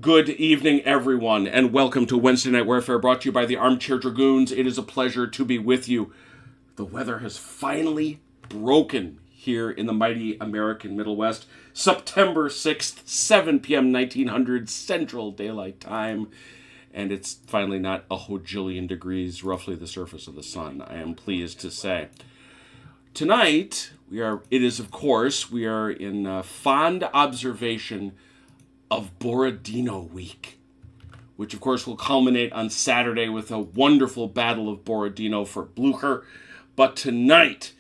Good evening, everyone, and welcome to Wednesday Night Warfare, brought to you by the Armchair Dragoons. It is a pleasure to be with you. The weather has finally broken here in the mighty American Middle West. September 6th, 7 p.m., 1900 Central Daylight Time. And it's finally not a hojillion degrees, roughly the surface of the sun, I am pleased to say. Tonight, we are in fond observation of Borodino Week, which of course will culminate on Saturday with a wonderful Battle of Borodino for Blucher. But tonight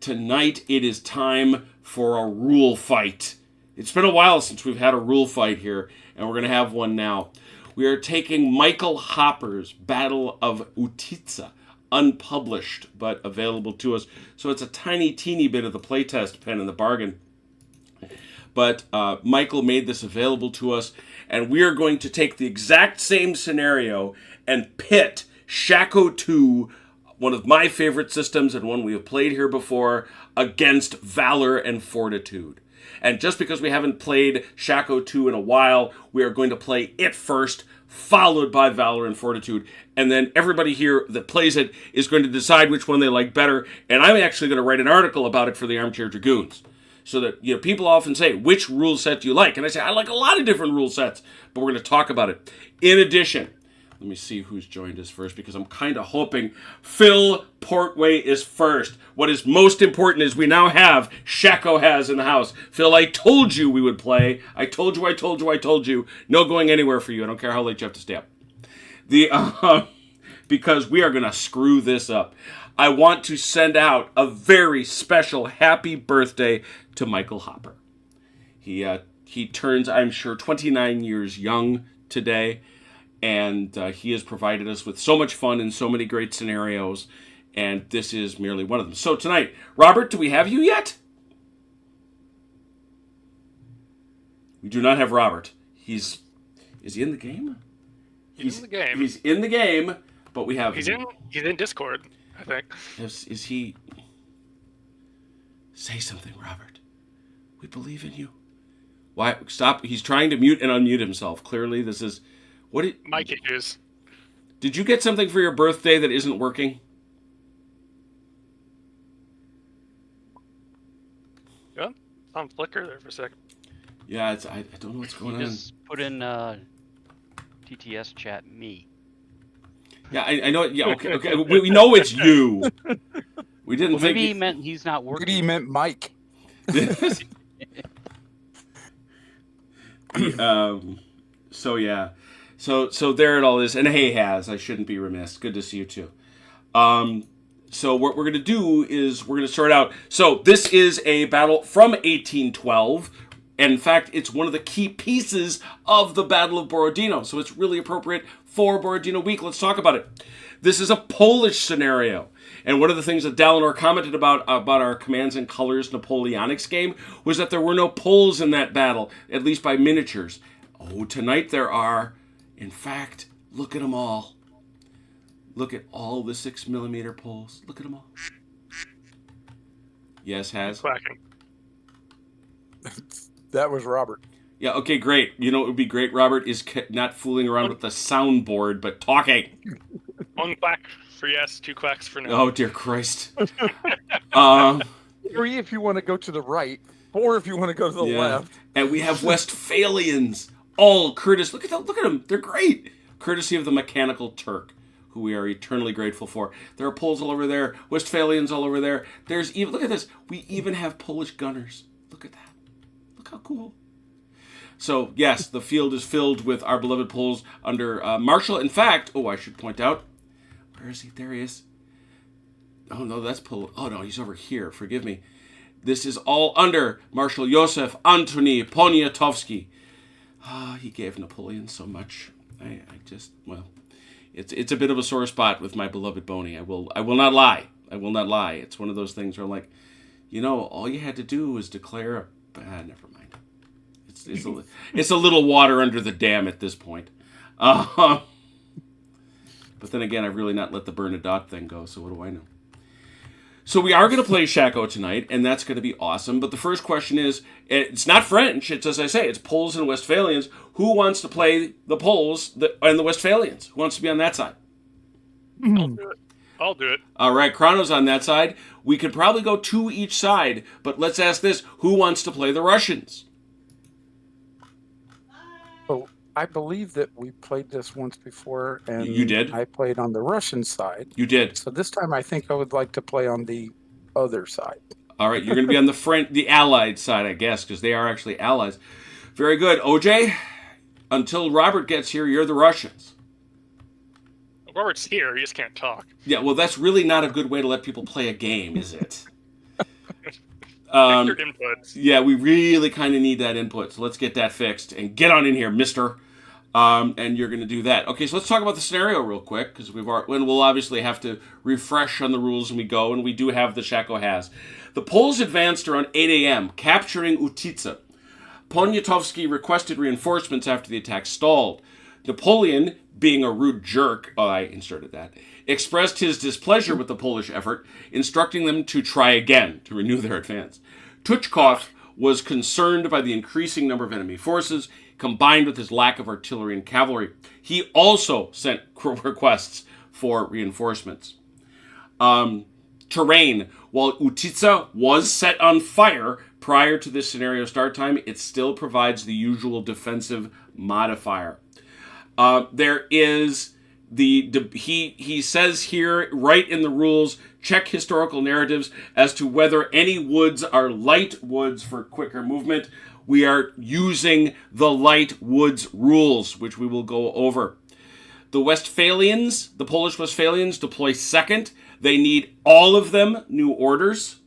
it is time for a rule fight. It's been a while since we've had a rule fight here, and we're going to have one now. We are taking Michael Hopper's Battle of Utitsa, unpublished but available to us. So it's a tiny, teeny bit of the playtest pen in the bargain. But Michael made this available to us, and we are going to take the exact same scenario and pit Shako 2, one of my favorite systems and one we have played here before, against Valor and Fortitude. And just because we haven't played Shako 2 in a while, we are going to play it first, followed by Valor and Fortitude. And then everybody here that plays it is going to decide which one they like better. And I'm actually going to write an article about it for the Armchair Dragoons. So that, people often say, which rule set do you like? And I say, I like a lot of different rule sets, but we're going to talk about it. In addition, let me see who's joined us first, because I'm kind of hoping Phil Portway is first. What is most important is we now have Shako has in the house. Phil, I told you we would play. I told you. No going anywhere for you. I don't care how late you have to stay up. Because we are going to screw this up. I want to send out a very special happy birthday to Michael Hopper. He turns, I'm sure, 29 years young today, and he has provided us with so much fun and so many great scenarios, and this is merely one of them. So tonight, Robert, do we have you yet? We do not have Robert. Is he in the game? He's in the game. He's in the game, but we have He's in Discord, I think. Is he... Say something, Robert. We believe in you. Why? Stop. He's trying to mute and unmute himself. Clearly, this is... Mic issues. Did you get something for your birthday that isn't working? Yeah, on Flickr there for a second. Yeah, I don't know what's going on. Just put in TTS chat me. Yeah, I know. Yeah, okay. We know it's you. We didn't think... Maybe he meant he's not working. Maybe he meant Mike. So yeah. So there it all is. And hey, Haz, I shouldn't be remiss. Good to see you too. So what we're going to do is we're going to start out. So this is a battle from 1812. And in fact, it's one of the key pieces of the Battle of Borodino. So it's really appropriate for Borodino Week. Let's talk about it. This is a Polish scenario. And one of the things that Dalinor commented about our Commands and Colors Napoleonics game was that there were no Poles in that battle, at least by miniatures. Oh, tonight there are. In fact, look at them all. Look at all the 6mm Poles. Look at them all. Yes, Haz? Quacking. That was Robert. Yeah, okay, great. You know what would be great, Robert, is not fooling around with the soundboard, but talking. One quack for yes, two quacks for no. Oh, dear Christ. 3 if you want to go to the right, 4 if you want to go to the left. And we have Westphalians, all courtesy. Look at them. They're great. Courtesy of the Mechanical Turk, who we are eternally grateful for. There are Poles all over there, Westphalians all over there. There's even, look at this. We even have Polish gunners. Look at that. Look how cool. So, yes, the field is filled with our beloved Poles under Marshal. In fact, I should point out, where is he? There he is. Oh, no, that's Pol. Oh, no, he's over here. Forgive me. This is all under Marshal Józef Antoni Poniatowski. He gave Napoleon so much. It's a bit of a sore spot with my beloved Boney. I will not lie. It's one of those things where I'm like, all you had to do was declare never mind. It's a little water under the dam at this point. But then again, I've really not let the Bernadotte thing go, so what do I know? So we are going to play Shako tonight, and that's going to be awesome. But the first question is, it's not French. It's, as I say, it's Poles and Westphalians. Who wants to play the Poles and the Westphalians? Who wants to be on that side? I'll do it. All right, Chrono's on that side. We could probably go 2 each side, but let's ask this. Who wants to play the Russians? Oh, I believe that we played this once before, and You did? I played on the Russian side. You did. So this time I think I would like to play on the other side. All right, you're going to be on the Allied side, I guess, because they are actually allies. Very good. OJ, until Robert gets here, you're the Russians. Robert's here. He just can't talk. Yeah, well, that's really not a good way to let people play a game, is it? Your inputs. Yeah, we really kind of need that input, so let's get that fixed. And get on in here, mister. And you're going to do that. Okay, so let's talk about the scenario real quick, because we'll obviously have to refresh on the rules when we go, and we do have the Shako has. The Poles advanced around 8 a.m., capturing Utitsa. Poniatowski requested reinforcements after the attack stalled. Napoleon, being a rude jerk, I inserted that, expressed his displeasure with the Polish effort, instructing them to try again to renew their advance. Tuchkov was concerned by the increasing number of enemy forces, combined with his lack of artillery and cavalry. He also sent requests for reinforcements. Terrain. While Utitsa was set on fire prior to this scenario start time, it still provides the usual defensive modifier. There is he says here, right in the rules, check historical narratives as to whether any woods are light woods for quicker movement. We are using the light woods rules, which we will go over. The Westphalians, the Polish Westphalians, deploy second. They need all of them new orders.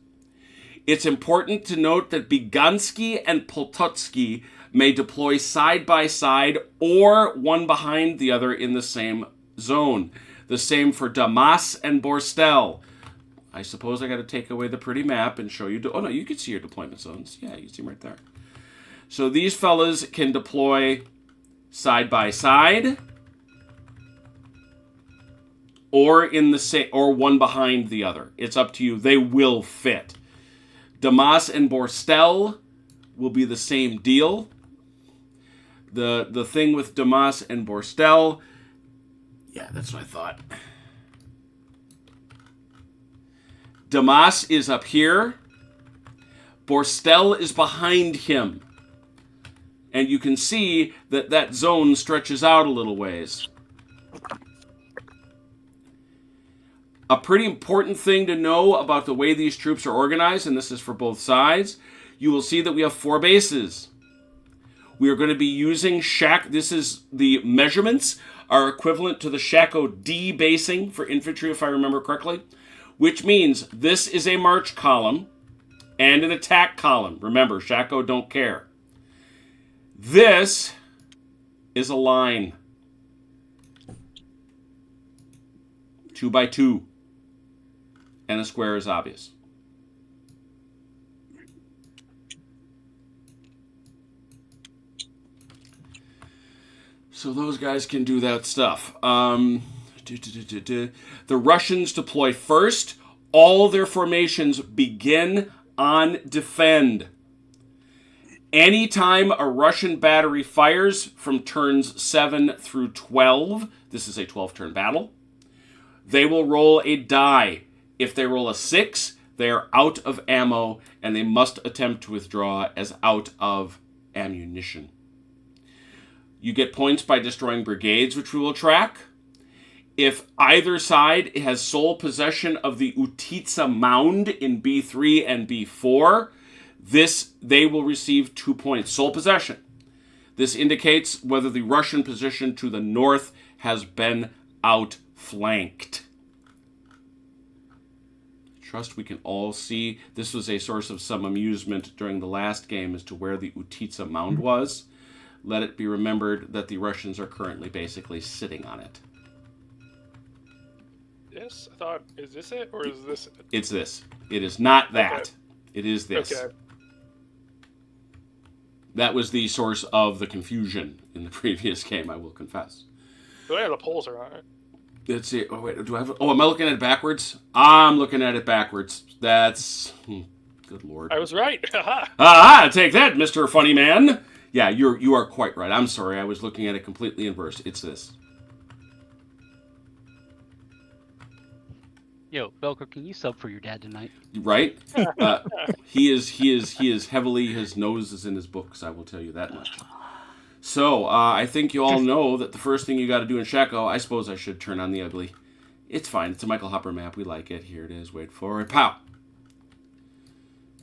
It's important to note that Biganski and Potocki may deploy side by side or one behind the other in the same zone. The same for Damas and Borstel. I suppose I got to take away the pretty map and show you. Oh no, you can see your deployment zones. Yeah, you can see them right there. So these fellas can deploy side by side, or in the same, or one behind the other. It's up to you. They will fit. Damas and Borstel will be the same deal. The thing with Damas and Borstel, yeah, that's what I thought. Damas is up here. Borstel is behind him. And you can see that that zone stretches out a little ways. A pretty important thing to know about the way these troops are organized, and this is for both sides, you will see that we have 4 bases. We are going to be using Shako. This is the measurements are equivalent to the Shako D basing for infantry, if I remember correctly, which means this is a march column and an attack column. Remember, Shako don't care. This is a line. 2 by 2. And a square is obvious. So those guys can do that stuff. The Russians deploy first. All their formations begin on defend. Anytime a Russian battery fires from turns 7 through 12, this is a 12-turn battle, they will roll a die. If they roll a 6, they are out of ammo, and they must attempt to withdraw as out of ammunition. You get points by destroying brigades, which we will track. If either side has sole possession of the Utitsa mound in B3 and B4, they will receive 2 points. Sole possession. This indicates whether the Russian position to the north has been outflanked. Trust we can all see. This was a source of some amusement during the last game as to where the Utitsa mound was. Let it be remembered that the Russians are currently basically sitting on it. This? I thought, is this it, or is this it? It's this. It is not that. Okay. It is this. Okay. That was the source of the confusion in the previous game, I will confess. So yeah, the poles are on it. Let's see. Oh, wait. Do I have... Oh, am I looking at it backwards? I'm looking at it backwards. That's... Good Lord. I was right. Haha. Ah, take that, Mr. Funny Man. Yeah, you are quite right. I'm sorry. I was looking at it completely inverse. It's this. Yo, Belko, can you sub for your dad tonight? Right? He is heavily, his nose is in his books, I will tell you that much. So, I think you all know that the first thing you got to do in Shako, I suppose I should turn on the ugly. It's fine. It's a Michael Hopper map. We like it. Here it is. Wait for it. Pow!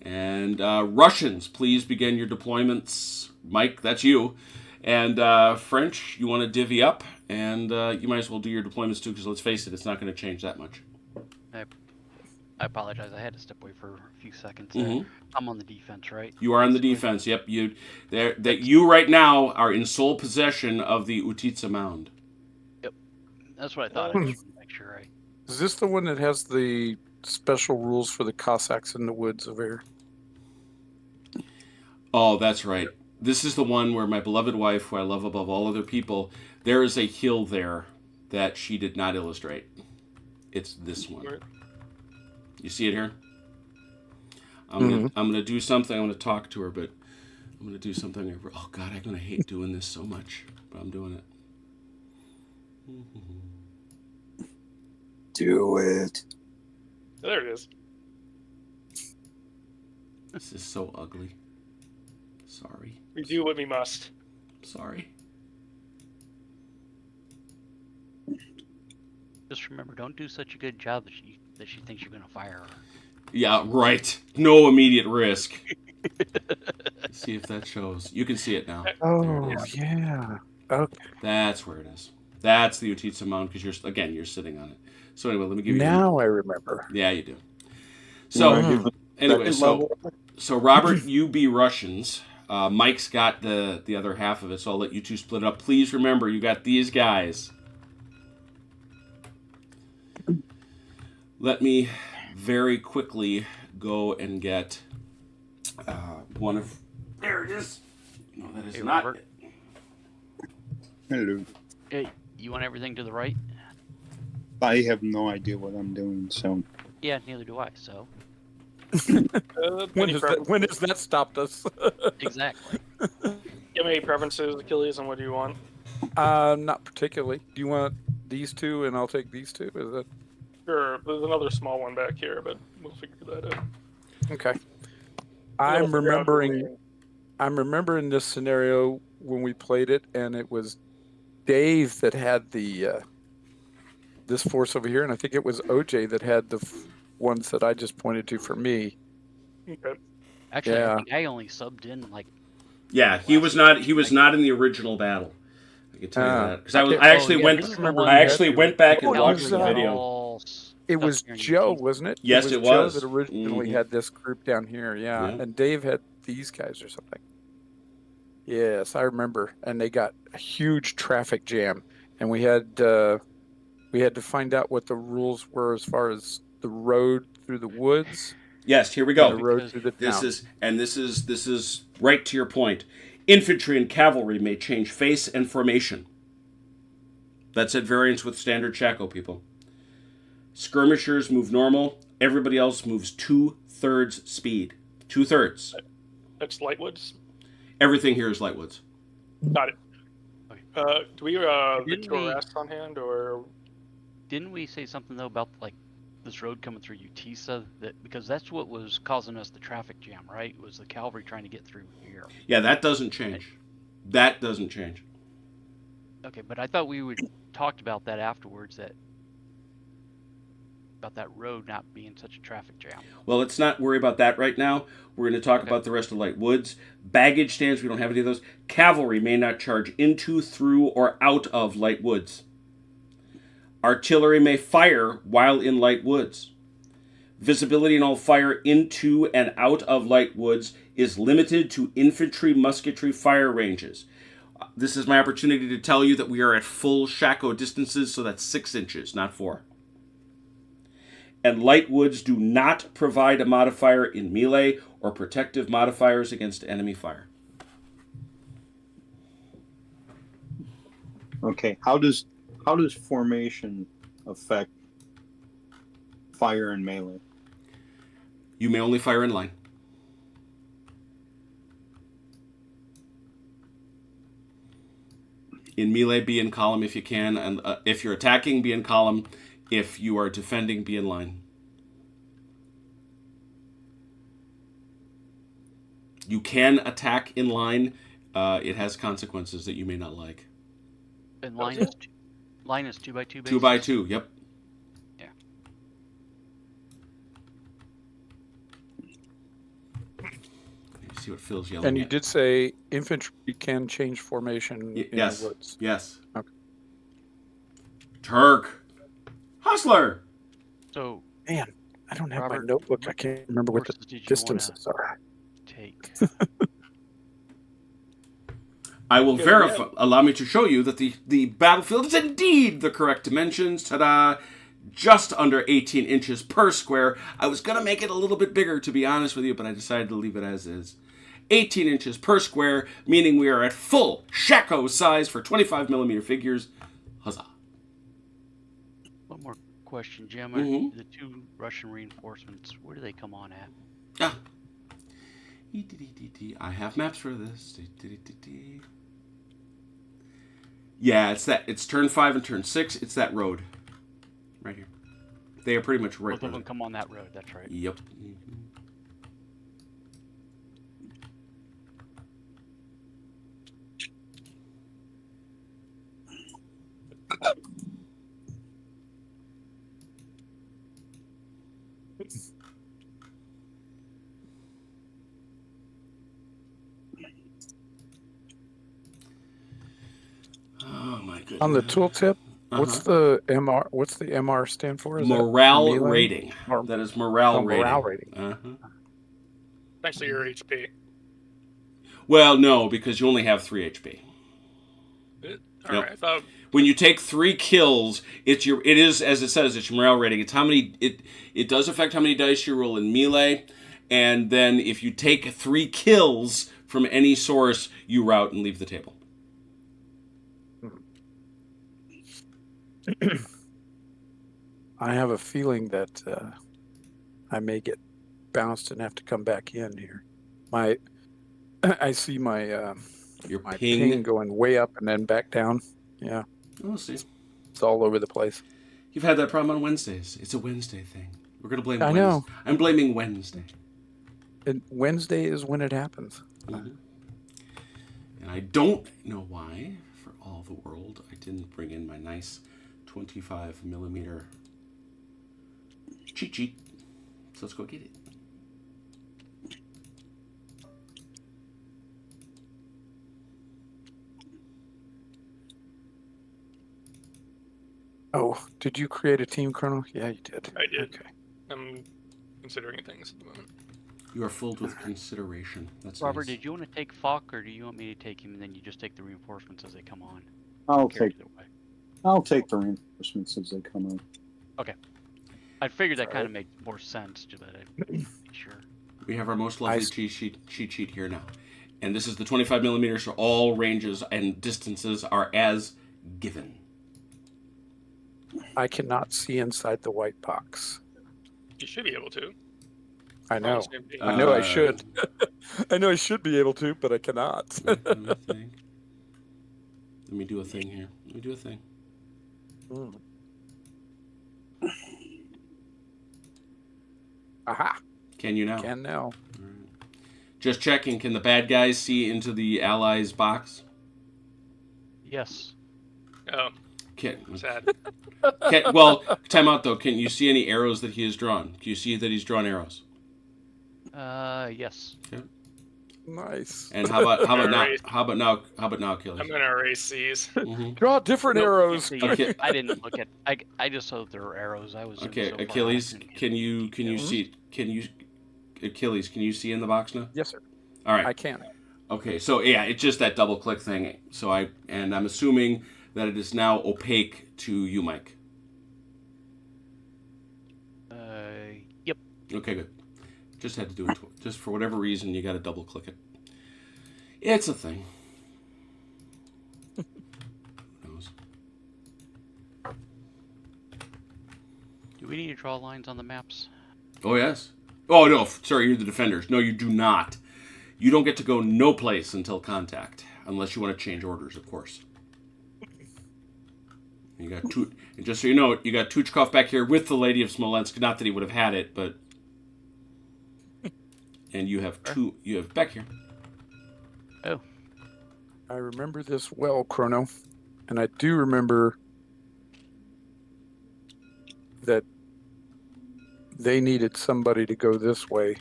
And Russians, please begin your deployments. Mike, that's you. And French, you want to divvy up, and you might as well do your deployments too, because let's face it, it's not going to change that much. I apologize. I had to step away for a few seconds. Mm-hmm. I'm on the defense, right? You are on the defense. Yep. You right now are in sole possession of the Utitsa mound. Yep. That's what I thought. I just wanted to make sure Is this the one that has the special rules for the Cossacks in the woods of air? Oh, that's right. This is the one where my beloved wife, who I love above all other people, there is a hill there that she did not illustrate. It's this one. You see it here? I'm gonna do something. I'm gonna talk to her, but I'm gonna do something. Oh God, I'm gonna hate doing this so much, but I'm doing it. Do it. There it is. This is so ugly. Sorry. We do what we must. Sorry. Just remember, don't do such a good job that she thinks you're going to fire her. Yeah, right. No immediate risk. Let's see if that shows. You can see it now. Oh, yeah. Okay. That's where it is. That's the Utitsa mound, because you're sitting on it. So anyway, let me give you... Now I remember. Yeah, you do. So, anyway, so Robert, you be Russians. Mike's got the other half of it, so I'll let you two split it up. Please remember, you got these guys. Let me very quickly go and get one of... There it is. No, that is not Robert. it. Hello. Hey, you want everything to the right? I have no idea what I'm doing, so... Yeah, neither do I, so... When has that stopped us? Exactly. Give me preferences, Achilles, and what do you want? Not particularly. Do you want these two and I'll take these two? Is that... Sure, there's another small one back here, but we'll figure that out. Okay. We'll I'm remembering this scenario when we played it, and it was Dave that had the this force over here, and I think it was OJ that had the ones that I just pointed to for me. Okay. Actually, Yeah. I think I only subbed in, like... Yeah, he was not in the original battle. I can tell you that. Because okay. I actually this is the one I actually went back and Oh, watched it the was, video. It was Joe, wasn't it? Yes, it it Joe was. that originally had this group down here, yeah. And Dave had these guys or something. Yes, I remember. And they got a huge traffic jam, and we had to find out what the rules were as far as the road through the woods. Yes, here we and the go. road through the town. This is right to your point. Infantry and cavalry may change face and formation. That's at variance with standard Shako people. Skirmishers move normal. Everybody else moves 2/3 speed. 2/3. That's Lightwoods. Everything here is Lightwoods. Got it. Do we the Didn't two we- arrests on hand, or Didn't we say something, though, about, like, this road coming through Utitsa? Because that's what was causing us the traffic jam, right? Was the cavalry trying to get through here. Yeah, that doesn't change. That doesn't change. Okay, but I thought we would talked about that afterwards, about that road not being such a traffic jam. Well, let's not worry about that right now. We're going to talk about the rest of Light Woods. Baggage stands, we don't have any of those. Cavalry may not charge into, through, or out of Light Woods. Artillery may fire while in Light Woods. Visibility and all fire into and out of Light Woods is limited to infantry musketry fire ranges. This is my opportunity to tell you that we are at full Shako distances, so that's 6 inches, not 4. And Light Woods do not provide a modifier in melee or protective modifiers against enemy fire. Okay, how does formation affect fire and melee? You may only fire in line. In melee, be in column if you can, and if you're attacking, be in column. If you are defending, be in line. You can attack in line. It has consequences that you may not like. And line is 2 by 2 basis? 2 by 2, yep. Yeah. See what Phil's yelling And you at. did say infantry can change formation in Yes. the woods. Yes. Okay. Turk. Hustler. So, Man, I don't have Robert, my notebook. I can't remember what the horses did you distances are. take. I will Good, verify. Allow me to show you that the battlefield is indeed the correct dimensions. Ta-da! Just under 18 inches per square. I was going to make it a little bit bigger, to be honest with you, but I decided to leave it as is. 18 inches per square, meaning we are at full Shako size for 25 millimeter figures. Huzzah. One more question, Jim. Mhm. The 2 Russian reinforcements, where do they come on at? Ah. I have maps for this. Yeah, it's turn 5 and turn 6. It's that road. Right here. They are pretty much right Both of them there. come on that road, that's right. Yep. Oh my goodness. On the tooltip, what's the MR? What's the MR stand for? Is that Morale melee? rating. Or- That is morale rating. morale rating. Uh-huh. Actually, your HP. Well, no, because you only have 3 HP. All right. I thought When you take 3 kills, it is, as it says, it's your morale rating. It's how many it does affect how many dice you roll in melee, and then if you take 3 kills from any source, you rout and leave the table. I have a feeling that I may get bounced and have to come back in here. I see my Your my ping. ping going way up and then back down. Yeah, We'll see. it's all over the place. You've had that problem on Wednesdays. It's a Wednesday thing. We're gonna blame. I know. I'm blaming Wednesday. And Wednesday is when it happens. Mhm. And I don't know why, for all the world, I didn't bring in my nice 25 millimeter cheat sheet. So let's go get it. Oh, did you create a team, Colonel? Yeah, you did. I did. Okay. I'm considering things at the moment. You are filled with consideration. That's Robert, nice. did you want to take Falk, or do you want me to take him and then you just take the reinforcements as they come on? I'll Care take either way. the reinforcements as they come out. I figured that kind of made more sense, but I'd be sure. We have our most lovely cheat sheet here now. And this is the 25 millimeters, so all ranges and distances are as given. I cannot see inside the white box. You should be able to. I know. Same thing. I know I should. I know I should be able to, but I cannot. Let me think. Let me do a thing here. Let me do a thing. Aha! Can you now? Can now. All right. Just checking. Can the bad guys see into the allies' box? Yes. Oh, Can, sad. well, time out though. Can you see any arrows that he has drawn? Can you see that he's drawn arrows? Yes. Okay. Nice. And how about now? Erase. How about now, Achilles? I'm gonna erase these. Mhm. Draw different Nope. arrows. See, Okay. I didn't look at. I just saw that there were arrows. I was Okay, so far Achilles. out, I couldn't Can you see? Can you, Achilles? Can you see in the box now? Yes, sir. All right. I can. Okay, so yeah, it's just that double click thing. So I'm assuming that it is now opaque to you, Mike. Yep. Okay, good. Just had to do it. Just for whatever reason, you got to double click it. It's a thing. Who knows? Do we need to draw lines on the maps? Oh, yes. Oh, no, sorry, you're the defenders. No, you do not. You don't get to go no place until contact, unless you want to change orders, of course. You got and just so you know, you got Tuchkov back here with the Lady of Smolensk. Not that he would have had it, but and you have Beck here. Oh, I remember this well, Chrono, and I do remember that they needed somebody to go this way.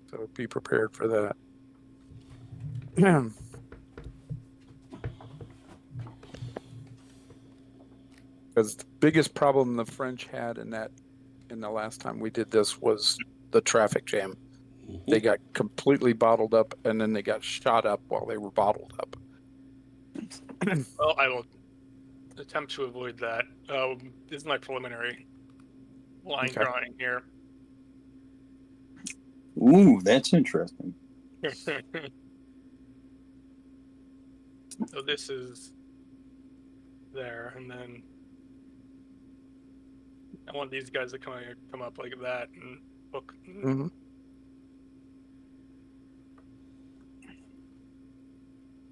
So be prepared for that. Because the biggest problem the French had in the last time we did this was the traffic jam. Mm-hmm. They got completely bottled up, and then they got shot up while they were bottled up. Well, I will attempt to avoid that. This is my preliminary line drawing here. Ooh, that's interesting. So this is there, and then I want these guys to come up like that and hook. Mm-hmm.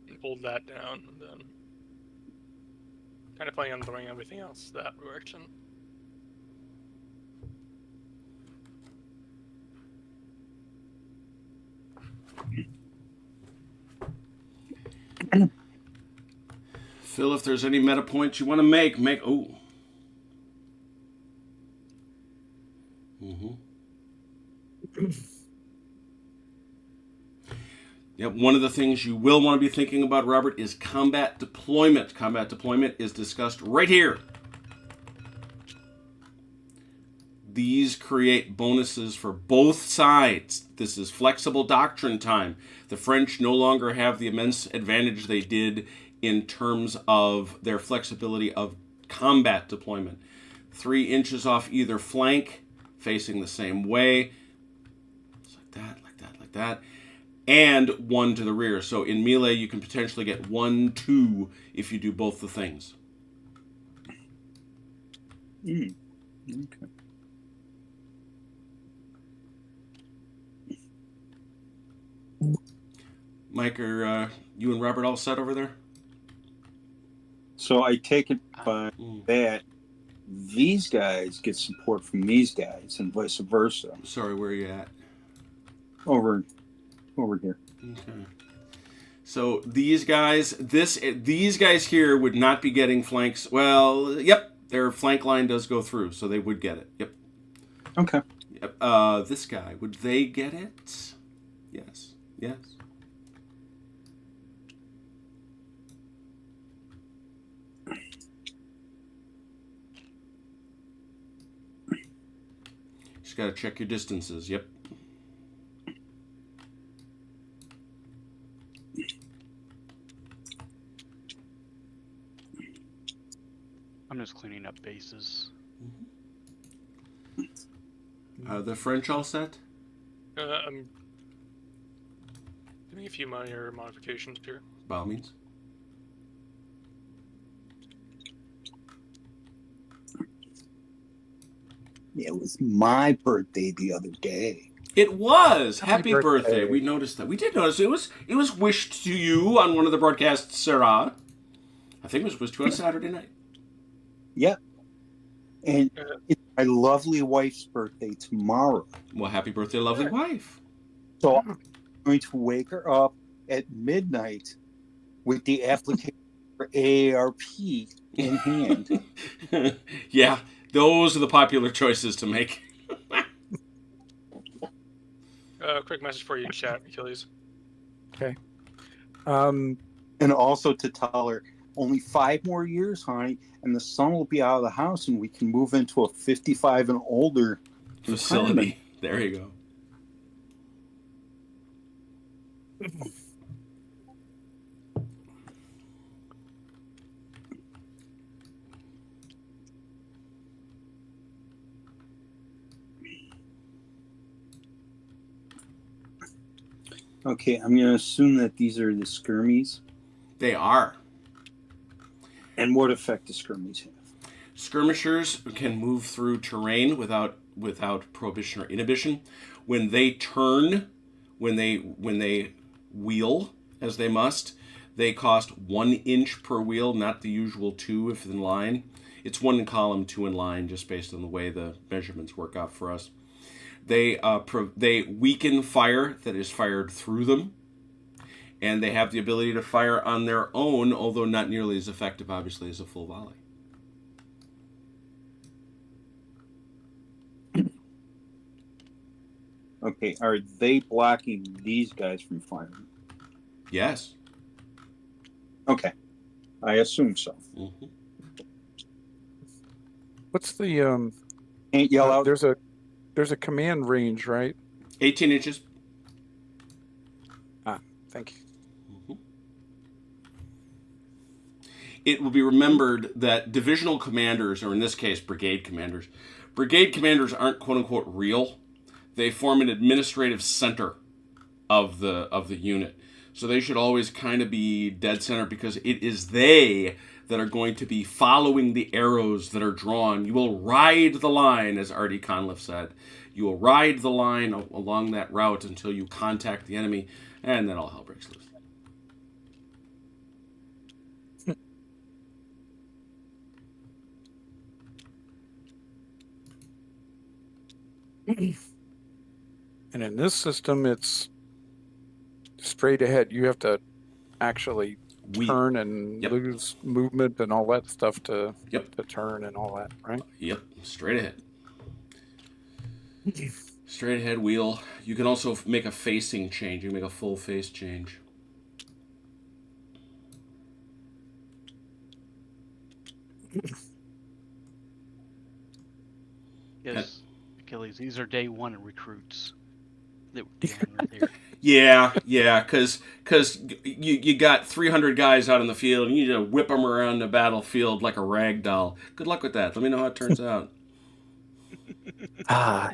And hold that down, and then kind of planning on throwing everything else that direction. Phil, if there's any meta points you want to make. Oh. Mm-hmm. Yep, one of the things you will want to be thinking about, Robert, is combat deployment. Combat deployment is discussed right here. These create bonuses for both sides. This is flexible doctrine time. The French no longer have the immense advantage they did in terms of their flexibility of combat deployment. 3 inches off either flank, facing the same way. Just like that, like that, like that. And 1 to the rear. So in melee, you can potentially get 1, 2 if you do both the things. Okay. Mike, are you and Robert all set over there? So I take it by that these guys get support from these guys and vice versa. Sorry, where are you at? Over here. Okay. So these guys here would not be getting flanks. Well, yep, their flank line does go through, so they would get it. Yep. Okay. Yep. This guy, would they get it? Yes. Yes. Just got to check your distances. Yep. I'm just cleaning up bases. The French all set? I'm doing a few minor modifications here. By all means. It was my birthday the other day. It was. Happy birthday. birthday. We noticed that. We did notice it was wished to you on one of the broadcasts, Sarah. I think it was wished to us Saturday night. Yep. And it's my lovely wife's birthday tomorrow. Well, happy birthday, lovely wife. So I'm going to wake her up at midnight with the application for AARP in hand. Yeah, those are the popular choices to make. Quick message for you in chat, Achilles. Okay. And also to tell her, only 5 more years, honey, and the son will be out of the house and we can move into a 55 and older Facility. There you go. Okay, I'm going to assume that these are the skirmies. They are. And what effect do skirmishers have? Skirmishers can move through terrain without prohibition or inhibition. When they turn, when they wheel as they must, they cost 1 inch per wheel, not the usual 2 if in line. It's 1 in column, 2 in line, just based on the way the measurements work out for us. They weaken fire that is fired through them, and they have the ability to fire on their own, although not nearly as effective, obviously, as a full volley. Okay, are they blocking these guys from firing? Yes. Okay, I assume so. Mm-hmm. What's the Can't yell out. There's a command range, right? 18 inches. Thank you. Mm-hmm. It will be remembered that divisional commanders, or in this case, brigade commanders aren't quote unquote real. They form an administrative center of the unit. So they should always kind of be dead center, because it is they that are going to be following the arrows that are drawn. You will ride the line, as Artie Conliffe said. You will ride the line along that route until you contact the enemy, and then all hell breaks loose. And in this system, it's straight ahead. You have to actually turn and lose movement and all that stuff to turn and all that, right? Yep, straight ahead. Straight ahead wheel. You can also make a facing change. You can make a full face change. Yes, Achilles, these are day 1 recruits that we're dealing with here. Yeah, because you got 300 guys out in the field, and you need to whip them around the battlefield like a rag doll. Good luck with that. Let me know how it turns out.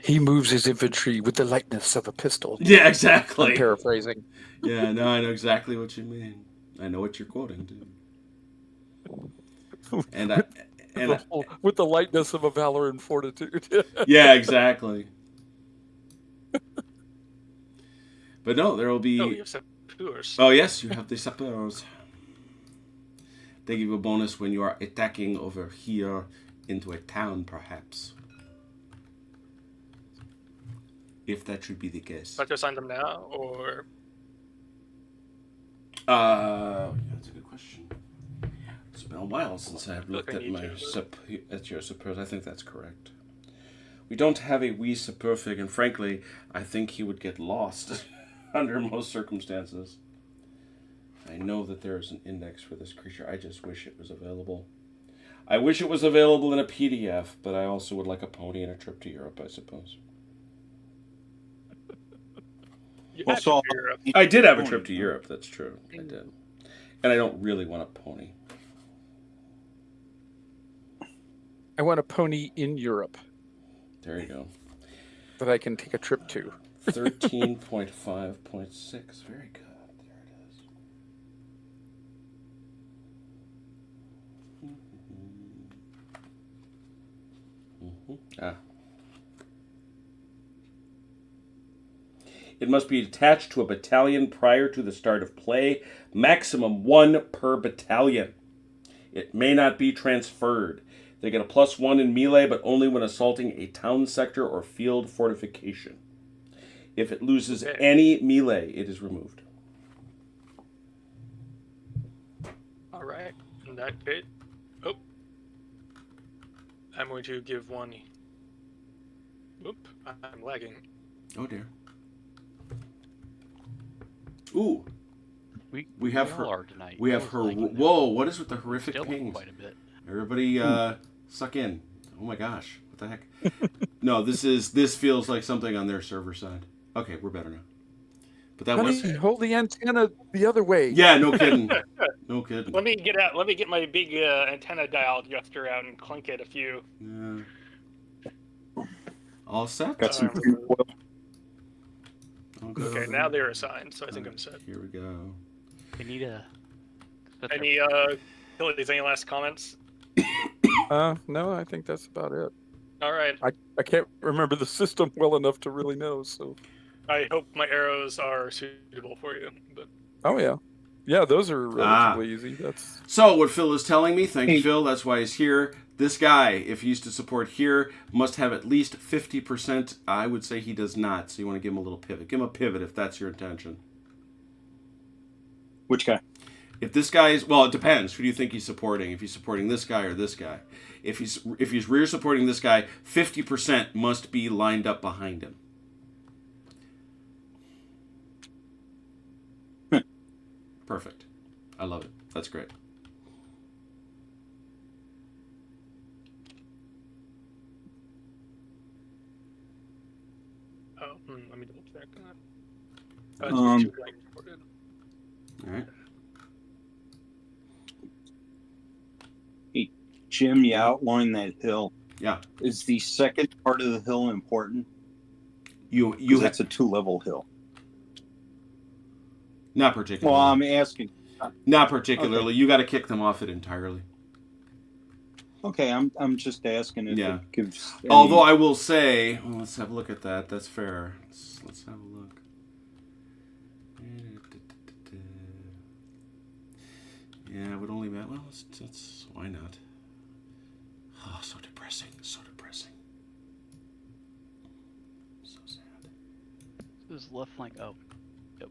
He moves his infantry with the lightness of a pistol. Yeah, exactly. I'm paraphrasing. Yeah, no, I know exactly what you mean. I know what you're quoting, too. With the lightness of a valor and fortitude. Yeah, exactly. But no, there will be... Oh, you have sapeurs. Oh, yes, you have the sapeurs. They give you a bonus when you are attacking over here into a town, perhaps. If that should be the case. Do I have to assign them now, or... That's a good question. It's been a while since I've looked at your sapeurs. I think that's correct. We don't have a wee sapeur fig, and frankly, I think he would get lost under most circumstances. I know that there is an index for this creature. I just wish it was available. I wish it was available in a PDF, but I also would like a pony and a trip to Europe, I suppose. I did have a trip to Europe, that's true. I did. And I don't really want a pony. I want a pony in Europe. There you go. That I can take a trip to. 13.5.6. Very good. There it is. It must be attached to a battalion prior to the start of play. Maximum 1 per battalion. It may not be transferred. They get a +1 in melee, but only when assaulting a town sector or field fortification. If it loses any melee, it is removed. All right. In that case, I'm going to give one. Oop, I'm lagging. Oh dear. Ooh. We have her. Tonight. We have her. Whoa! What is with the horrific pings? Quite a bit. Everybody, suck in. Oh my gosh! What the heck? No, this feels like something on their server side. Okay, we're better now. But that was. Hold the antenna the other way. Yeah, no kidding. No kidding. Let me get out. Let me get my big antenna dial adjuster out and clink it a few. Yeah. All set. Got some Okay, now they're assigned, so I think I'm set. Here we go. They need a. Any Achilles, any last comments? No, I think that's about it. All right. I can't remember the system well enough to really know. So. I hope my arrows are suitable for you. But Oh yeah, yeah. Those are relatively easy. That's so. What Phil is telling me. Thank you, Phil. That's why he's here. This guy, if he's to support here, must have at least 50%. I would say he does not. So you want to give him a little pivot. Give him a pivot if that's your intention. Which guy? If this guy is, well, it depends. Who do you think he's supporting? If he's supporting this guy or this guy? If he's rear supporting this guy, 50% must be lined up behind him. Perfect. I love it. That's great. oh, let me double check that. All right. Hey, Jim, you outlined that hill. Yeah. Is the second part of the hill important? You That's a 2-level hill. Not particularly. Well, I'm asking. Not particularly. Okay. You got to kick them off it entirely. Okay, I'm just asking if Yeah. it gives. Although I will say, well, let's have a look at that. That's fair. Let's have a look. Yeah, it would only matter. Well, that's why not? Oh, so depressing. So depressing. So sad. This left flank. Oh, yep.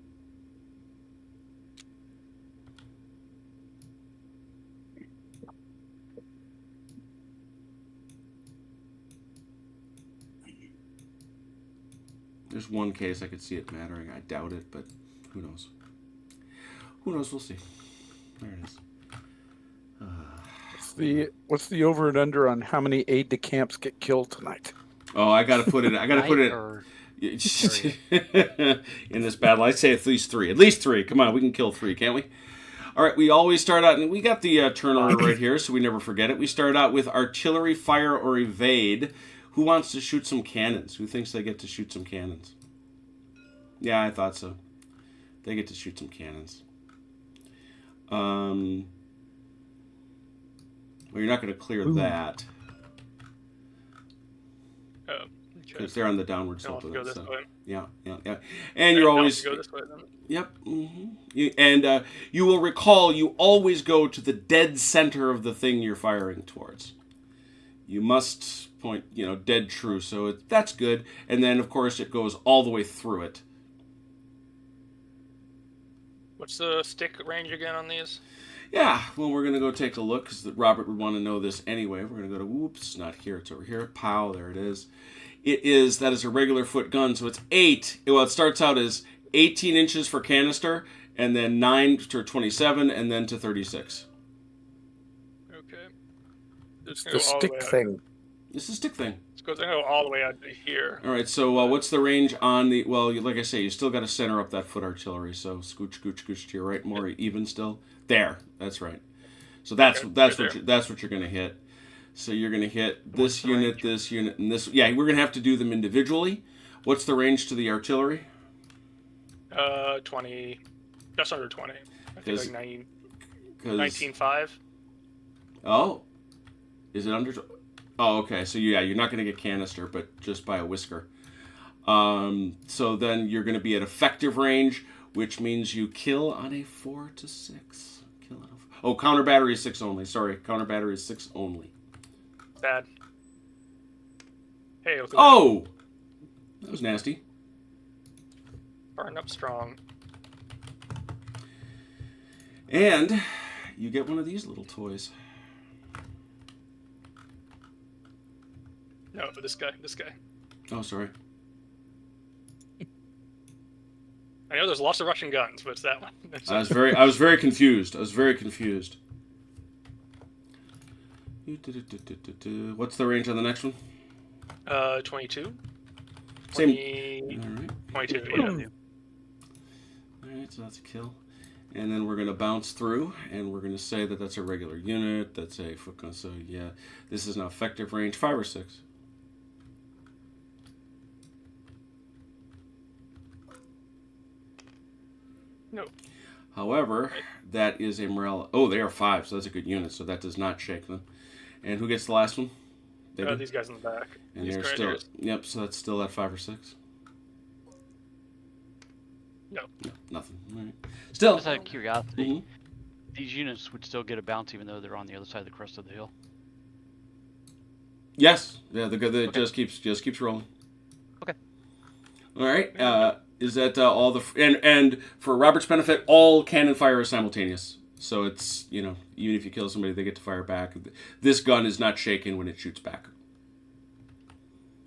There's one case I could see it mattering. I doubt it, but who knows? Who knows? We'll see. There it is. what's the over and under on how many aide-de-camps get killed tonight? Oh, I gotta put it. I gotta put it in this battle. I'd say at least 3. At least 3. Come on, we can kill 3, can't we? All right. We always start out, and we got the turn order right here, so we never forget it. We start out with artillery, fire, or evade. Who wants to shoot some cannons? Who thinks they get to shoot some cannons? Yeah, I thought so. They get to shoot some cannons. Well, you're not going to clear that. Oh, okay. Because they're on the downward I'll slope of go it. this So. way. Yeah. And you're always... Go this way, then. Yep. Mm-hmm. You will recall you always go to the dead center of the thing you're firing towards. You must point, dead true. So that's good. And then, of course, it goes all the way through it. What's the stick range again on these? Yeah, well, we're going to go take a look because Robert would want to know this anyway. We're going to go to, whoops, not here. It's over here. Pow, there it is. That is a regular foot gun. So it's 8. Well, it starts out as 18 inches for canister, and then 9 to 27, and then to 36. Okay. It's the stick thing. It's a stick thing. It's going to go all the way out to here. All right, so what's the range on the... Well, like I say, you still got to center up that foot artillery, so scooch, scooch, scooch to your right, more even still. There, that's right. So that's what you're going to hit. So you're going to hit this unit, and this... Yeah, we're going to have to do them individually. What's the range to the artillery? 20... Just under 20. I think like 19.5. Oh. Is it under... Oh, okay. So, yeah, you're not going to get canister, but just by a whisker. So then you're going to be at effective range, which means you kill on a 4 to 6. Counter battery is 6 only. Sorry, counter battery is 6 only. Bad. Hey, oh! That was nasty. Burn up strong. And you get one of these little toys. No, this guy. Oh, sorry. I know there's lots of Russian guns, but it's that one. I was very confused. What's the range on the next one? 22. Same. All right. 22. Yeah. All right, so that's a kill. And then we're going to bounce through, and we're going to say that that's a regular unit. That's a foot gun. So, yeah, this is now effective range 5 or 6. No. However, that is a morale. Oh, they are 5, so that's a good unit. So that does not shake them. And who gets the last one? They do? These guys in the back. And These they're still. grenadiers. Yep. So that's still at 5 or 6. No. No, nothing. All right. Still. Just out of curiosity, Mhm. these units would still get a bounce even though they're on the other side of the crest of the hill. Yes. Yeah. The Okay. just keeps rolling. Okay. All right. Is that all the and for Robert's benefit, all cannon fire is simultaneous. So it's even if you kill somebody, they get to fire back. This gun is not shaken when it shoots back.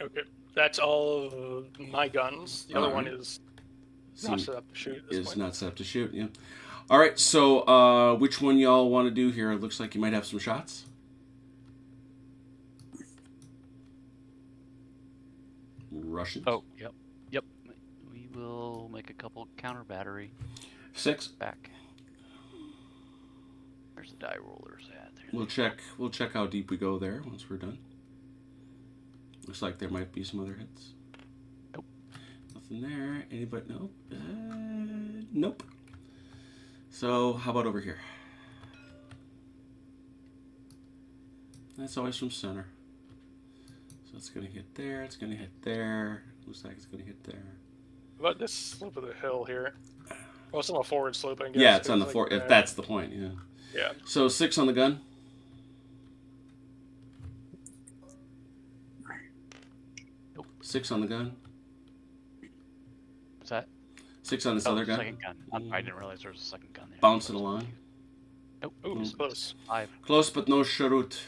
Okay. That's all of my guns. The other All one right. is not set up to shoot at this Is point. not set up to shoot. Yeah. All right. So which one y'all want to do here? It looks like you might have some shots. Russians. Oh, yep. We will make a couple counter battery 6. back. Where's the die rollers at? There We'll they check. We'll check how deep we go there once we're done. Looks like there might be some other hits. Nope. Nothing there. Anybody? Nope. Nope. So how about over here? That's always from center. So it's gonna hit there. It's gonna hit there. Looks like it's gonna hit there. What about this slope of the hill here? Well, it's on a forward slope, I guess. Yeah, it's on the like floor. there. If that's the point, yeah. Yeah. So 6 on the gun. Nope. 6 on the gun. What's that? 6 on this Oh, other gun. second gun. I didn't realize there was a second gun there. Bounce it along. Nope. Ooh, it's close. 5. Close but no Sharut.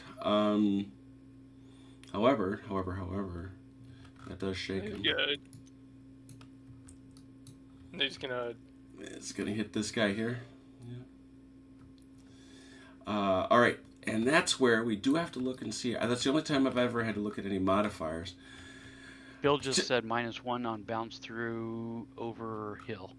However, that does shake him. Yeah. And he's gonna. It's gonna hit this guy here. Yeah. All right, and that's where we do have to look and see. That's the only time I've ever had to look at any modifiers. Bill just said -1 on bounce through over hill.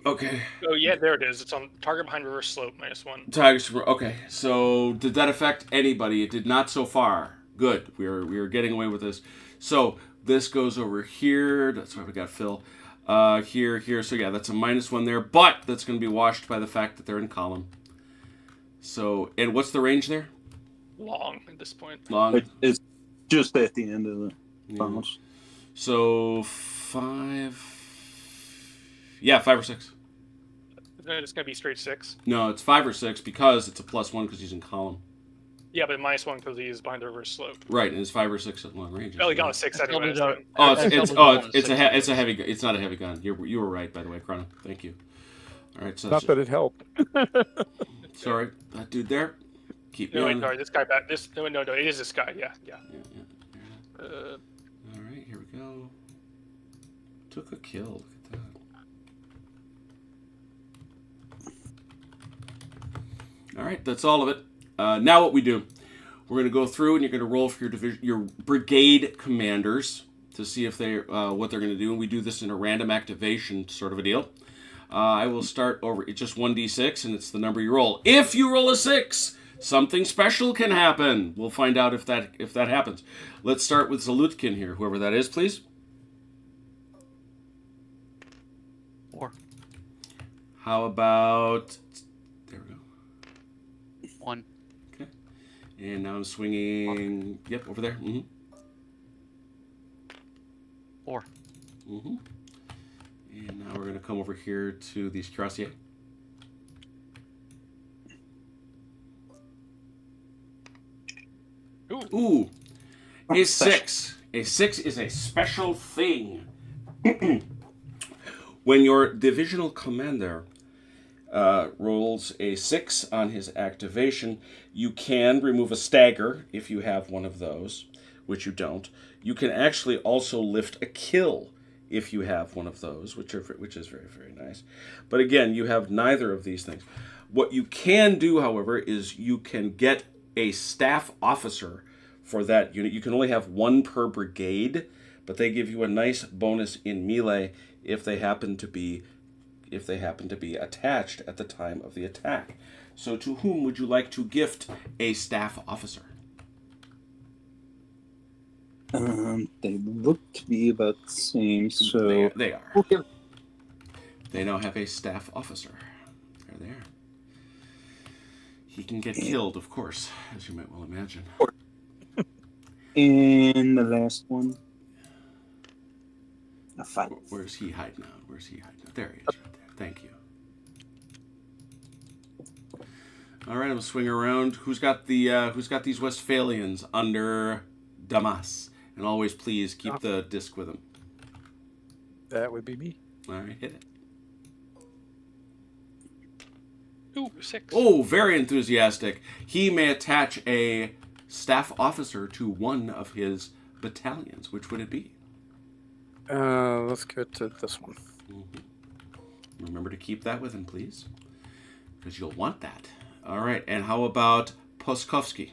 Okay. Oh yeah, there it is. It's on target behind reverse slope -1. Tigers. Okay. So did that affect anybody? It did not so far. Good. We are getting away with this. So this goes over here. That's why we got Phil. Here. So yeah, that's a -1 there. But that's going to be washed by the fact that they're in column. So, and what's the range there? Long at this point. Long. It's just at the end of the Yeah. bounce. So 5. Yeah, 5 or 6. Then it's gonna be straight 6. No, it's 5 or 6 because it's a +1 because he's in column. Yeah, but -1 because he is behind the reverse slope. Right, and it's 5 or 6 at long range. Oh, he got a 6 I doubled anyway. it out. so- Oh, I it's doubled it it's on a 6. heavy gun. It's not a heavy gun. You were right, by the way, Chrono. Thank you. All right, so Not that it helped. sorry, that dude there. Keep me No, wait, on. sorry, this guy back. No, it is this guy. Yeah. Yeah. Uh, All right, here we go. Took a kill. Look at that. All right, that's all of it. Now what we do, we're going to go through and you're going to roll for your brigade commanders to see if they what they're going to do, and we do this in a random activation sort of a deal. I will start over. It's just 1d6, and it's the number you roll. If you roll a 6, something special can happen. We'll find out if that happens. Let's start with Zalutkin here, whoever that is, please. 4. How about... There we go. 1. Okay. And now I'm swinging... Yep, over there. 4. And now we're going to come over here to these cuirassiers. Ooh. A 6. A 6 is a special thing. When your divisional commander rolls a 6 on his activation, you can remove a stagger if you have one of those, which you don't. You can actually also lift a kill if you have one of those, which is very, very nice. But again, you have neither of these things. What you can do, however, is you can get a staff officer for that unit. You can only have 1 per brigade, but they give you a nice bonus in melee if they happen to be attached at the time of the attack. So to whom would you like to gift a staff officer? They look to be about the same, so They are. we'll give They now have a staff officer. They're there. He can get killed, of course, as you might well imagine. And the last one. A 5. Where's he hiding out? Where's he hiding out? There he is, right there. Thank you. All right, I'm gonna swing around. Who's got these Westphalians under Damas? And always, please keep the disc with him. That would be me. All right, hit it. Ooh, 6. Oh, very enthusiastic. He may attach a staff officer to one of his battalions. Which would it be? Let's go to this one. Mm-hmm. Remember to keep that with him, please, because you'll want that. All right, and how about Poskovsky?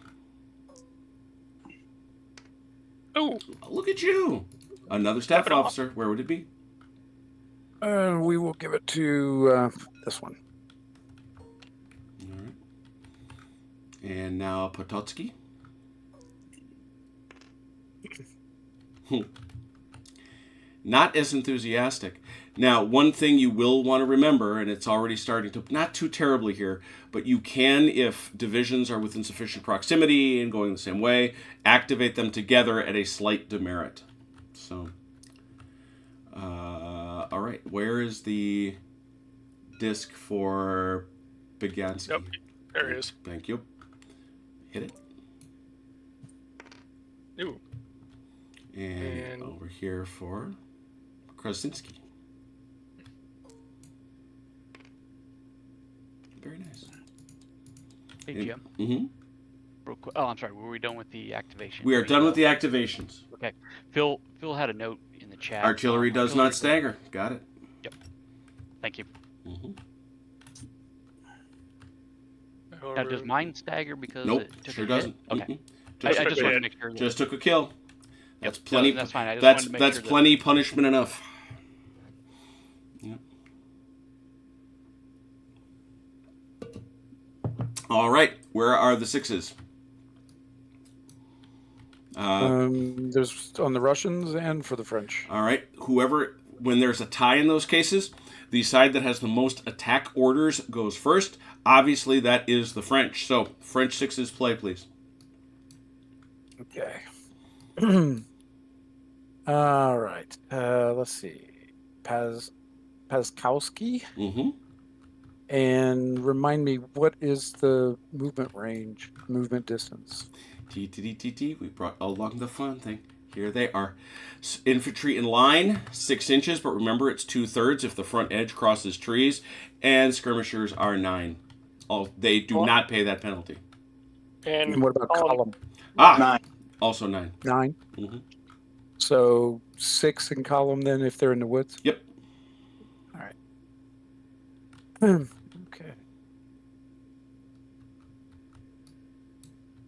Oh, Look at you. Another staff officer. Where would it be? We will give it to this one. All right. And now Pototsky. Not as enthusiastic. Now, one thing you will want to remember, and it's already starting to, not too terribly here, but you can, if divisions are within sufficient proximity and going the same way, activate them together at a slight demerit. So, all right, where is the disc for Bigyansky? Yep, there it is. Thank you. Hit it. Ooh. And over here for Krasinski. Very nice. Hey, Jim. Mm-hmm. Real quick. Oh, I'm sorry. Were we done with the activation? We are done with the activations. Okay. Phil had a note in the chat. Artillery does not stagger. Got it. Yep. Thank you. Mm-hmm. Now, does mine stagger because Nope, it took sure a doesn't. hit? Okay. Just, I just wanted to make sure. just took a kill. That's Yep, plenty. no, that's fine. I just That's wanted to make that's sure plenty punishment enough. Yep. All right, where are the 6s? There's on the Russians and for the French. All right, whoever, when there's a tie in those cases, the side that has the most attack orders goes first. Obviously, that is the French. So, French 6s, play, please. Okay. All right. Let's see. Pazkowski. Mm-hmm. And remind me, what is the movement range, movement distance? T. We brought along the fun thing. Here they are. Infantry in line, 6 inches, but remember it's 2/3 if the front edge crosses trees. And skirmishers are 9. They do not pay that penalty. And what about column? 9. Also 9. 9? Mm-hmm. So 6 in column then if they're in the woods? Yep. All right. Okay.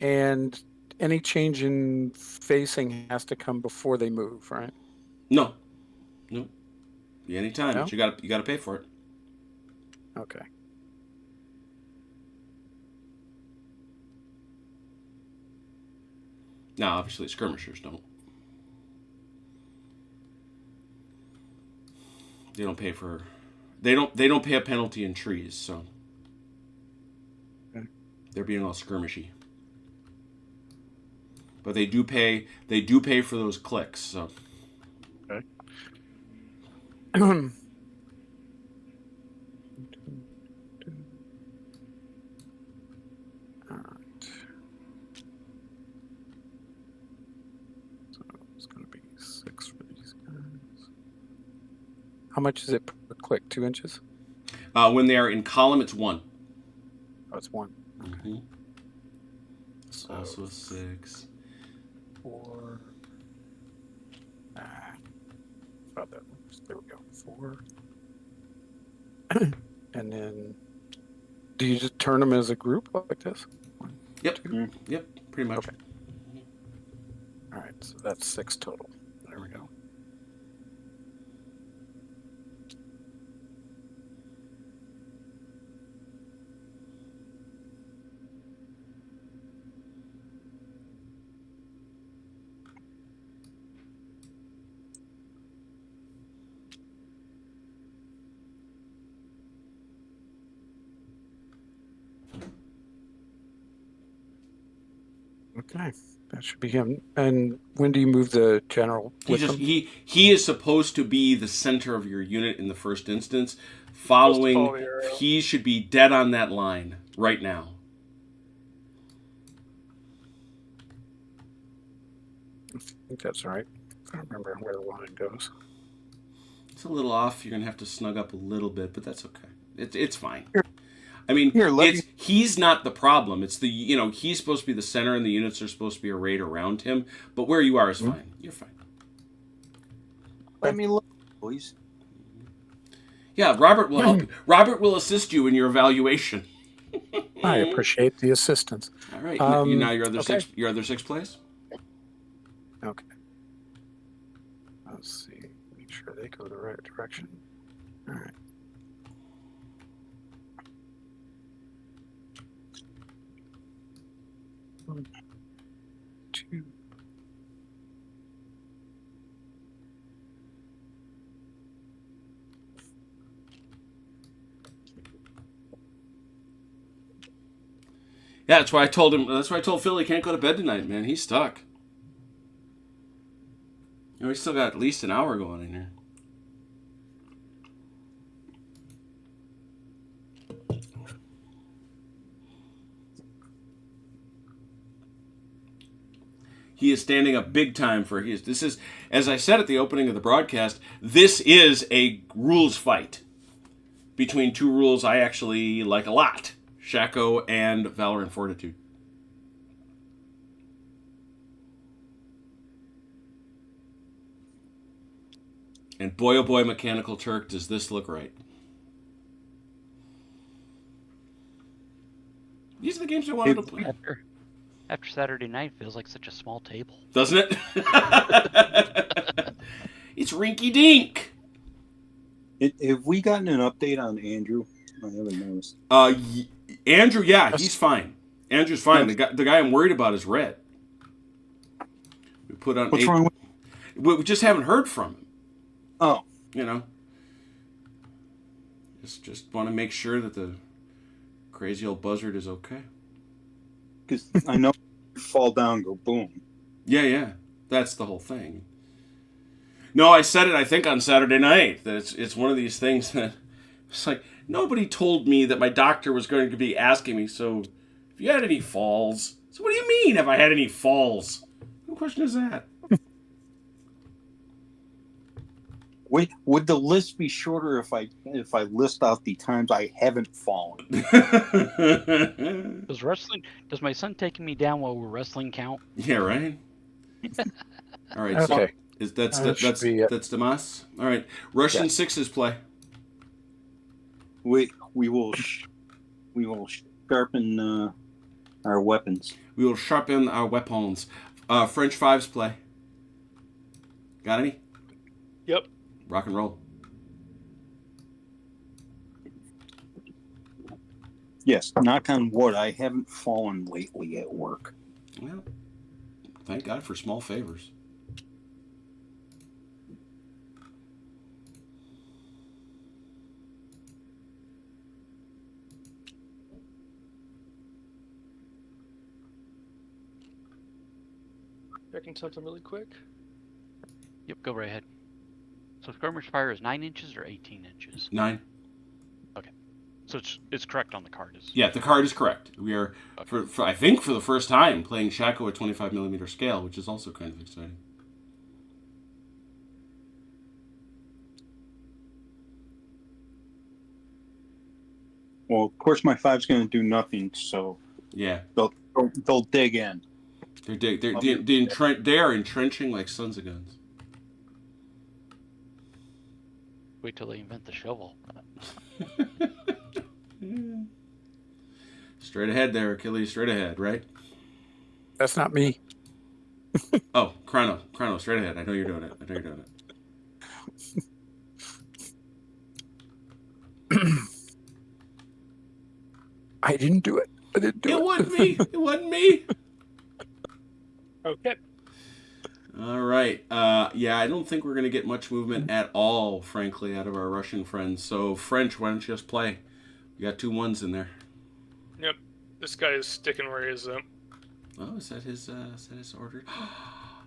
And any change in facing has to come before they move, right? No. Be anytime, No? but you got to pay for it. Okay. Now, obviously, skirmishers don't. They don't pay for. They don't pay a penalty in trees, so they're being all skirmishy. But they do pay. They do pay for those clicks. So. Okay. How much is it per click? 2 inches? When they are in column, it's 1. Oh, it's 1. Okay. Mm-hmm. So Also 6. 4. About that. There we go. 4. And then, do you just turn them as a group like this? 1, Yep. 2? Yep. Pretty much. Okay. All right. So that's 6 total. There we go. Okay, that should be him. And when do you move the general with him? He is supposed to be the center of your unit in the first instance. Follow the Following, arrow. he should be dead on that line right now. I think that's right. I don't remember where the line goes. It's a little off. You're gonna have to snug up a little bit, but that's okay. It's fine. I mean, he's not the problem. It's he's supposed to be the center, and the units are supposed to be arrayed around him. But where you are is fine. You're fine. Let me look, please. Yeah, Robert will help you. Robert will assist you in your evaluation. I appreciate the assistance. All right. Now your other okay. your other 6 plays. Okay. Let's see. Make sure they go the right direction. All right. One, 2. Yeah, that's why I told him. That's why I told Phil he can't go to bed tonight, man. He's stuck. We still got at least an hour going in here. He is standing up big time for his. This is, as I said at the opening of the broadcast, this is a rules fight between 2 rules I actually like a lot: Shako and Valor and Fortitude. And boy, oh boy, Mechanical Turk, does this look right. These are the games I wanted to play. After Saturday night, feels like such a small table. Doesn't it? It's rinky dink. Have we gotten an update on Andrew? I haven't noticed. Andrew, yeah, he's fine. Andrew's fine. The guy I'm worried about is Red. We put on. What's wrong with? We just haven't heard from him. Oh, just want to make sure that the crazy old buzzard is okay. because I know you fall down, go boom. Yeah, that's the whole thing. No, I said it, I think, on Saturday night, that it's one of these things that it's like, nobody told me that my doctor was going to be asking me, so if you had any falls. So what do you mean, have I had any falls? What question is that? Wait, would the list be shorter if I list out the times I haven't fallen? Does my son taking me down while we're wrestling count? Yeah, right? All right, Okay. so that's Damas. All right, Russian 6s play. We will sharpen our weapons. We will sharpen our weapons. French 5s play. Got any? Yep. Rock and roll. Yes, knock on wood. I haven't fallen lately at work. Well, thank God for small favors. Checking something really quick. Yep, go right ahead. So skirmish fire is 9 inches or 18 inches? 9. Okay. So it's correct on the card. Yeah, the card is correct. We are, for I think, for the first time, playing Shako at 25mm scale, which is also kind of exciting. Well, of course, my 5's going to do nothing, so yeah, they'll dig in. They are entrenching like sons of guns. Wait till they invent the shovel. Straight ahead there, Achilles. Straight ahead, right? That's not me. Oh, Chrono, straight ahead. I know you're doing it. I didn't do it. It wasn't me. Okay. All right. Yeah, I don't think we're going to get much movement at all, frankly, out of our Russian friends. So, French, why don't you just play? You got 2 1s in there. Yep. This guy is sticking where he is. Oh, is that his order?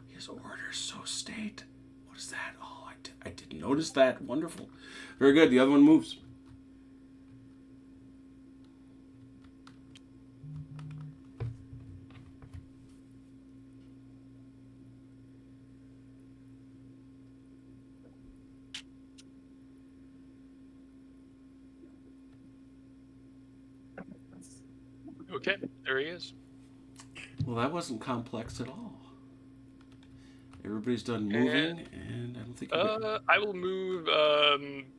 His order's so state. What is that? Oh, I didn't notice that. Wonderful. Very good. The other one moves. Okay, there he is. Well, that wasn't complex at all. Everybody's done moving, and I don't think... I will move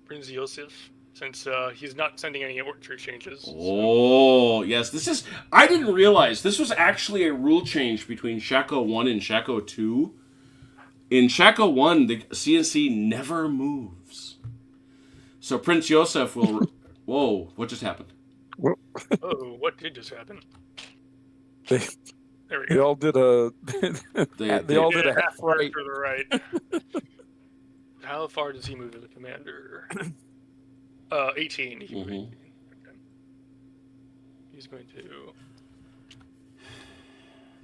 Prince Yosef, since he's not sending any order changes. Oh, yes. This is... I didn't realize this was actually a rule change between Shako 1 and Shako 2. In Shako 1, the CNC never moves. So Prince Yosef will... Whoa, what just happened? Oh, what did just happen? They There we they go. all did a they all did a Yeah, half right. to the right. How far does he move as a commander? 18. He moved 18. Okay. He's going to...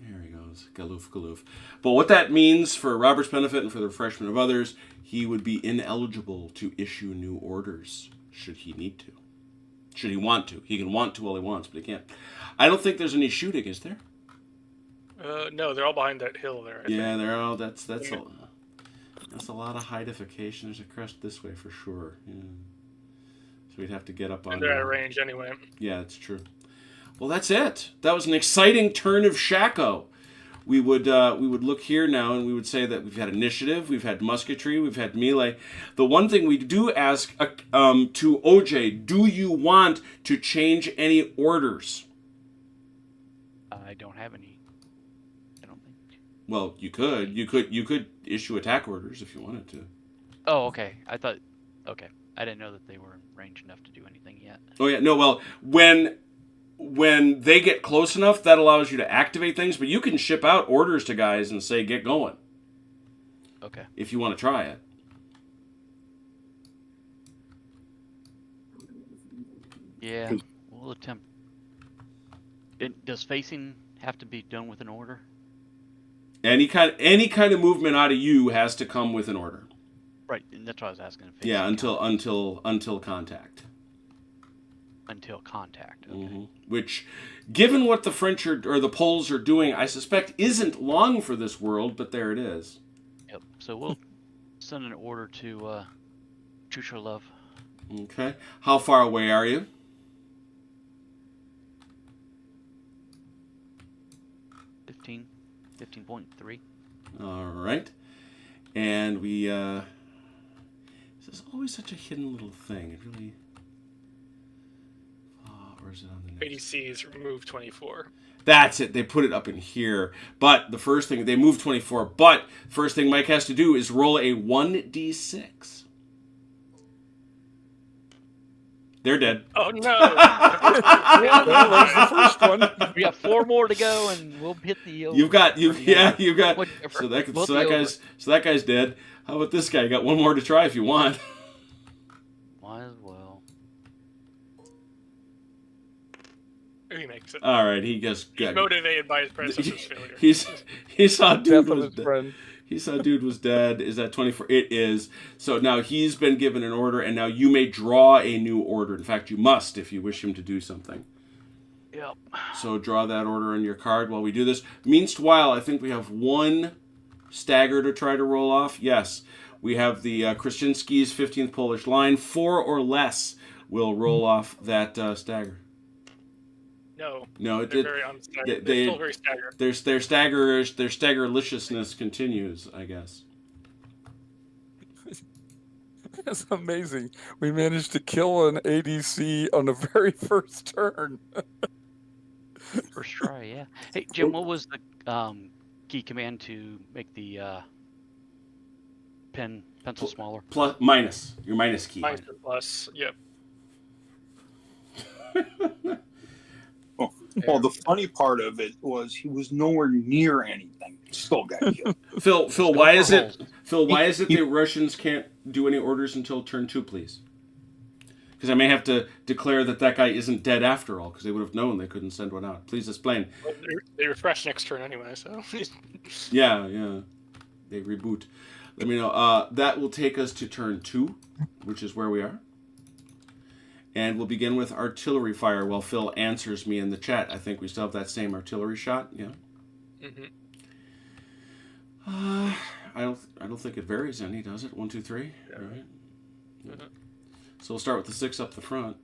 There he goes. Galoof. But what that means for Robert's benefit and for the refreshment of others, he would be ineligible to issue new orders, should he need to. Should he want to. He can want to all he wants, but he can't. I don't think there's any shooting, is there? No, they're all behind that hill there. I think. They're all... That's a lot of heightification. There's a crest this way for sure. Yeah. So we'd have to get up on... And they're out of range anyway. Yeah, that's true. Well, that's it. That was an exciting turn of Shako. We would look here now and we would say that we've had initiative, we've had musketry, we've had melee. The one thing we do ask to OJ, do you want to change any orders? I don't have any. I don't think. Well, you could issue attack orders if you wanted to. Oh, okay. Okay. I didn't know that they were in range enough to do anything yet. Oh yeah, no. Well, when they get close enough, that allows you to activate things, but you can ship out orders to guys and say, get going. Okay. If you want to try it. Yeah, we'll attempt. Does facing have to be done with an order? Any kind of movement out of you has to come with an order. Right, and that's what I was asking. Yeah, until contact. Until contact. Okay. Mm-hmm. Which, given what the French or the Poles are doing, I suspect isn't long for this world, but there it is. Yep. So we'll send an order to Chusholov. Okay. How far away are you? 15.3. All right. And we... this is always such a hidden little thing. It really... or is it on the next? ADCs remove 24. That's it. They put it up in here. But the first thing... They moved 24. But first thing Mike has to do is roll a 1d6. They're dead. Oh, no! That was the first one. We got 4 more to go, and we'll hit the over. You've got. Whatever. So We'll be that guy's dead. How about this guy? You got one more to try if you want. Might as well. He makes it. All right, he just He's got motivated by his predecessor's failure. he saw dude Death of was his dead. friend. He saw dude was dead. Is that 24? It is. So now he's been given an order, and now you may draw a new order. In fact, you must if you wish him to do something. Yep. So draw that order on your card while we do this. Meanwhile, I think we have one stagger to try to roll off. Yes, we have the Krasinski's 15th Polish line. 4 or less will roll off that stagger. No, they're very unstaggered. They're still very staggered. Their staggerliciousness continues, I guess. That's amazing. We managed to kill an ADC on the very first turn. First try, yeah. Hey, Jim, what was the key command to make the pencil smaller? Minus. Your minus key. Minus or plus, yep. Well, the funny part of it was he was nowhere near anything. Still got killed. Phil, why is it the Russians can't do any orders until turn 2, please? Because I may have to declare that guy isn't dead after all, because they would have known they couldn't send one out. Please explain. Well, they refresh next turn anyway, so. Yeah. They reboot. Let me know. That will take us to turn 2, which is where we are. And we'll begin with artillery fire while Phil answers me in the chat. I think we still have that same artillery shot. Yeah. Mm-hmm. I don't think it varies any, does it? 1, 2, 3. Yeah. All right. Mm-hmm. So we'll start with the 6 up the front.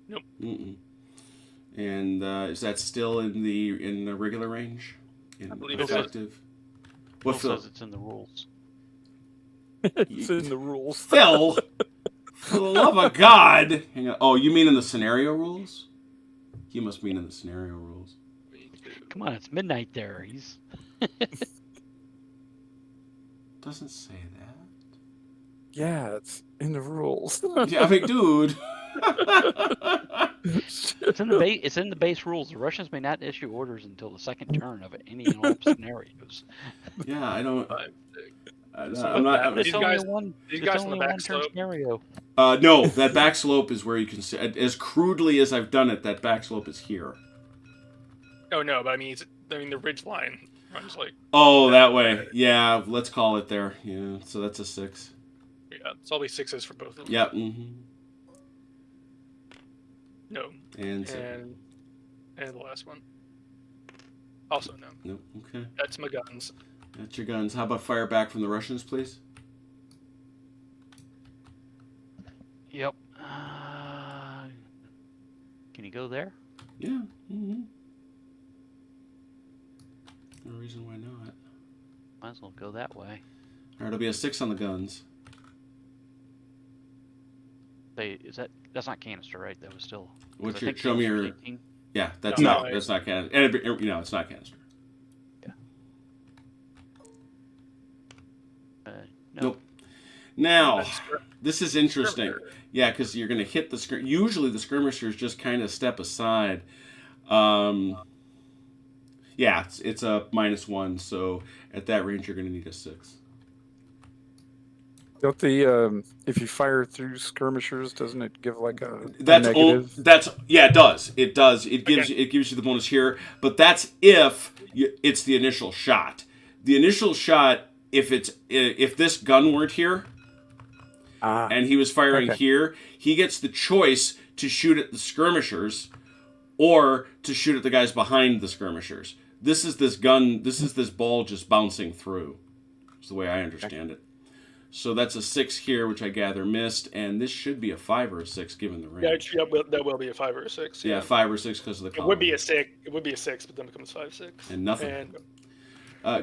Nope. Mm-mm. And is that still in the regular range? I believe it is. Effective. What Phil Phil? says it's in the rules. It's in the rules. Phil, for the love of God! Hang on. Oh, you mean in the scenario rules? He must mean in the scenario rules. Come on, it's midnight there. He's Doesn't say that. Yeah, it's in the rules. Yeah, I mean, dude. it's in the base. It's in the base rules. The Russians may not issue orders until the second turn of any and all scenarios. Yeah, I don't. These I'm not. These guys on the back slope. scenario. No, that back slope is where you can see. As crudely as I've done it, that back slope is here. Oh no, but I mean the ridge line runs like. Oh, that way. Yeah, let's call it there. Yeah, so that's a 6. Yeah, it's always 6s for both of them. Yeah. Mm-hmm. No. And the last one. Also no. Nope. Okay. That's my guns. That's your guns. How about fire back from the Russians, please? Yep. Can you go there? Yeah. Mm-hmm. No reason why not. Might as well go that way. All right, it'll be a 6 on the guns. That's not canister, right? That was still. What's I your think show me canister's your? 18. Yeah, that's No. not canister. And it's not canister. No. Nope. Now, That's this is interesting. skirmisher. Yeah, because you're going to hit the usually the skirmishers just kind of step aside. Yeah, it's a -1, so at that range you're going to need a 6. Don't the if you fire through skirmishers, doesn't it give like a That's negative? it does. It does. It gives you the bonus here, but that's if it's the initial shot. The initial shot, if this gun weren't here and he was firing here, he gets the choice to shoot at the skirmishers or to shoot at the guys behind the skirmishers. This is this ball just bouncing through. Is the way I understand it. So that's a 6 here, which I gather missed, and this should be a 5 or a 6 given the range. Yeah, that will be a 5 or a 6. Yeah, 5 or 6 because of the column. It would be a 6. It would be a 6, but then it becomes 5-6. And nothing. And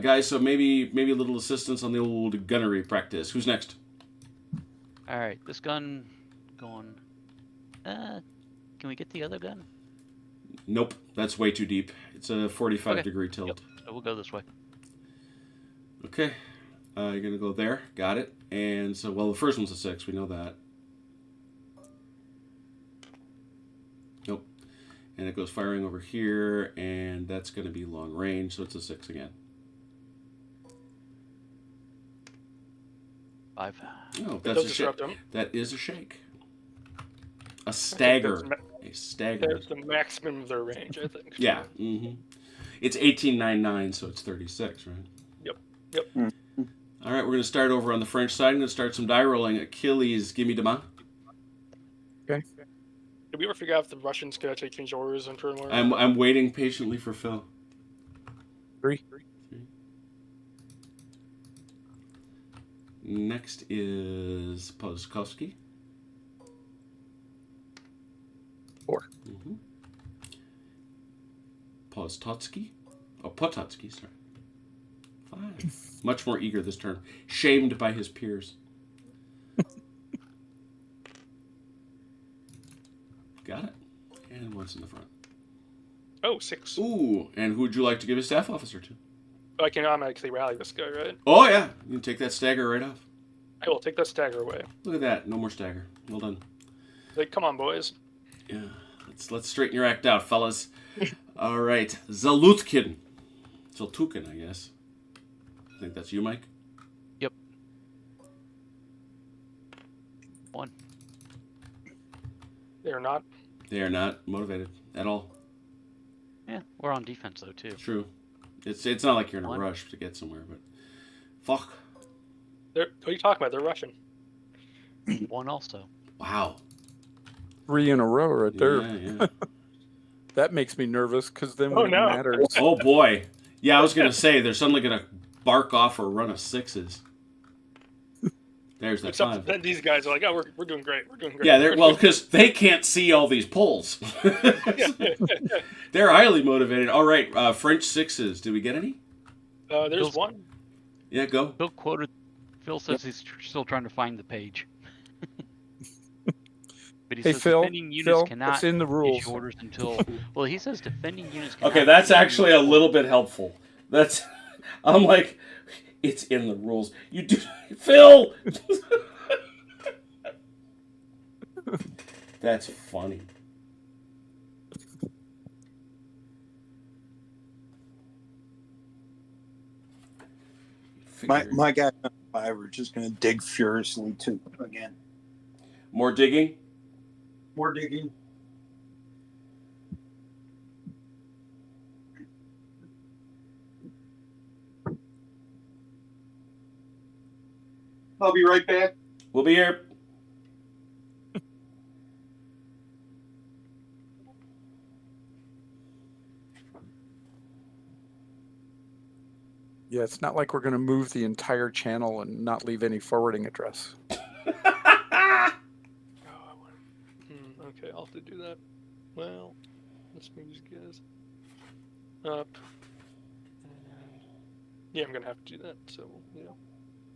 Guys, so maybe a little assistance on the old gunnery practice. Who's next? All right, this gun going. Can we get the other gun? Nope, that's way too deep. It's a 45-degree tilt. Yep. So we'll go this way. Okay. You're going to go there. Got it. And so, well, the first one's a 6. We know that. Nope. And it goes firing over here, and that's going to be long range, so it's a 6 again. 5. Oh, they'll that's a disrupt shake. them. That is a shake. A stagger. A stagger. That's the maximum of their range, I think. Yeah. Mm-hmm. It's 18.99, so it's 36, right? Yep. All right, we're going to start over on the French side. I'm going to start some die rolling. Achilles, give me the ma. Okay. Did we ever figure out if the Russians could actually change orders in turn 1? I'm waiting patiently for Phil. 3. Next is Polskowski. 4. Mm-hmm. Postotsky. Oh, Pototsky, sorry. 5. Much more eager this turn. Shamed by his peers. Got it. And what's in the front? Oh, 6. Ooh, and who would you like to give a staff officer to? I can automatically rally this guy, right? Oh, yeah. You can take that stagger right off. I will take that stagger away. Look at that. No more stagger. Well done. Like, come on, boys. Yeah. Let's straighten your act out, fellas. All right. Zalutkin. I guess. I think that's you, Mike? Yep. They're not. They are not motivated at all. Yeah, we're on defense though too. True. It's not like you're in a One. rush to get somewhere, but fuck. What are you talking about? They're Russian. One also. Wow. 3 in a row right there. Yeah. That makes me nervous because then Oh, when no. it matters. Oh boy. Yeah, I was gonna say they're suddenly gonna bark off or run a 6s. There's that Except 5. then these guys are like, oh, we're doing great. We're doing great. Yeah, they're well because they can't see all these pulls. They're highly motivated. All right, French 6s. Did we get any? There's one. Yeah, go. Phil quoted. Phil says he's still trying to find the page. But he Hey, says Phil, defending units cannot it's in the rules. issue orders until. Well, he says defending units. Cannot Okay, that's issue actually a little bit helpful. That's. I'm like, it's in the rules. You do, Phil. That's funny. My guy on 5 are just going to dig furiously too again. More digging. More digging. I'll be right back. We'll be here. Yeah, it's not like we're going to move the entire channel and not leave any forwarding address. Okay, I'll have to do that. Well, let's move these guys up. And yeah, I'm gonna have to do that. So yeah,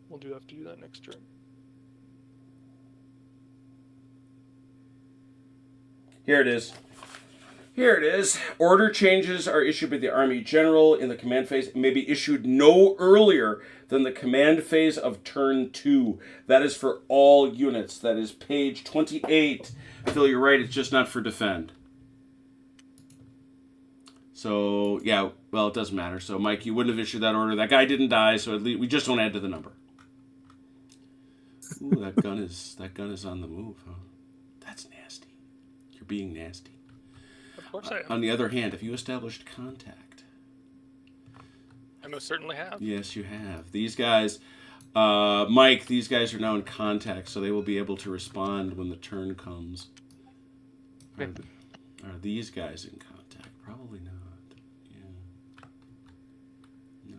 we'll have to do that next turn. Here it is. Here it is. Order changes are issued by the Army General in the command phase and may be issued no earlier than the command phase of turn 2. That is for all units. That is page 28. Phil, you're right. It's just not for defend. So, yeah, well, it doesn't matter. So, Mike, you wouldn't have issued that order. That guy didn't die, so at least we just don't add to the number. Ooh, that gun is on the move, huh? That's nasty. You're being nasty. Of course I am. On the other hand, if you established contact... I most certainly have. Yes, you have. These guys... Mike, these guys are now in contact, so they will be able to respond when the turn comes. Are these guys in contact? Probably not. Yeah. No.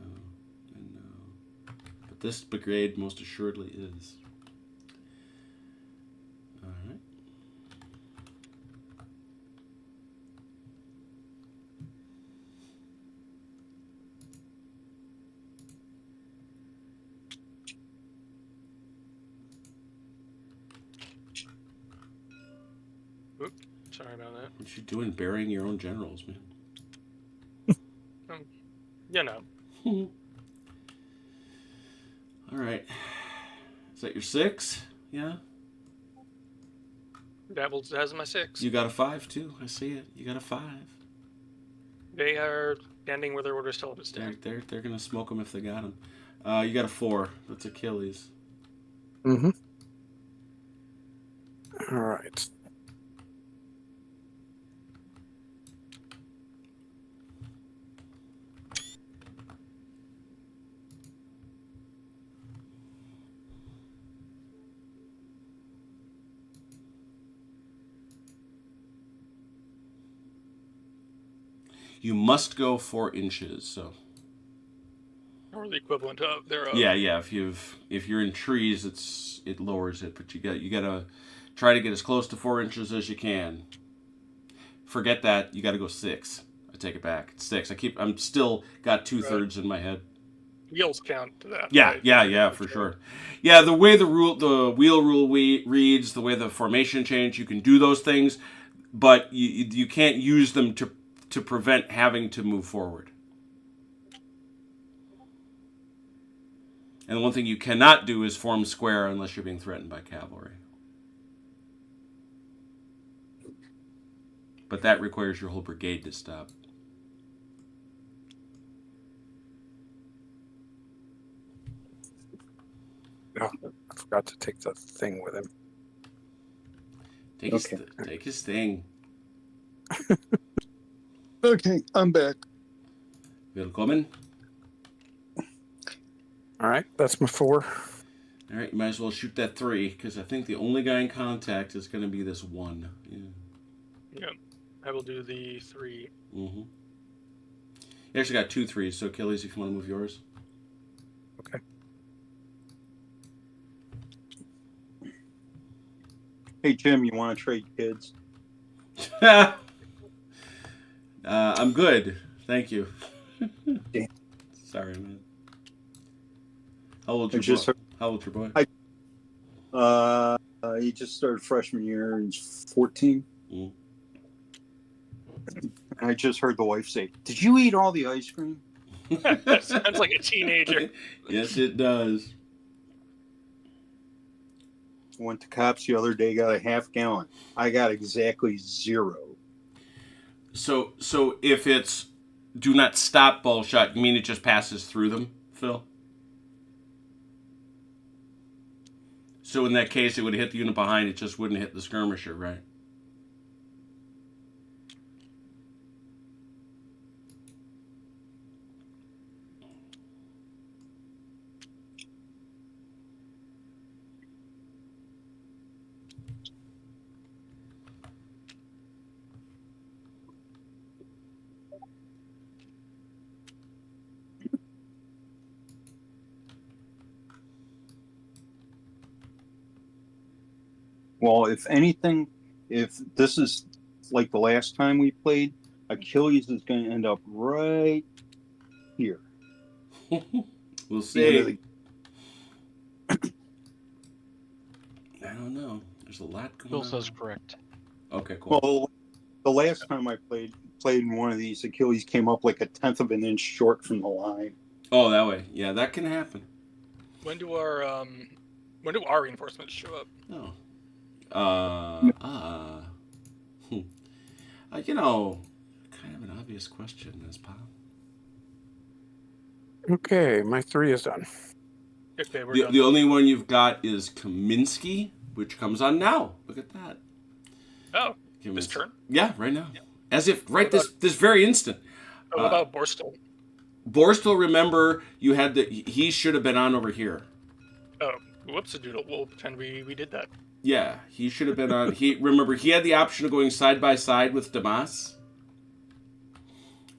And no. But this brigade most assuredly is. All right. Sorry about that. What you doing burying your own generals, man? You know. All right. Is that your 6? Yeah? Dabbles has my 6. You got a 5, too. I see it. You got a 5. They are standing where their orders tell them to stand. They're going to smoke them if they got them. You got a 4. That's Achilles. Mm-hmm. All right. You must go 4 inches, so... Or the equivalent of their... Yeah. If you're in trees, it lowers it, but you gotta try to get as close to 4 inches as you can. Forget that. You gotta go 6. I take it back. It's 6. I'm still got 2/3 in my head. Wheels count to that. Yeah, right? yeah, for sure. Yeah, the way the wheel rule reads, the way the formation change, you can do those things, but you can't use them to prevent having to move forward. And the one thing you cannot do is form square unless you're being threatened by cavalry. But that requires your whole brigade to stop. No, I forgot to take the thing with him. Take his thing. Okay, I'm back. Willkommen. All right, that's my 4. All right, you might as well shoot that 3, because I think the only guy in contact is going to be this 1. Yeah. Yep. I will do the 3. Mm-hmm. You actually got 2 3s, so Achilles, if you want to move yours. Okay. Hey, Jim, you want to trade kids? I'm good. Thank you. Damn. Sorry, man. How old's I your just boy? How old's your boy? He just started freshman year and he's 14. Mm. I just heard the wife say, "Did you eat all the ice cream?" Sounds like a teenager. Yes, it does. Went to Cops the other day, got a half gallon. I got exactly 0. So if it's do not stop ball shot, you mean it just passes through them, Phil? So in that case, it would hit the unit behind. It just wouldn't hit the skirmisher, right? Well, if anything, if this is like the last time we played, Achilles is going to end up right here. We'll The end see. of I don't know. There's a lot going Phil on. says correct. Okay, cool. Well, the last time I played in one of these, Achilles came up like 1/10 of an inch short from the line. Oh, that way. Yeah, that can happen. When do our reinforcements show up? Oh. You know, kind of an obvious question, Ms. Pop. Okay, my 3 is done. Okay, we're The, done. the only one you've got is Kaminsky, which comes on now. Look at that. Oh, Kaminsky. this turn? Yeah, right now. Yeah. As if right What this very instant. Oh, what about Borstel? Borstel, remember, you had he should have been on over here. Oh, whoops-a-doodle. We'll pretend we did that. Yeah, he should have been on. Remember, he had the option of going side by side with Damas.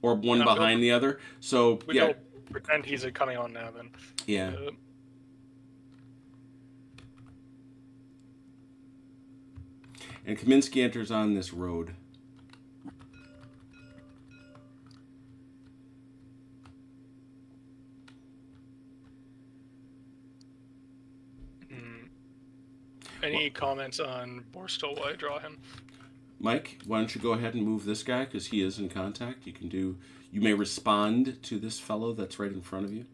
Or one behind the other. So, yeah. We'll pretend he's coming on now, then. Yeah. And Kaminsky enters on this road. Any comments on Borstel while I draw him? Mike, why don't you go ahead and move this guy, because he is in contact. You may respond to this fellow that's right in front of you.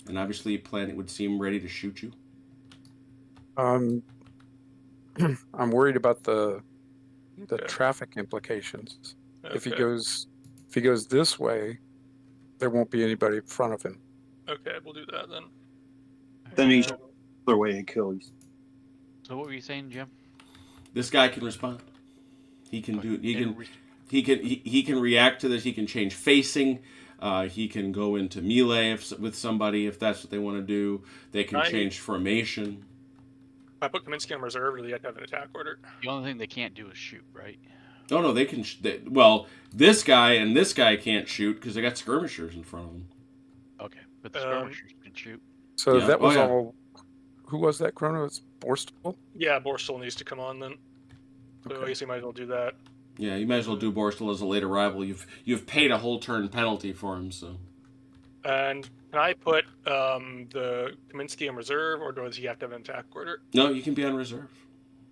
And obviously, Planet would seem ready to shoot you. I'm worried about the traffic implications. Okay. If he goes this way, there won't be anybody in front of him. Okay, we'll do that then. Then he's the other way, Achilles. So what were you saying, Jim? This guy can respond. He can do. He can react to this. He can change facing. He can go into melee with somebody if that's what they want to do. They can change formation. If I put Kaminsky on reserve, do they have to have an attack order? The only thing they can't do is shoot, right? No, they can. Well, this guy and this guy can't shoot because they got skirmishers in front of them. Okay, but the skirmishers can shoot. So that was yeah. all. Who was that, Chrono? It's Borstel? Yeah, Borstel needs to come on then. So I guess you might as well do that. Yeah, you might as well do Borstel as a late arrival. You've paid a whole turn penalty for him, so. And can I put the Kaminsky in reserve, or does he have to have an attack order? No, you can be on reserve.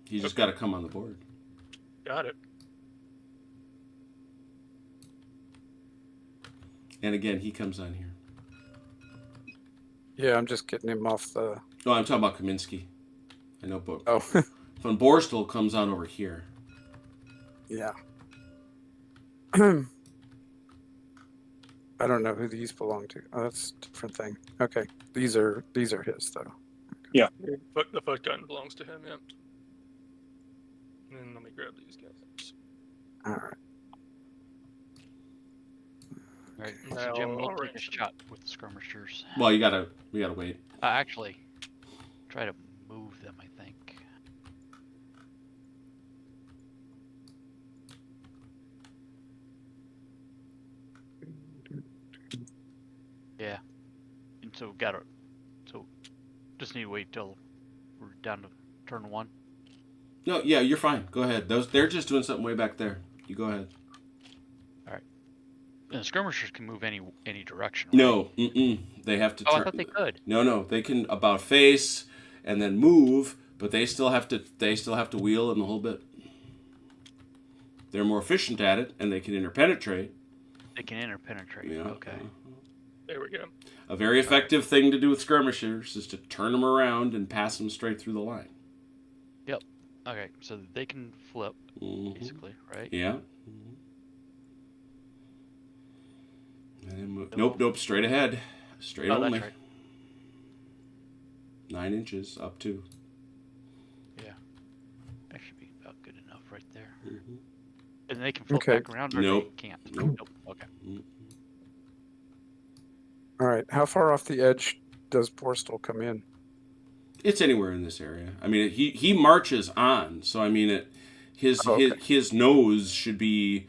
You just got to come on the board. Got it. And again, he comes on here. Yeah, I'm just getting him off the. No, I'm talking about Kaminsky. I know, but Oh, when Borstel comes on over here. yeah. I don't know who these belong to. Oh, that's a different thing. Okay, these are his though. The foot gun belongs to him, yeah. And let me grab these guys. All right. All right. Now, So Jim, we'll I'll take a range them. shot with the skirmishers. Well, we gotta wait. Actually, try to move them, I think. Yeah. And so just need to wait till we're down to turn 1. No, yeah, you're fine. Go ahead. They're just doing something way back there. You go ahead. And the skirmishers can move any direction. Right? No, they have to. Oh, I thought they could. No, they can about face and then move, but they still have to. They still have to wheel and the whole bit. They're more efficient at it, and they can interpenetrate. They can interpenetrate. Yeah. Okay. There we go. A very effective thing to do with skirmishers is to turn them around and pass them straight through the line. Yep. Okay, so they can flip, basically, right? Yeah. And then move. Nope, straight ahead. Straight only. That's right. 9 inches up to. Yeah. That should be about good enough right there. Mm-hmm. And they can flip Okay. back around or Nope. they can't? Nope. Okay. All right. How far off the edge does Borstal come in? It's anywhere in this area. I mean, he marches on, so I mean, his nose should be,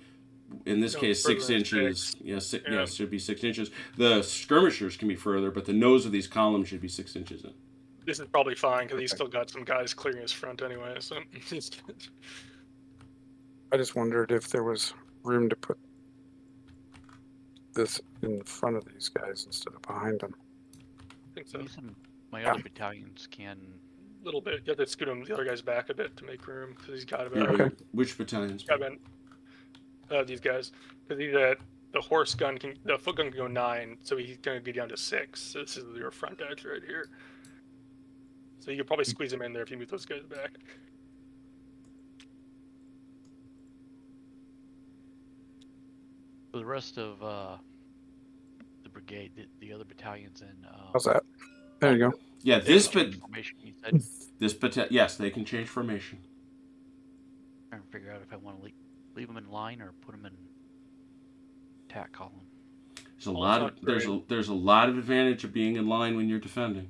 in this case, 6 inches. Yes, yes, should be 6 inches. The skirmishers can be further, but the nose of these columns should be 6 inches in. This is probably fine because he's still got some guys clearing his front anyway. So I just wondered if there was room to put this in front of these guys instead of behind them. I think so. My other battalions can. A little bit. You have to scoot the other guys back a bit to make room because he's got about. Okay. Which battalions? These guys, because the horse gun the foot gun can go 9, so he's going to be down to 6. So this is your front edge right here. So you could probably squeeze him in there if you move those guys back. For the rest of the brigade, the other battalions in. How's that? There you go. Yeah, formation. You said. Yes, they can change formation. Trying to figure out if I want to leave them in line or put them in attack column. There's a lot of advantage of being in line when you're defending.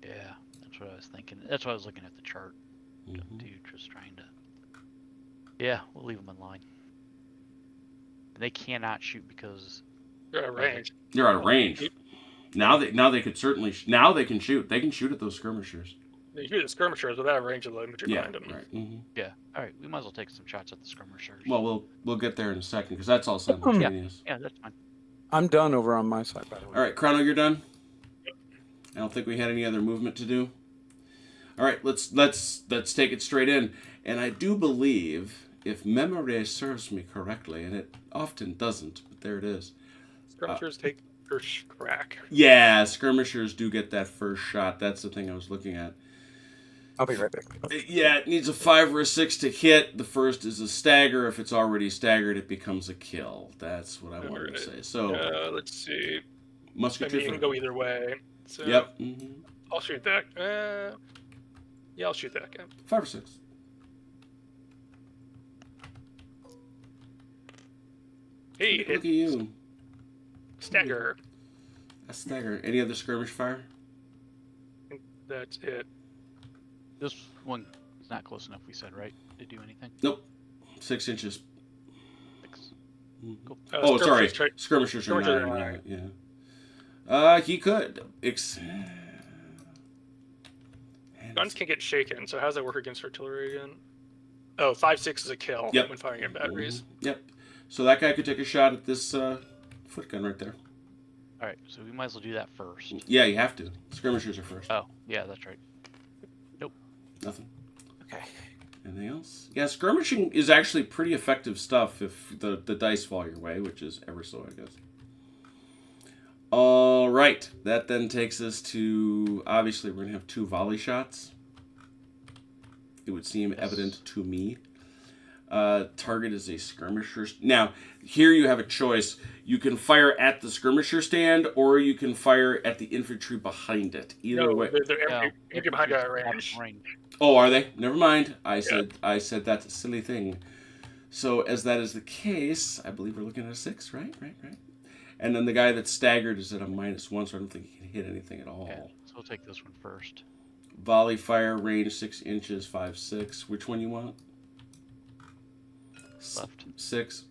Yeah, that's what I was thinking. That's why I was looking at the chart. Dude, just trying to. Yeah, we'll leave them in line. They cannot shoot because They're out of range. They're out of range. Now they could certainly they can shoot. They can shoot at those skirmishers. You shoot the skirmishers without range of the infantry behind them. Right. Mm-hmm. Yeah. All right, we might as well take some shots at the skirmishers. Well, we'll get there in a second because that's all simultaneous. Yeah, that's fine. I'm done over on my side, by the way. All right, Chrono, you're done. I don't think we had any other movement to do. All right, let's take it straight in. And I do believe, if memory serves me correctly, and it often doesn't, but there it is. Skirmishers take first crack. Yeah, skirmishers do get that first shot. That's the thing I was looking at. I'll be right back. Yeah, it needs a 5 or a 6 to hit. The first is a stagger. If it's already staggered, it becomes a kill. That's what I wanted to say. So, let's see. musketry. You can go either way. So Yep. I'll shoot that. Yeah, I'll shoot that guy. 5 or 6. Hey, Look hit at you. stagger. A stagger. Any other skirmish fire? That's it. This one is not close enough, we said, right? To do anything? Nope. 6 inches. 6. Cool. Oh, sorry. Skirmishers Skirmishers are Skirmishers 9. are Yeah. He could. Guns can get shaken, so how does that work against artillery again? Oh, 5.6 is a kill when firing at batteries. Yep. So that guy could take a shot at this foot gun right there. All right, so we might as well do that first. Yeah, you have to. Skirmishers are first. Oh, yeah, that's right. Nope. Nothing. Okay. Anything else? Yeah, skirmishing is actually pretty effective stuff if the dice fall your way, which is ever so, I guess. All right. That then takes us to, obviously, we're going to have 2 volley shots. It would seem evident to me. Target is a skirmisher. Now, here you have a choice. You can fire at the skirmisher stand, or you can fire at the infantry behind it. Either way. They're behind our range. Oh, are they? Never mind. I said that's a silly thing. So as that is the case, I believe we're looking at a 6, right? Right. And then the guy that's staggered is at a -1, so I don't think he can hit anything at all. Okay, so we'll take this one first. Volley fire, range 6 inches, 5/6. Which one you want? Left. 6.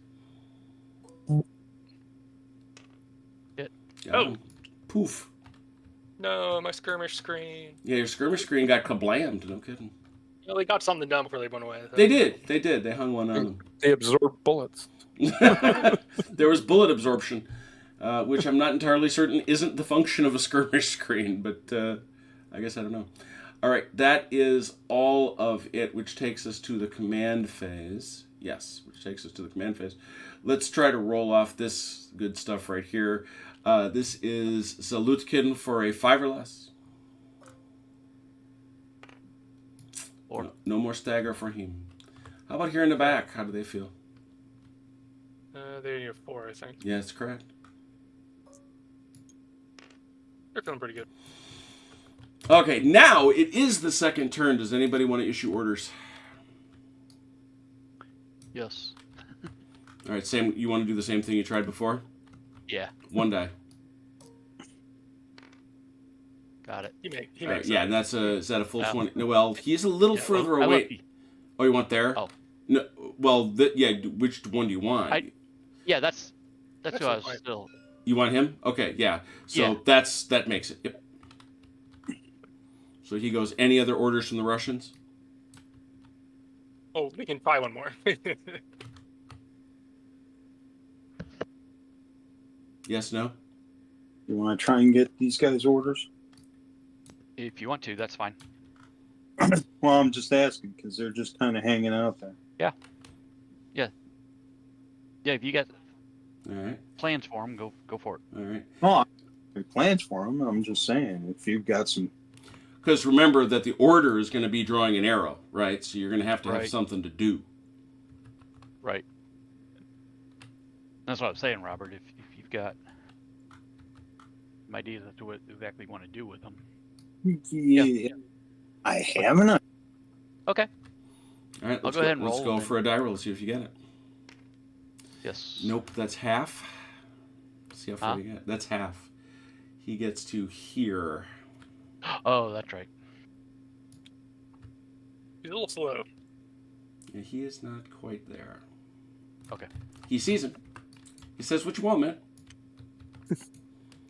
Hit. Oh. Poof. No, my skirmish screen. Yeah, your skirmish screen got kablammed. No kidding. Well, they got something done before they went away. They did. They hung one on them. They absorb bullets. There was bullet absorption, which I'm not entirely certain isn't the function of a skirmish screen, but I guess I don't know. All right, that is all of it, which takes us to the command phase. Yes, which takes us to the command phase. Let's try to roll off this good stuff right here. This is Zalutkin for a 5 or less. Or No more stagger for him. How about here in the back? How do they feel? They're near 4, I think. Yeah, that's correct. They're feeling pretty good. Okay, now it is the second turn. Does anybody want to issue orders? yes. All right, same. You want to do the same thing you tried before? Yeah. 1 die. Got it. He All right, makes yeah, it. and is that a full 20? No, well, he's a little further I away. left you. Oh, you want there? Oh. No, well, which one do you want? Yeah, that's That's who I was fine. still. You want him? Okay, yeah. So Yeah. that makes it. Yep. So he goes. Any other orders from the Russians? Oh, we can buy one more. Yes, no? You want to try and get these guys orders? If you want to, that's fine. Well, I'm just asking because they're just kind of hanging out there. Yeah, if you got All right. plans for them, go for it. All right. Well, I have plans for them. I'm just saying if you've got some. Because remember that the order is going to be drawing an arrow, right? So you're going to have Right. something to do. Right. That's what I'm saying, Robert. If you've got some ideas as to what exactly you want to do with them. Yeah, I haven't. Okay. All right. I'll Let's go ahead and Let's roll go then. for a die roll. See if you get it. Yes. Nope, that's half. See how far you get. That's half. He gets to here. Oh, that's right. He's a little slow. Yeah, he is not quite there. Okay. He sees him. He says, "What you want, man?"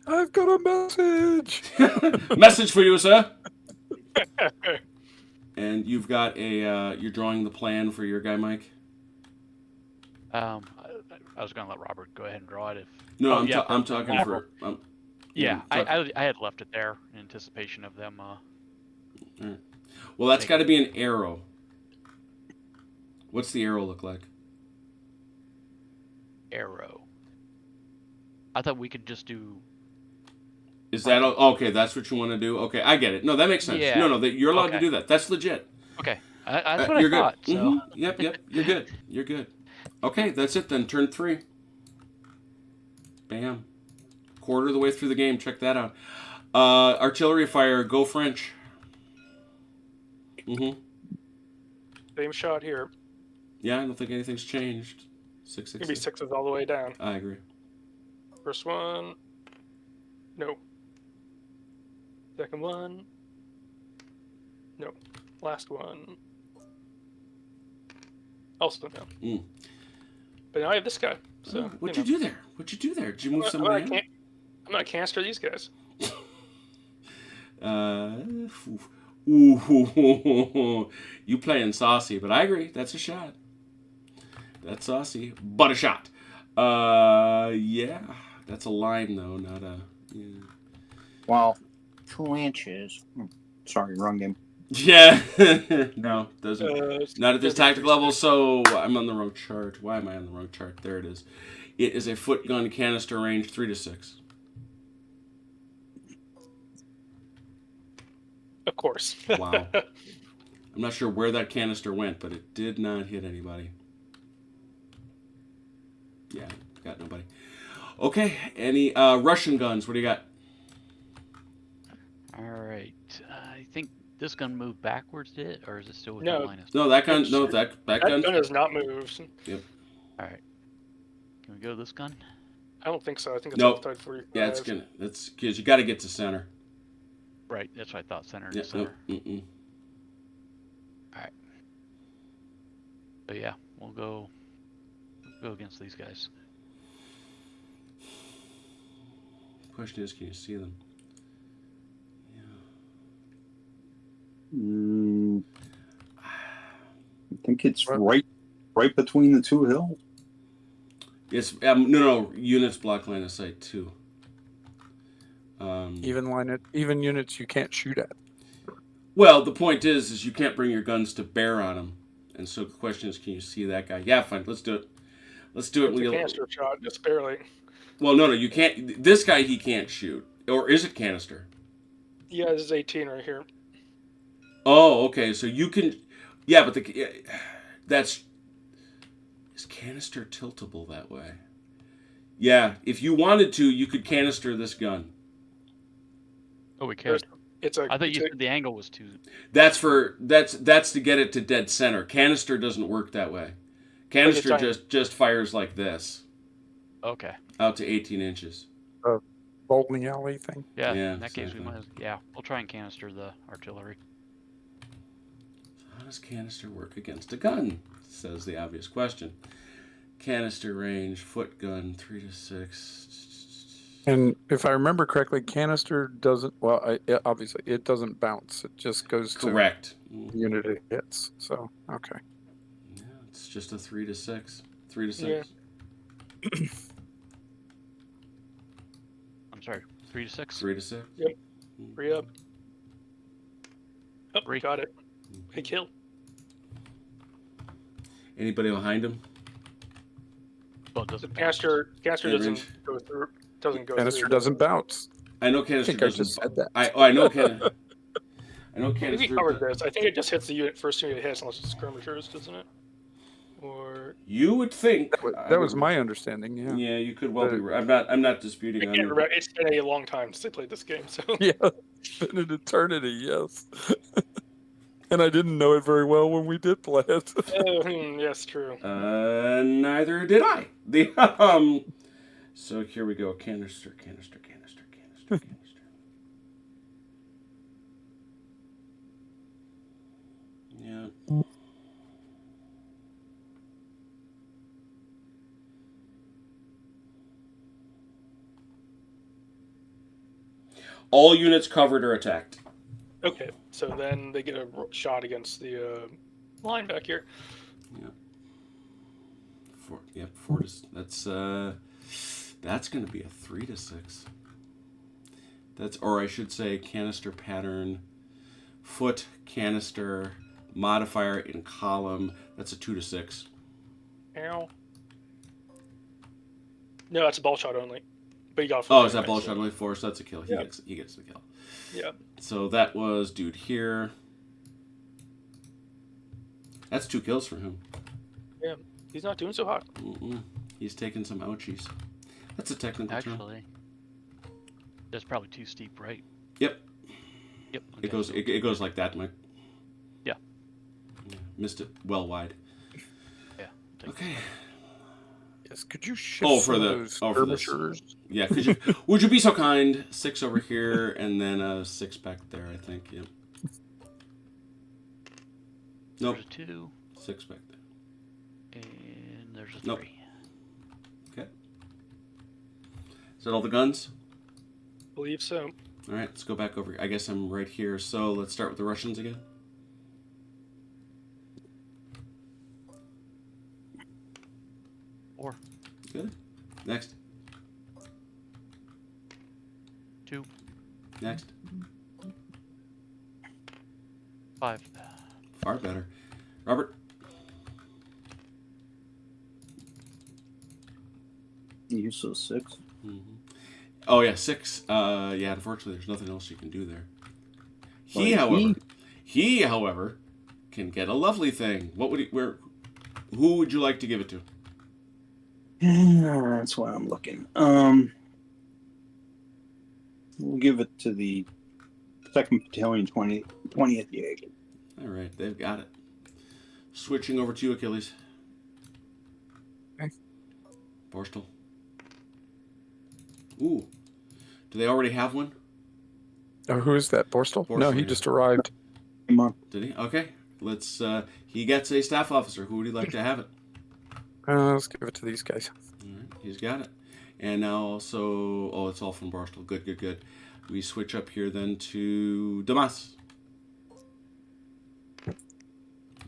I've got a message. Message for you, sir. And you've got a. You're drawing the plan for your guy, Mike. I was gonna let Robert go ahead and draw it if. No, Oh, I'm, yeah, I'm talking for. Yeah, talk- I had left it there in anticipation of them. Well, that's got to be an arrow. What's the arrow look like? Arrow. I thought we could just do. Is that okay? That's what you want to do? Okay, I get it. No, that makes sense. Yeah. No, you're allowed to Okay. do that. That's legit. Okay, that's what you're I thought. good. So. Mhm. Yep. You're good. You're good. Okay, that's it then. Turn 3. Bam. Quarter of the way through the game. Check that out. Artillery fire. Go French. Mm-hmm. Same shot here. Yeah, I don't think anything's changed. 6, It's gonna be 6s all the way down. I agree. First one. No. Second one. No. Last one. Also no. Mm. But now I have this guy. So What'd you do there? What'd you do there? Did you move I'm somebody gonna, in? I'm gonna canister these guys. Ooh, you playing saucy, but I agree. That's a shot. That's saucy, but a shot. Yeah, that's a line though, not a. Yeah. Well, 2 inches. Sorry, wrong game. Yeah, no, doesn't. Not at this doesn't tactical level. So I'm on the wrong chart. Why am I on the wrong chart? There it is. It is a foot gun canister range 3 to 6. Of course. Wow. I'm not sure where that canister went, but it did not hit anybody. Yeah, got nobody. Okay, any Russian guns? What do you got? All right. I think this gun moved backwards, did it? Or is it still with No. the line of... No, that gun. No, that That gun's. gun has not moved. Yep. All right. Can we go to this gun? I don't think so. I think it's Nope. outside 45. Yeah, it's gonna. That's because you got to get to center. Right. That's what I thought. Center to Yeah. center. Nope. Mm-mm. But yeah, we'll go against these guys. Question is, can you see them? I think it's right between the two hills. It's no units block line of sight too. Even units you can't shoot at. Well, the point is you can't bring your guns to bear on them, and so the question is, can you see that guy? Yeah, fine. Let's do it. Let's do it. It's a canister shot, just barely. Well, no, you can't. This guy he can't shoot, or is it canister? Yeah, this is 18 right here. Oh, okay. So you can. Yeah, but is canister tiltable that way? Yeah, if you wanted to, you could canister this gun. Oh, we can. I thought you said the angle was too. That's to get it to dead center. Canister doesn't work that way. Canister just fires like this. Okay. Out to 18 inches. Bowling alley thing. Yeah. Yeah, In that case, exactly. we'll try and canister the artillery. How does canister work against a gun? Says the obvious question. Canister range, foot gun, 3 to 6. And if I remember correctly, canister doesn't. Well, obviously it doesn't bounce. It just goes Correct. to the unit it hits. So okay. Yeah, it's just a 3 to 6. 3 to 6. Yeah. I'm sorry. 3 to 6. 3 to 6. Yep. Hurry up. Oh, Three. got it. Hey, kill. Anybody behind him? Well, it The doesn't. canister Yeah, doesn't range. go through. Doesn't go Canister through. doesn't bounce. I know I canister think I doesn't. just said that. I know canister. I know I think we canister. covered this. I think it just hits the first unit it hits unless it's skirmishers, doesn't it? Or You would think That was my understanding. Yeah. Yeah, you could well be right. I'm not disputing. I can't remember. It's been a long time since I played this game, so Yeah. It's been an eternity. Yes. And I didn't know it very well when we did play it. yes, true. Neither did I. So here we go. Canister. Yeah. All units covered or attacked. Okay, so then they get a shot against the line back here. Yeah. 4 to that's going to be a 3 to 6. Or I should say canister pattern, foot canister modifier in column. That's a 2 to 6. Ow. No, that's a ball shot only. But you got. Oh, is that ball shot only 4? So that's a kill. He Yeah. gets the kill. Yeah. So that was dude here. That's 2 kills for him. Yeah, he's not doing so hot. Mm-mm. He's taking some ouchies. That's a technical term. Actually, that's probably too steep, right? Yep. Yep. It goes like that, Mike. Yeah. Missed it well wide. Yeah. Okay. Yes. Could you shift For those skirmishers? Yeah. Could you? Would you be so kind? 6 over here, and then a 6 back there. I think. Yep. Nope. There's a 2, 6 back there. and there's a Nope. 3. Okay. Is that all the guns? Believe so. All right. Let's go back over. I guess I'm right here. So let's start with the Russians again. Four. Good. Next. 2, Next. 5. Far better. Robert. You saw 6. Mm-hmm. Oh yeah, 6. Yeah. Unfortunately, there's nothing else you can do there. He, however, can get a lovely thing. What would he? Who would you like to give it to? Yeah, that's why I'm looking. We'll give it to the 2nd Battalion, 20th Jaeger. All right, they've got it. Switching over to you, Achilles. Okay. Borstal. Ooh. Do they already have one? Oh, who is that? Borstal? No, he yeah. just arrived. Come on. Did he? Okay. Let's. He gets a staff officer. Who would he like to have it? Let's give it to these guys. All right, he's got it. And now also, oh, it's all from Borstal. Good, good, good. We switch up here then to Damas.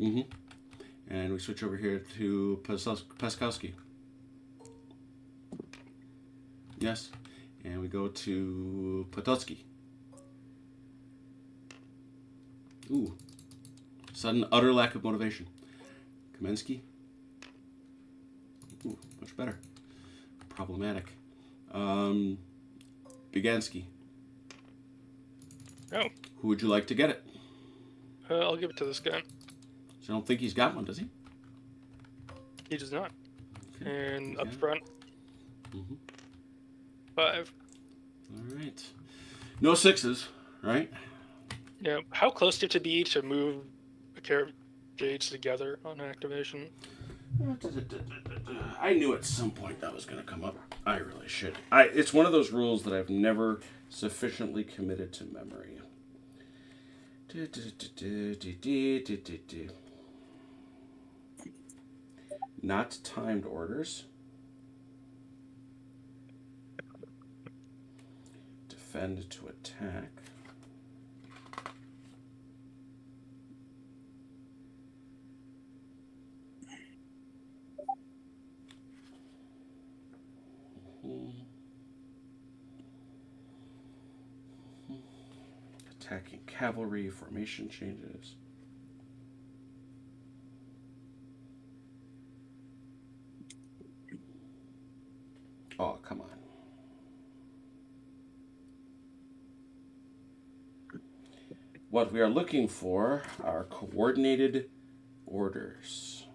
Mm-hmm. And we switch over here to Paskowski. Yes. And we go to Potocki. Ooh. Sudden utter lack of motivation. Kamensky. Ooh, much better. Problematic. Bigansky. Oh, Who would you like to get it? I'll give it to this guy. So I don't think he's got one, does he? He does not. Okay. And up Okay. front, Mm-hmm. 5. All right. No 6s, right? Yeah. How close do you have to be to move a pair of jades together on activation? I knew at some point that was going to come up. I really should. It's one of those rules that I've never sufficiently committed to memory. Not timed orders. Defend to attack. Attacking cavalry, formation changes. Oh, come on. What we are looking for are coordinated orders.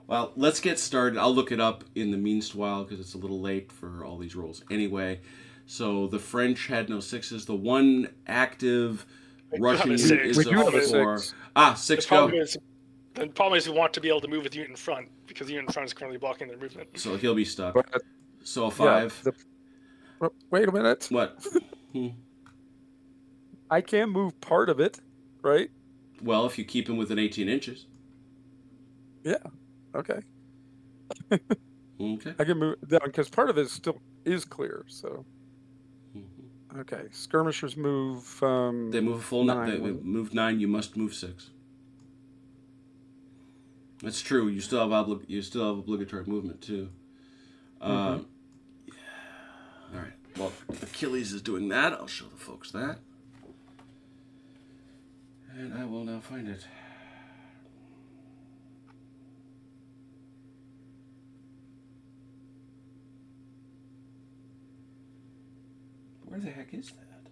Well, let's get started. I'll look it up in the meanwhile because it's a little late for all these rules. Anyway, so the French had no 6s. The one active Russian have a unit six. is We do a have a 4. 6. Ah, 6 The go. problem is we want to be able to move with the unit in front because the unit in front is currently blocking their movement. So he'll be stuck. But, So a 5. wait a minute. What? I can move part of it, right? Well, if you keep him within 18 inches. Okay. Okay. I can move down because part of it still is clear. So, okay. Skirmishers move. They move a full 9. They move 9. You must move 6. That's true. You still have obligatory movement too. All right. Well, Achilles is doing that. I'll show the folks that, and I will now find it. Where the heck is that?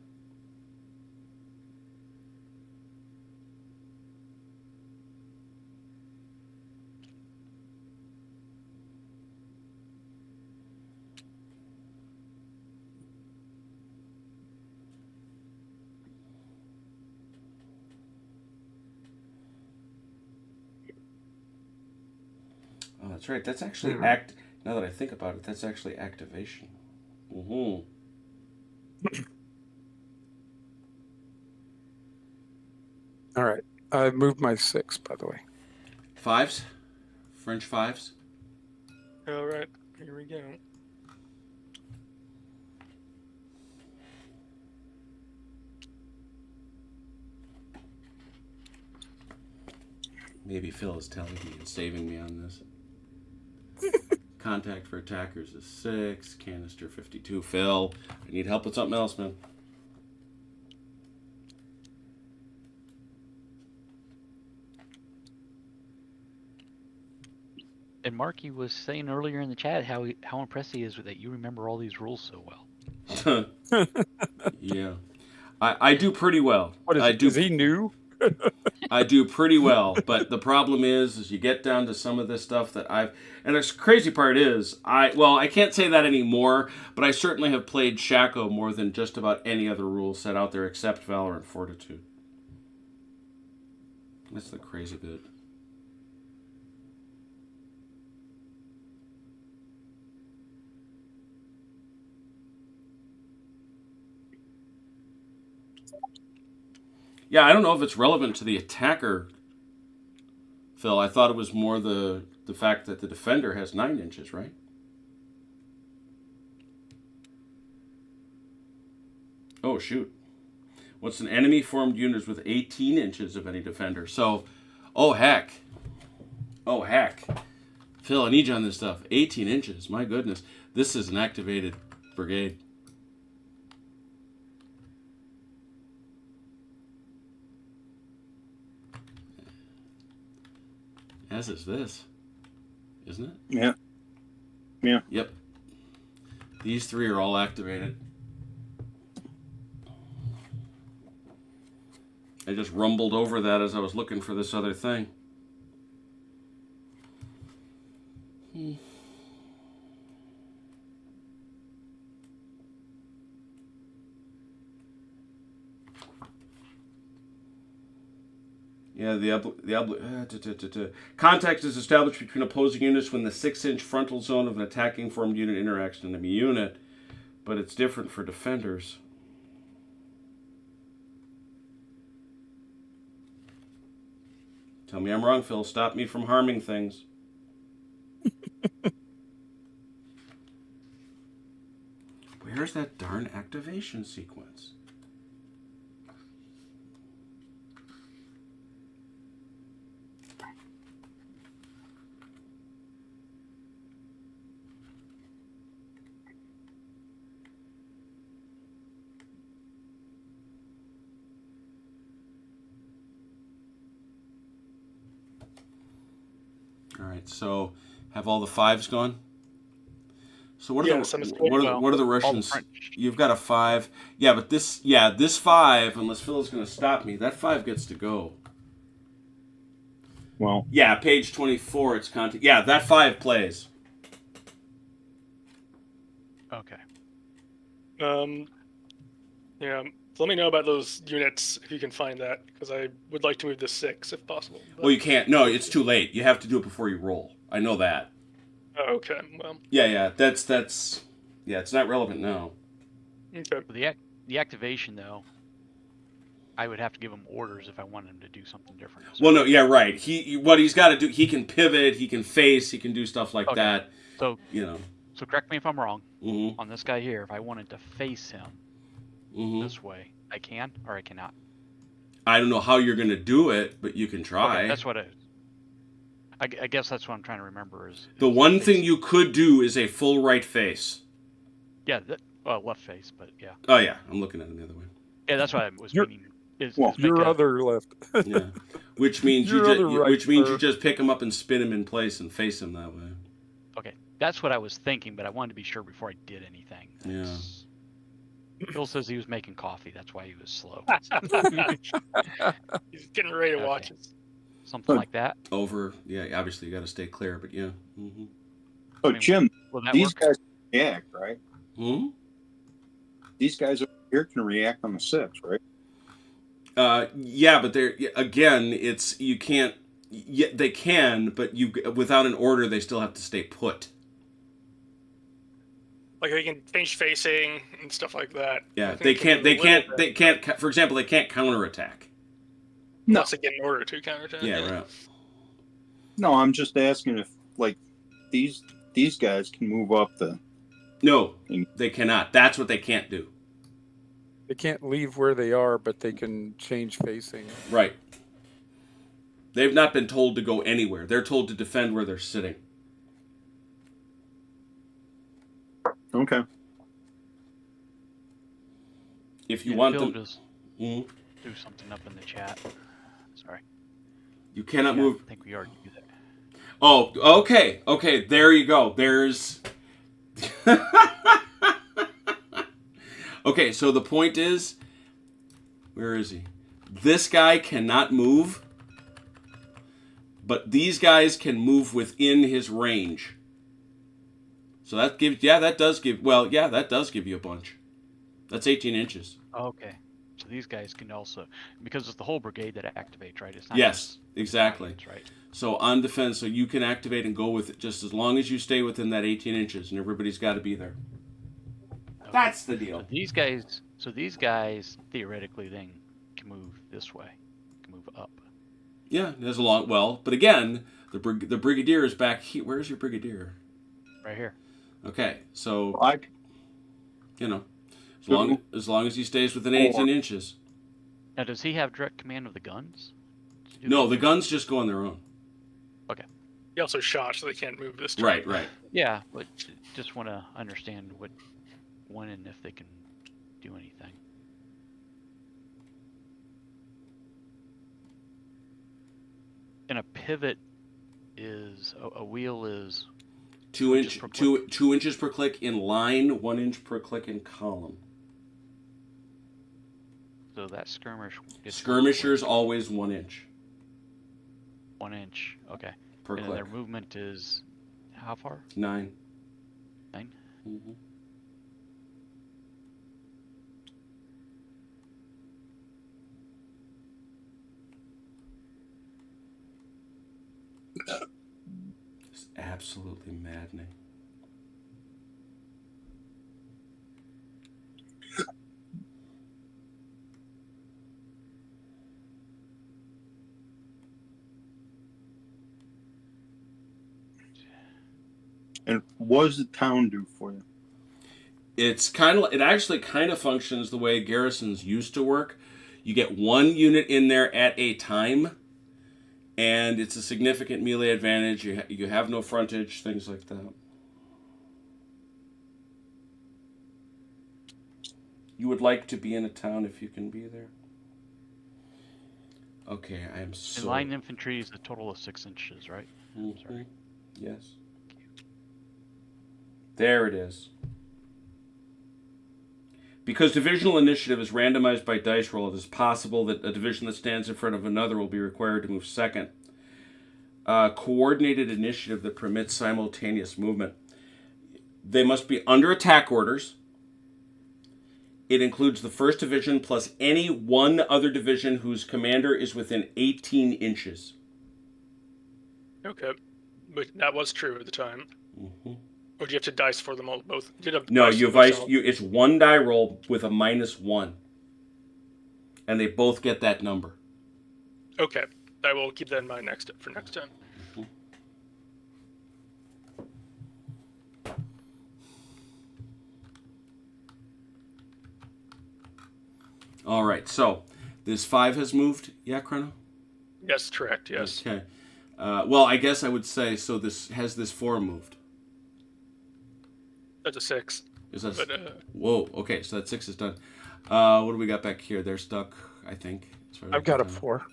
Oh, that's right. That's actually Now that I think about it, that's actually activation. Mm-hmm. All right. I moved my 6, by the way. 5s, French 5s. All right, here we go. Maybe Phil is telling me and saving me on this. Contact for attackers is 6. Canister 52. Phil, I need help with something else, man. And Marky was saying earlier in the chat how impressed he is that you remember all these rules so well. Yeah. I do pretty well. What is, I do. is he new? I do pretty well, but the problem is you get down to some of this stuff that and the crazy part is, I can't say that anymore, but I certainly have played Shako more than just about any other rule set out there except Valor and Fortitude. That's the crazy bit. Yeah, I don't know if it's relevant to the attacker, Phil. I thought it was more the fact that the defender has 9 inches, right? Oh, shoot. What's an enemy formed unit with 18 inches of any defender? So, oh, heck. Oh, heck. Phil, I need you on this stuff. 18 inches. My goodness. This is an activated brigade. As is this, isn't it? Yeah. Yeah. Yep. These 3 are all activated. I just rumbled over that as I was looking for this other thing. Yeah, contact is established between opposing units when the 6-inch frontal zone of an attacking formed unit interacts with an enemy unit, but it's different for defenders. Tell me I'm wrong, Phil. Stop me from harming things. Where's that darn activation sequence? All right, so have all the 5s gone? So what are the Russians? You've got a 5. Yeah, but this 5, unless Phil's going to stop me, that 5 gets to go. Well. Yeah, page 24, it's contact. Yeah, that 5 plays. Okay. Yeah. So let me know about those units if you can find that, because I would like to move the 6 if possible. But... Well, you can't. No, it's too late. You have to do it before you roll. I know that. Oh, okay. Well. Yeah. That's. Yeah, it's not relevant now. Okay. The activation though, I would have to give him orders if I wanted him to do something different. Well, no, yeah, right. What he's got to do, he can pivot, he can face, he can do stuff like that. So So correct me if I'm wrong. Mm-hmm. On this guy here, if I wanted to face him this way, I can or I cannot. I don't know how you're going to do it, but you can try. Okay, that's what I guess that's what I'm trying to remember is the one thing you could do is a full right face. Yeah, left face, but yeah. Oh yeah, I'm looking at it the other way. Yeah, that's what I was meaning. Your other left. Yeah, which means you just pick him up and spin him in place and face him that way. Okay, that's what I was thinking, but I wanted to be sure before I did anything. Yeah. Bill says he was making coffee. That's why he was slow. He's getting ready to watch it. Something like that. Yeah, obviously you got to stay clear, but yeah. Mm-hmm. Oh, Jim, these work? guys react, right? Hmm? These guys over here can react on the 6, right? Yeah, but you can't. Yeah, they can, but without an order, they still have to stay put. Like they can change facing and stuff like that. Yeah, they can't. For example, they can't counterattack. No, unless they get an order to counterattack. Yeah, right. No, I'm just asking if these guys can move up the. No, they cannot. That's what they can't do. They can't leave where they are, but they can change facing. Right. They've not been told to go anywhere. They're told to defend where they're sitting. Okay. If you want them... Just do something up in the chat. Sorry. You cannot move... I think we already do that. Oh, okay. Okay, there you go. There's... Okay, so the point is... Where is he? This guy cannot move But these guys can move within his range. So that does give you a bunch. That's 18 inches. Okay. So these guys can also, because it's the whole brigade that activates, right? It's not Yes, just exactly. battalions, right? So on defense, so you can activate and go with it just as long as you stay within that 18 inches, and everybody's got to be there. Okay. That's the deal. So these guys theoretically then can move this way, can move up. Yeah, there's a long. Well, but again, the brigadier is back here. Where's your brigadier? Right here. Okay, so I as long as he stays within 18 inches. Now, does he have direct command of the guns? No, the guns just go on their own. Okay. He also shot, so they can't move this turn. Right. Yeah, but just want to understand when and if they can do anything. And a pivot is a wheel is 2 inches per click. 2 inches per click in line, 1 inch per click in column. So that skirmish. Skirmisher's always 1 inch 1 inch. Okay. per And click. their movement is how far? 9. 9. Mm-hmm. It's absolutely maddening. And what does the town do for you? It actually kind of functions the way garrisons used to work. You get 1 unit in there at a time, and it's a significant melee advantage. You have no frontage, things like that. You would like to be in a town if you can be there. Okay, I am so... And line infantry is a total of 6 inches, right? Mm-hmm. Sorry. Yes. There it is. Because divisional initiative is randomized by dice roll, it is possible that a division that stands in front of another will be required to move second. Coordinated initiative that permits simultaneous movement. They must be under attack orders. It includes the 1st Division plus any one other division whose commander is within 18 inches. Okay. But that was true at the time. Mm-hmm. Or do you have to dice for them all both? No, it's 1 die roll with a -1. And they both get that number. Okay. I will keep that in mind for next time. Mm-hmm. All right, so this 5 has moved. Yeah, Chrono? Yes, correct, yes. Okay. Well, I guess I would say, so this 4 moved? That's a 6. Is that... But, whoa, okay, so that 6 is done. What do we got back here? They're stuck, I think. I've got a 4.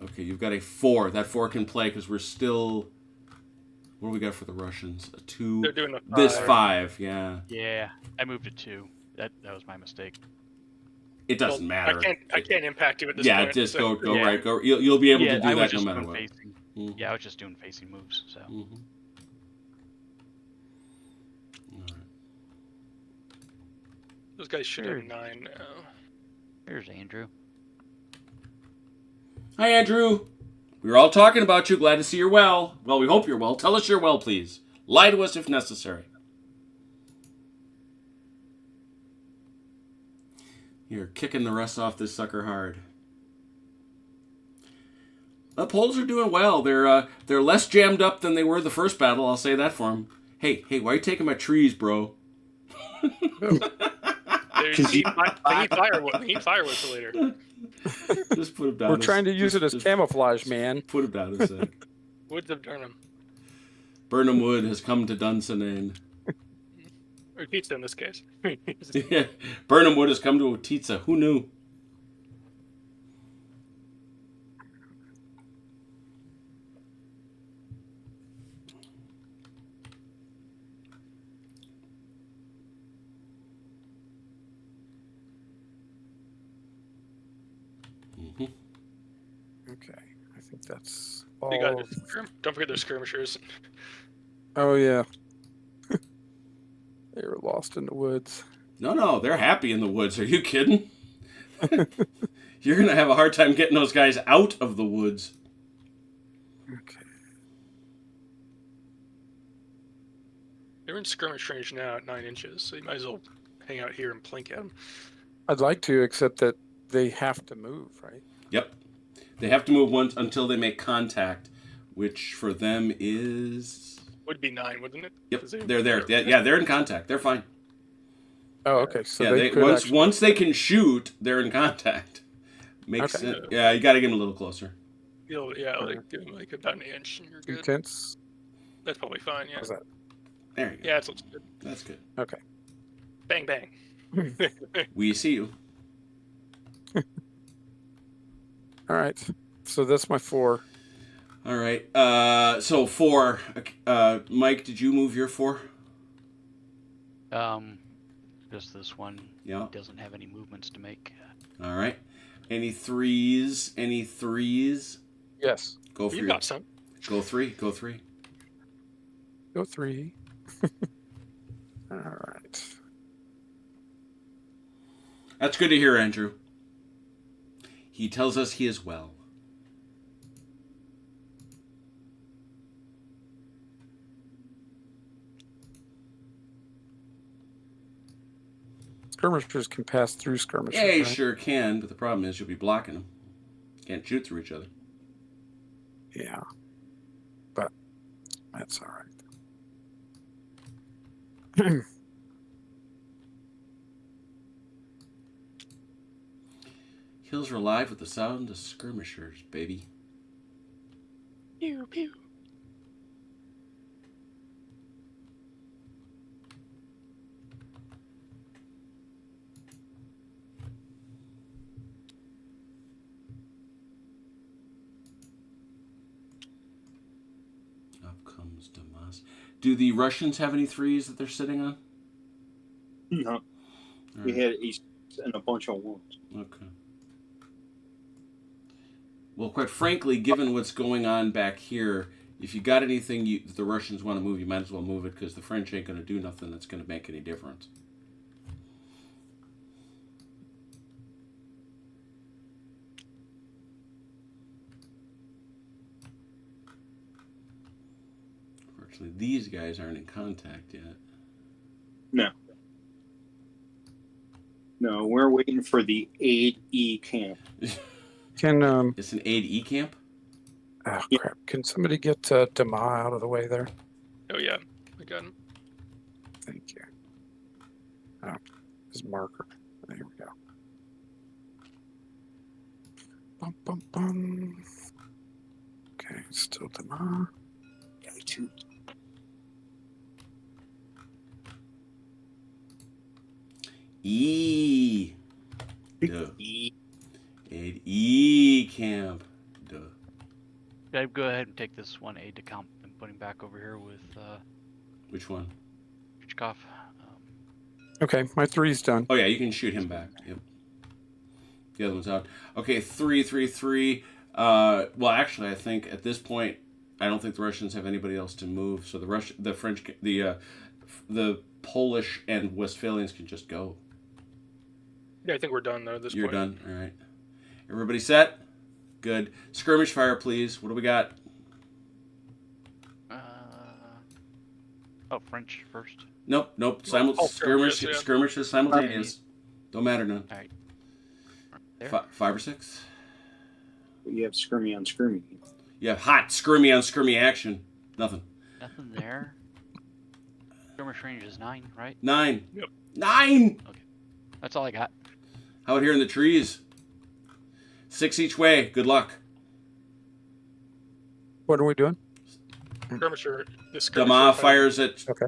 Okay, you've got a 4. That 4 can play because we're still... What do we got for the Russians? A 2. They're doing a 5. This 5, yeah. Yeah, I moved to 2. That was my mistake. It doesn't matter. I can't impact you at this yeah, point. just so. go right. Go. You'll be able to do I that was no just matter doing what. facing. Mm-hmm. Yeah, I was just doing facing moves. So. Mm-hmm. All right. Those guys should Sure. have 9 now. Here's Andrew. Hi, Andrew. We were all talking about you. Glad to see you're well. Well, we hope you're well. Tell us you're well, please. Lie to us if necessary. You're kicking the rust off this sucker hard. The Poles are doing well. They're less jammed up than they were the first battle. I'll say that for them. Hey, why are you taking my trees, bro? They need firewood. They need firewood for later. Just put them down. We're trying to use it as camouflage, man. Put them down a sec. Woods of Durham. Burnham Wood has come to Dunsinane. Or pizza in this case. Yeah. Burnham Wood has come to Utitsa. Who knew? Okay, I think think that's They got all. don't forget their skirmishers. Oh, yeah. They were lost in the woods. No, they're happy in the woods. Are you kidding? You're going to have a hard time getting those guys out of the woods. Okay. They're in skirmish range now at 9 inches, so you might as well hang out here and plink at them. I'd like to, except that they have to move, right? Yep. They have to move once until they make contact, which for them is... Would be 9, wouldn't it? Yep, 'Cause they're there. Yeah, they're in contact. They're fine. Oh, okay. So Yeah, they could once actually... once they can shoot, they're in contact. Makes Okay. sense. Yeah, you got to get them a little closer. Like give them like about an inch, and you're good. Intense. That's probably fine. Yeah. How's that? There you go. Yeah, it looks good. That's good. Okay. Bang bang. We see you. All right. So that's my 4. All right. So 4. Mike, did you move your 4? Just this one. Yeah. Doesn't have any movements to make. All right. Any 3s? Any 3s? Yes. Go for You your... got some. Go 3. Go 3. Go 3. All right. That's good to hear, Andrew. He tells us he is well. Skirmishers can pass through skirmishers. Yeah, you right? sure can, but the problem is you'll be blocking them. Can't shoot through each other. Yeah. But that's all right. Hills are alive with the sound of skirmishers, baby. Pew pew. Up comes Damas. Do the Russians have any 3s that they're sitting on? No. All We right. had ace and a bunch of ones. Okay. Well, quite frankly, given what's going on back here, if you got anything the Russians want to move, you might as well move it, because the French ain't going to do nothing that's going to make any difference. Fortunately, these guys aren't in contact yet. No. No, we're waiting for the 8E camp. Can It's an 8E camp? oh crap! Can somebody get Dama out of the way there? Oh yeah, I got him. Thank you. Oh, his marker. There we go. Bum bum bum. Okay, still Dama. Yeah, too. E. Duh. E. 8E camp. Duh. I'd go ahead and take this one aide de camp and put him back over here with Which one? Hitchcock. Okay, my 3's done. Oh yeah, you can shoot him back. Yep. The other one's out. Okay, 3, 3, 3. Well, actually, I think at this point, I don't think the Russians have anybody else to move. So the French, the Polish and Westphalians can just go. Yeah, I think we're done though. At this You're point. done. All right. Everybody set? Good. Skirmish fire, please. What do we got? French first. Nope. All skirmishes, yeah. Skirmishes simultaneous. Don't matter none. All right. There. 5 or 6. You have skirmy on skirmy. You have hot skirmy on skirmy action. Nothing. Nothing there. Skirmish range is 9, right? 9. Yep. 9. That's all I got. How about here in the trees? 6 each way. Good luck. What are we doing? Skirmisher. Dama fires at. Okay.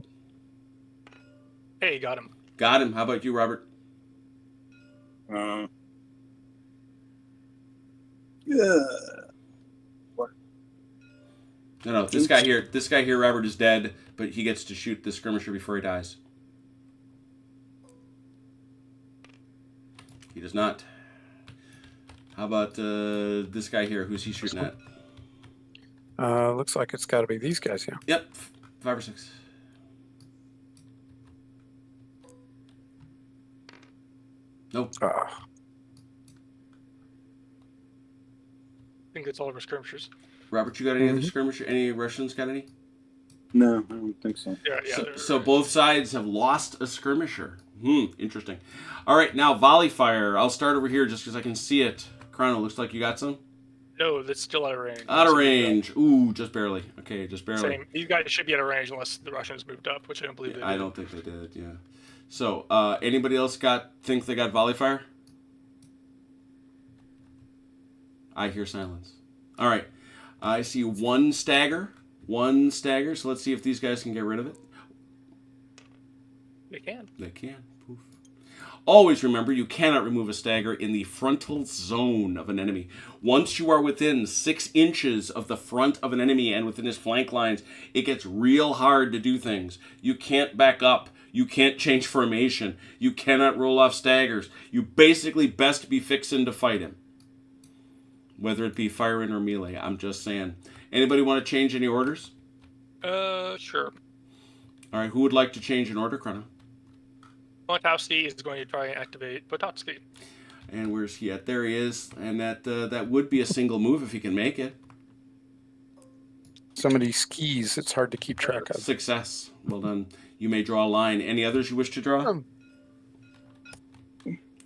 Hey, got him. Got him. How about you, Robert? Yeah. No. This guy here, Robert, is dead, but he gets to shoot the skirmisher before he dies. He does not. How about this guy here? Who's he shooting at? Looks like it's got to be these guys, yeah. Yep, 5 or 6. Nope. I think it's all of our skirmishers. Robert, you got any other skirmish? Any Russians got any? No, I don't think so. Yeah. So both sides have lost a skirmisher. Interesting. All right, now volley fire. I'll start over here just because I can see it. Chrono, looks like you got some? No, that's still out of range. Out of range. Ooh, just barely. Okay, just barely. Same. These guys should be out of range unless the Russians moved up, which I don't believe they did. I don't think they did, yeah. So, anybody else think they got volley fire? I hear silence. All right. I see one stagger. So let's see if these guys can get rid of it. They can. They can. Poof. Always remember, you cannot remove a stagger in the frontal zone of an enemy. Once you are within 6 inches of the front of an enemy and within his flank lines, it gets real hard to do things. You can't back up. You can't change formation. You cannot roll off staggers. You basically best be fixing to fight him. Whether it be firing or melee, I'm just saying. Anybody want to change any orders? Sure. All right, who would like to change an order, Chrono? Potowski is going to try and activate Potowski. And where's he at? There he is. And that would be a single move if he can make it. Some of these skis, it's hard to keep track of. Success. Well done. You may draw a line. Any others you wish to draw?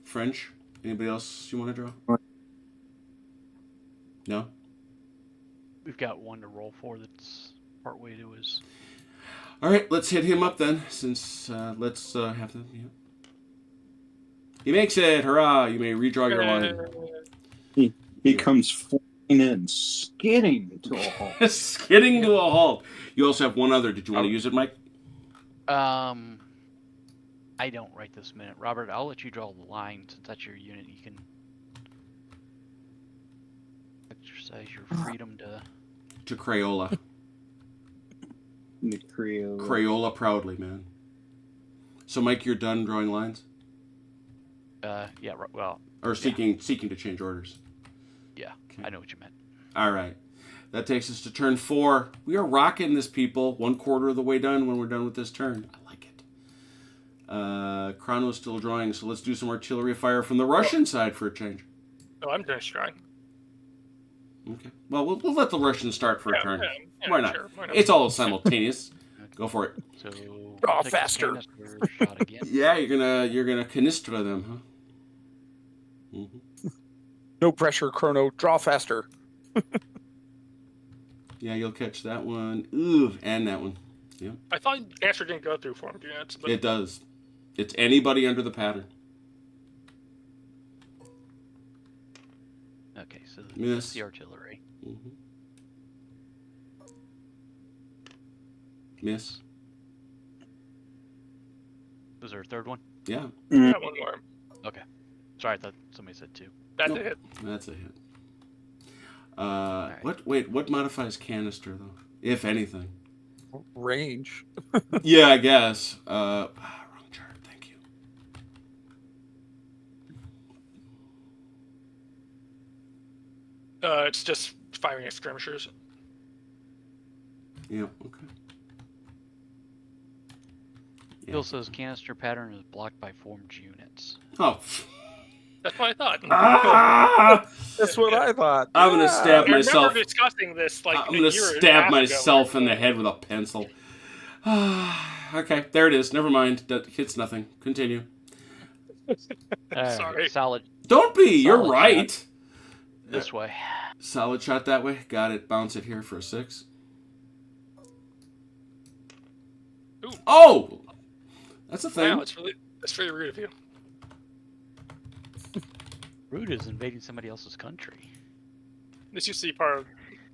French? Anybody else you want to draw? No? We've got one to roll for that's partway to his... All right, let's hit him up then, since let's have them. Yeah. He makes it! Hurrah! You may redraw your line. He comes flying in, skidding to a halt. Skidding to a halt. You also have one other. Did you want to use it, Mike? I don't right this minute. Robert, I'll let you draw the line since that's your unit. You can exercise your freedom to Crayola. The Crayola. Crayola proudly, man. So, Mike, you're done drawing lines? Yeah, well... Or seeking to change orders? Yeah, okay. I know what you meant. All right. That takes us to turn 4. We are rocking this, people. 1/4 of the way done when we're done with this turn. I like it. Chrono's still drawing, so let's do some artillery fire from the Russian side for a change. Oh, I'm just trying. Okay. Well, we'll let the Russians start for a turn. Yeah, Why not? sure, why not? It's all simultaneous. Go for it. So... Draw take the faster. canister shot again. Yeah, you're gonna canistra them, huh? Mm-hmm. No pressure, Chrono. Draw faster. Yeah, you'll catch that one. Ooh, and that one. Yeah. I thought Cancer didn't go through formed units, but It does. It's anybody under the pattern. Okay, so Miss. that's the artillery. Mm-hmm. Miss. Was there a third one? Yeah. yeah, one more. Okay. Sorry, I thought somebody said 2. That's Nope. a hit. That's a hit. Right. What modifies canister though? If anything. Range. Yeah, I guess. Wrong chart. Thank you. It's just firing at skirmishers. Yeah. Okay. Bill says canister pattern is blocked by formed units. Oh. That's what I thought. Ah! That's what I thought. I'm gonna stab I myself. remember discussing this like I'm a gonna year and a stab half myself ago. in the head with a pencil. Okay, there it is. Never mind. That hits nothing. Continue. Alright, Sorry. solid Don't be. You're Solid right. this way. Solid shot that way. Got it. Bounce it here for a 6. Ooh. Oh! That's a thing. Wow, that's really rude of you. Rude is invading somebody else's country. This used to be part of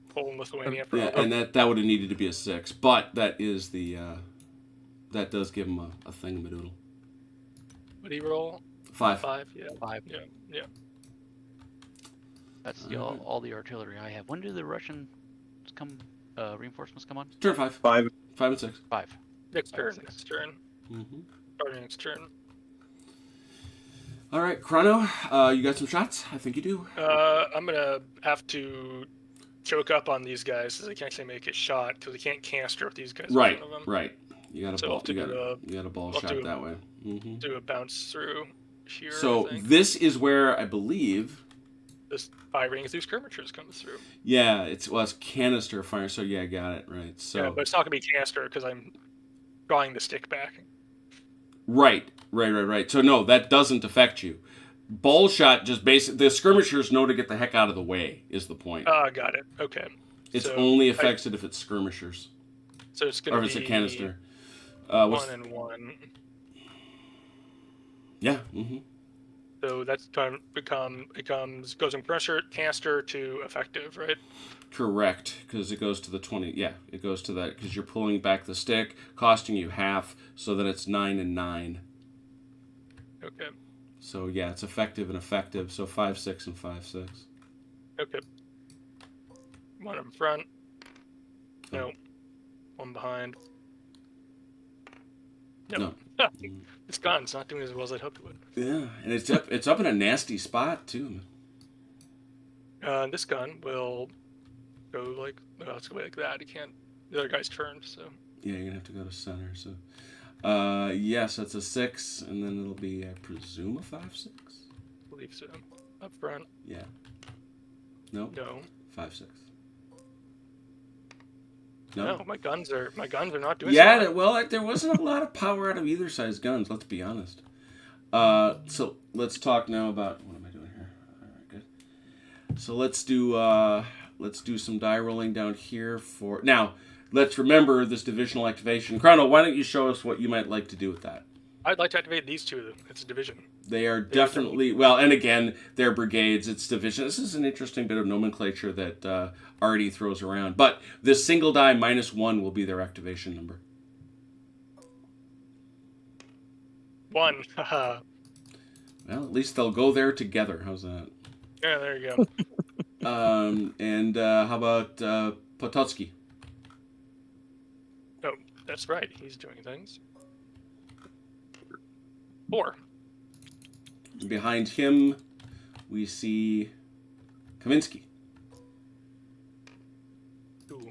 Poland, Lithuania. For Yeah, and that would have needed to be a 6. But that is the... that does give him a thingamadoodle. Would he roll? 5. 5, yeah. 5. Yeah. That's all the artillery I have. When do the Russian reinforcements come on? Turn 5. 5. 5 and 6. 5. Next 5 and turn. 6. Next turn. Mm-hmm. Starting next turn. All right, Chrono, you got some shots? I think you do. I'm gonna have to choke up on these guys, so they can actually make a shot because they can't canister with these guys Right, in front of them. right. You got a So ball. I'll have to You got a ball I'll shot do a- that way. Do a bounce through here. So I think. this is where I believe. This firing through skirmishers comes through. Yeah, it's canister fire. So yeah, I got it right. So Yeah, but it's not gonna be canister because I'm drawing the stick back. right. So no, that doesn't affect you. Ball shot just basically the skirmishers know to get the heck out of the way is the point. Got it. Okay. It's So only affects it if it's skirmishers So it's gonna or be if it's a canister. 1 and 1. Yeah. So that's time goes from pressure canister to effective, right? Correct, because it goes to the 20. Yeah, it goes to that because you're pulling back the stick, costing you half, so that it's 9 and 9. Okay. So yeah, it's effective and effective. So 5, 6, and 5, 6. Okay. 1 in front. No. 1 behind. Yep. No. This gun's not doing as well as I'd hoped it would. Yeah, and it's up in a nasty spot too. This gun will go like let's go like that. He can't. The other guy's turned, so. Yeah, you're gonna have to go to center. So, yes, that's a 6, and then it'll be, I presume, a 5, 6. I believe so. Up front. Yeah. No. No. 5, 6. No, my guns are not doing. Yeah, so well, there wasn't a lot of power out of either side's guns. Let's be honest. So let's talk now about what am I doing here? All right, good. So let's do some die rolling down here for now. Let's remember this divisional activation. Chrono, why don't you show us what you might like to do with that? I'd like to activate these two. It's a division. They are definitely, well, and again, they're brigades, it's division. This is an interesting bit of nomenclature that Artie throws around. But this single die -1 will be their activation number. 1. Haha. Well, at least they'll go there together. How's that? Yeah, there you go. And how about Potocki? Oh, that's right. He's doing things. 4. Behind him, we see Kavinsky. 2.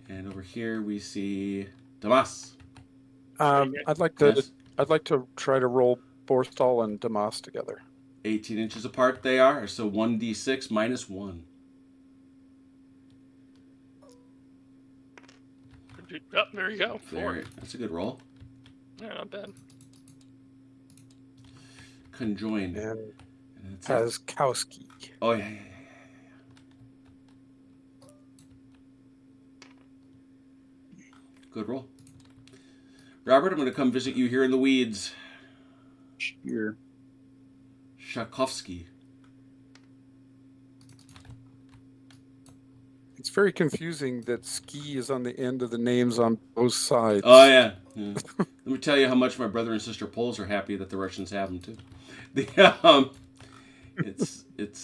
And over here, we see Damas. I'd like to Yes. try to roll Borstal and Damas together. 18 inches apart they are, so 1d6 -1. Oh, there you go. 4. There, that's a good roll. Yeah, not bad. Conjoined. And And it's Kowski. Oh, yeah. Good roll. Robert, I'm going to come visit you here in the weeds. Here. Shakovsky. It's very confusing that ski is on the end of the names on both sides. Oh, yeah. Let me tell you how much my brother and sister Poles are happy that the Russians have them, too.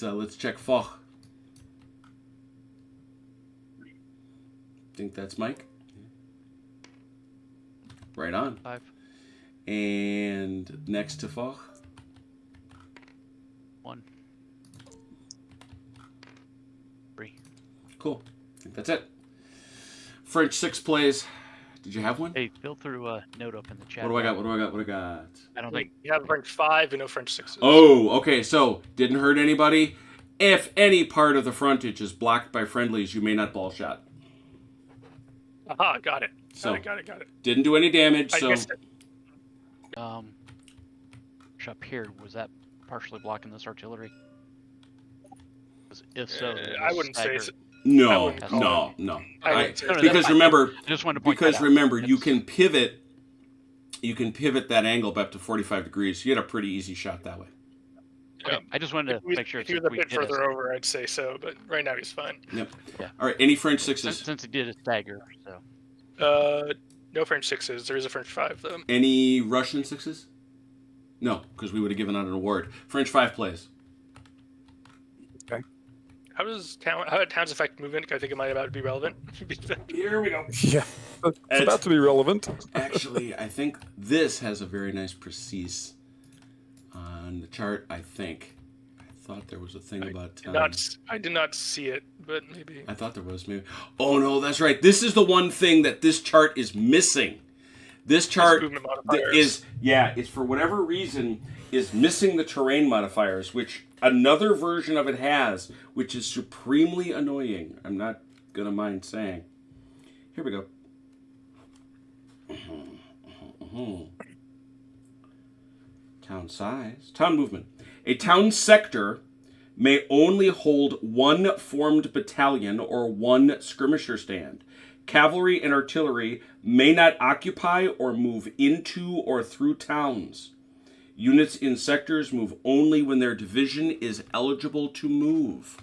Let's check Foch. Think that's Mike? Right on. 5. And next to Foch. 1. 3. Cool. I think that's it. French 6 plays. Did you have one? Hey, Phil threw a note up in the chat. What do I got? What do I got? I don't think. You have French 5 and no French 6s. Oh, okay. So, didn't hurt anybody. If any part of the frontage is blocked by friendlies, you may not ball shot. Aha, got it. So, Got it. didn't do any damage. I So, missed it. Up here, was that partially blocking this artillery? 'Cause if so, then I this wouldn't say stagger- so. I no. wouldn't call I wouldn't say so. Because remember, I just wanted to point that out. you can pivot. You can pivot that angle up to 45 degrees. You get a pretty easy shot that way. Okay, I just wanted to make sure If he was since a we bit did further over, I'd say so, but right now he's fine. Yep. Yeah. All right. Any French 6s? since he did a stagger. So No French 6s. There is a French 5 though. Any Russian 6s? No, because we would have given out an award. French 5 plays. How does Town's effect movement? I think it might about to be relevant. Here we go. Yeah, it's about to be relevant. Actually, I think this has a very nice precise on the chart. I think thought there was a thing about town. I did not see it, but maybe. I thought there was maybe. Oh no, that's right. This is the one thing that this chart is missing. This chart is for whatever reason is missing the terrain modifiers, which another version of it has, which is supremely annoying. I'm not gonna mind saying. Here we go. Town size, town movement. A town sector may only hold one formed battalion or one skirmisher stand. Cavalry and artillery may not occupy or move into or through towns. Units in sectors move only when their division is eligible to move.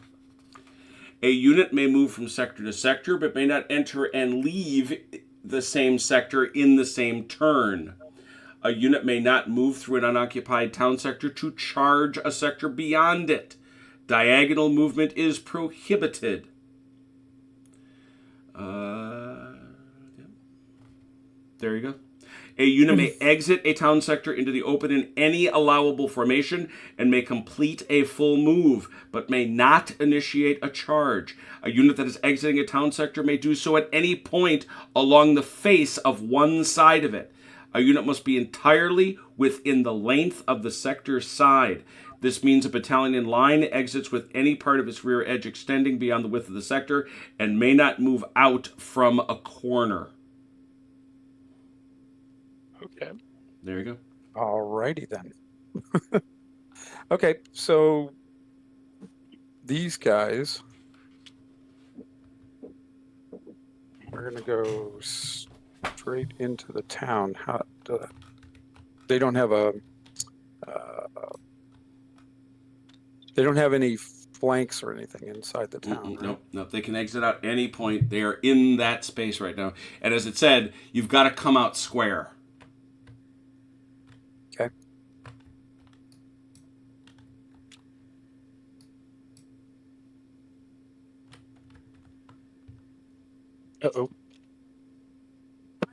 A unit may move from sector to sector, but may not enter and leave the same sector in the same turn. A unit may not move through an unoccupied town sector to charge a sector beyond it. Diagonal movement is prohibited. There you go. A unit may exit a town sector into the open in any allowable formation and may complete a full move, but may not initiate a charge. A unit that is exiting a town sector may do so at any point along the face of one side of it. A unit must be entirely within the length of the sector side. This means a battalion in line exits with any part of its rear edge extending beyond the width of the sector and may not move out from a corner. Okay. There you go. Alrighty then. Okay, so these guys are going to go straight into the town. They don't have they don't have any flanks or anything inside the town. Right? Nope. They can exit out any point. They are in that space right now. And as it said, you've got to come out square. Okay. Uh-oh.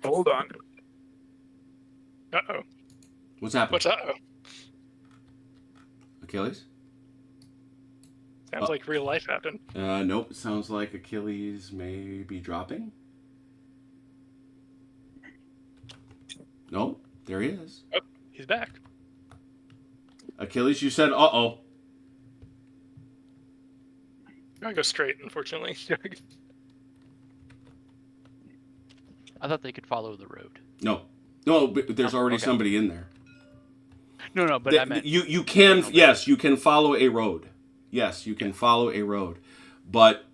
Hold on. Uh-oh. What's happening? What's uh-oh? Achilles? Sounds like real life happened. Nope. Sounds like Achilles may be dropping. Nope. There he is. Oh, he's back. Achilles, you said uh-oh. I go straight, unfortunately. I thought they could follow the road. No, but there's already somebody in there. No, but I meant... You can, yes, you can follow a road. Yes, you can follow a road. But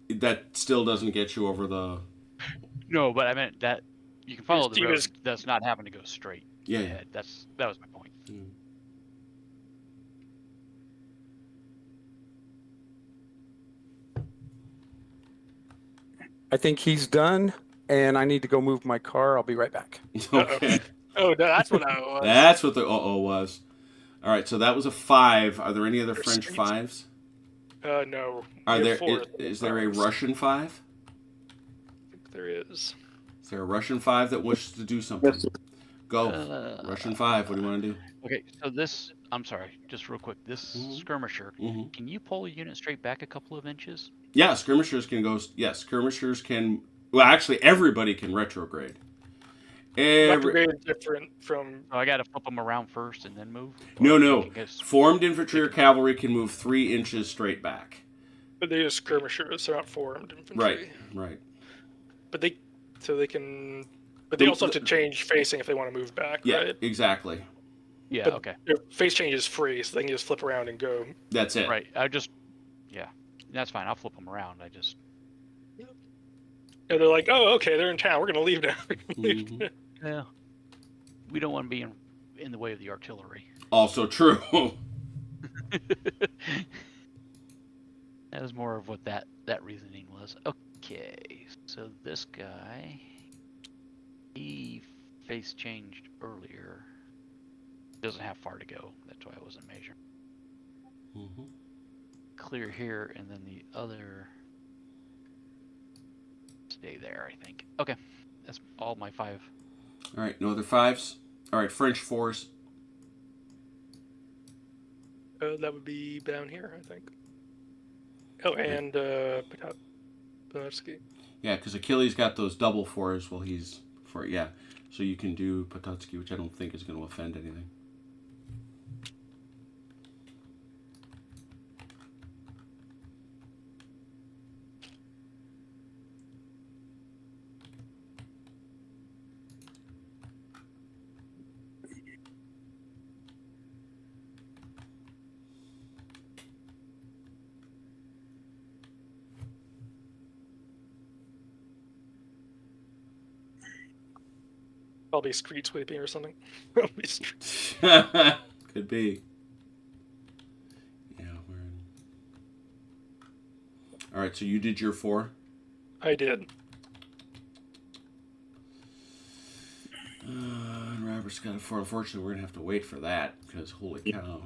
that still doesn't get you over the... No, but I meant that you can follow the road is... that's not having to go straight. Yeah. That was my point. Mm. I think he's done, and I need to go move my car. I'll be right back. Okay. Oh, that's what that was. That's what the uh-oh was. All right, so that was a 5. Are there any other French 5s? No. Is there a Russian 5? I think there is. Is there a Russian 5 that wishes to do something? Yes, sir. Go. Russian 5, what do you want to do? Okay, so this, I'm sorry, just real quick, this skirmisher, can you pull a unit straight back a couple of inches? Yeah, skirmishers can go, yes, skirmishers can, well, actually, everybody can retrograde. Retrograde is different from... So I got to flip them around first and then move? No. Formed infantry or cavalry can move 3 inches straight back. But they use skirmishers, they're not formed infantry. Right. But they can... But they also have to change facing if they want to move back, yeah, right? Exactly. Yeah, but okay. Their face change is free, so they can just flip around and go. That's it. Right. That's fine. I'll flip them around. And they're like, oh, okay, they're in town. We're going to leave now. Yeah. We don't want to be in the way of the artillery. Also true. That was more of what that reasoning was. Okay, so this guy, he face changed earlier. Doesn't have far to go. That's why I wasn't measuring. Clear here, and then the other stay there, I think. Okay, that's all my 5. All right, no other 5s. All right, French 4s. That would be down here, I think. Oh, and Petotsky. Yeah, because Achilles got those double fours while he's for yeah. So you can do Petotsky, which I don't think is going to offend anything. Probably street sweeping or something. Probably street. Could be. Yeah, we're in. All right, so you did your 4. I did. And Robert's got a 4. Unfortunately, we're gonna have to wait for that because holy cow.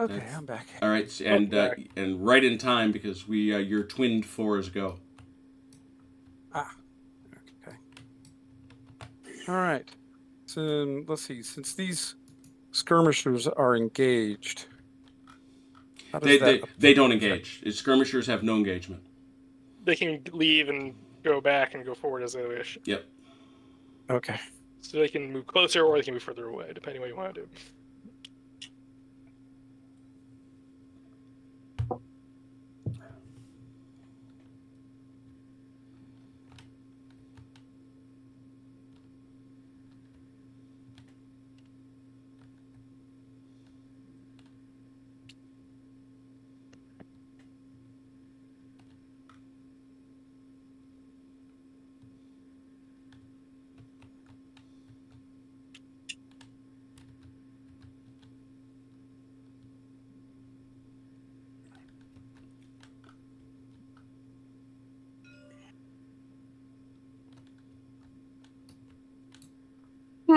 Okay, I'm back. All right, and right in time because we your twinned 4s go. Ah. Okay. All right. So let's see. Since these skirmishers are engaged, how does they don't engage. Skirmishers have no engagement. They can leave and go back and go forward as they wish. Yep. Okay. So they can move closer or they can move further away, depending what you want to do.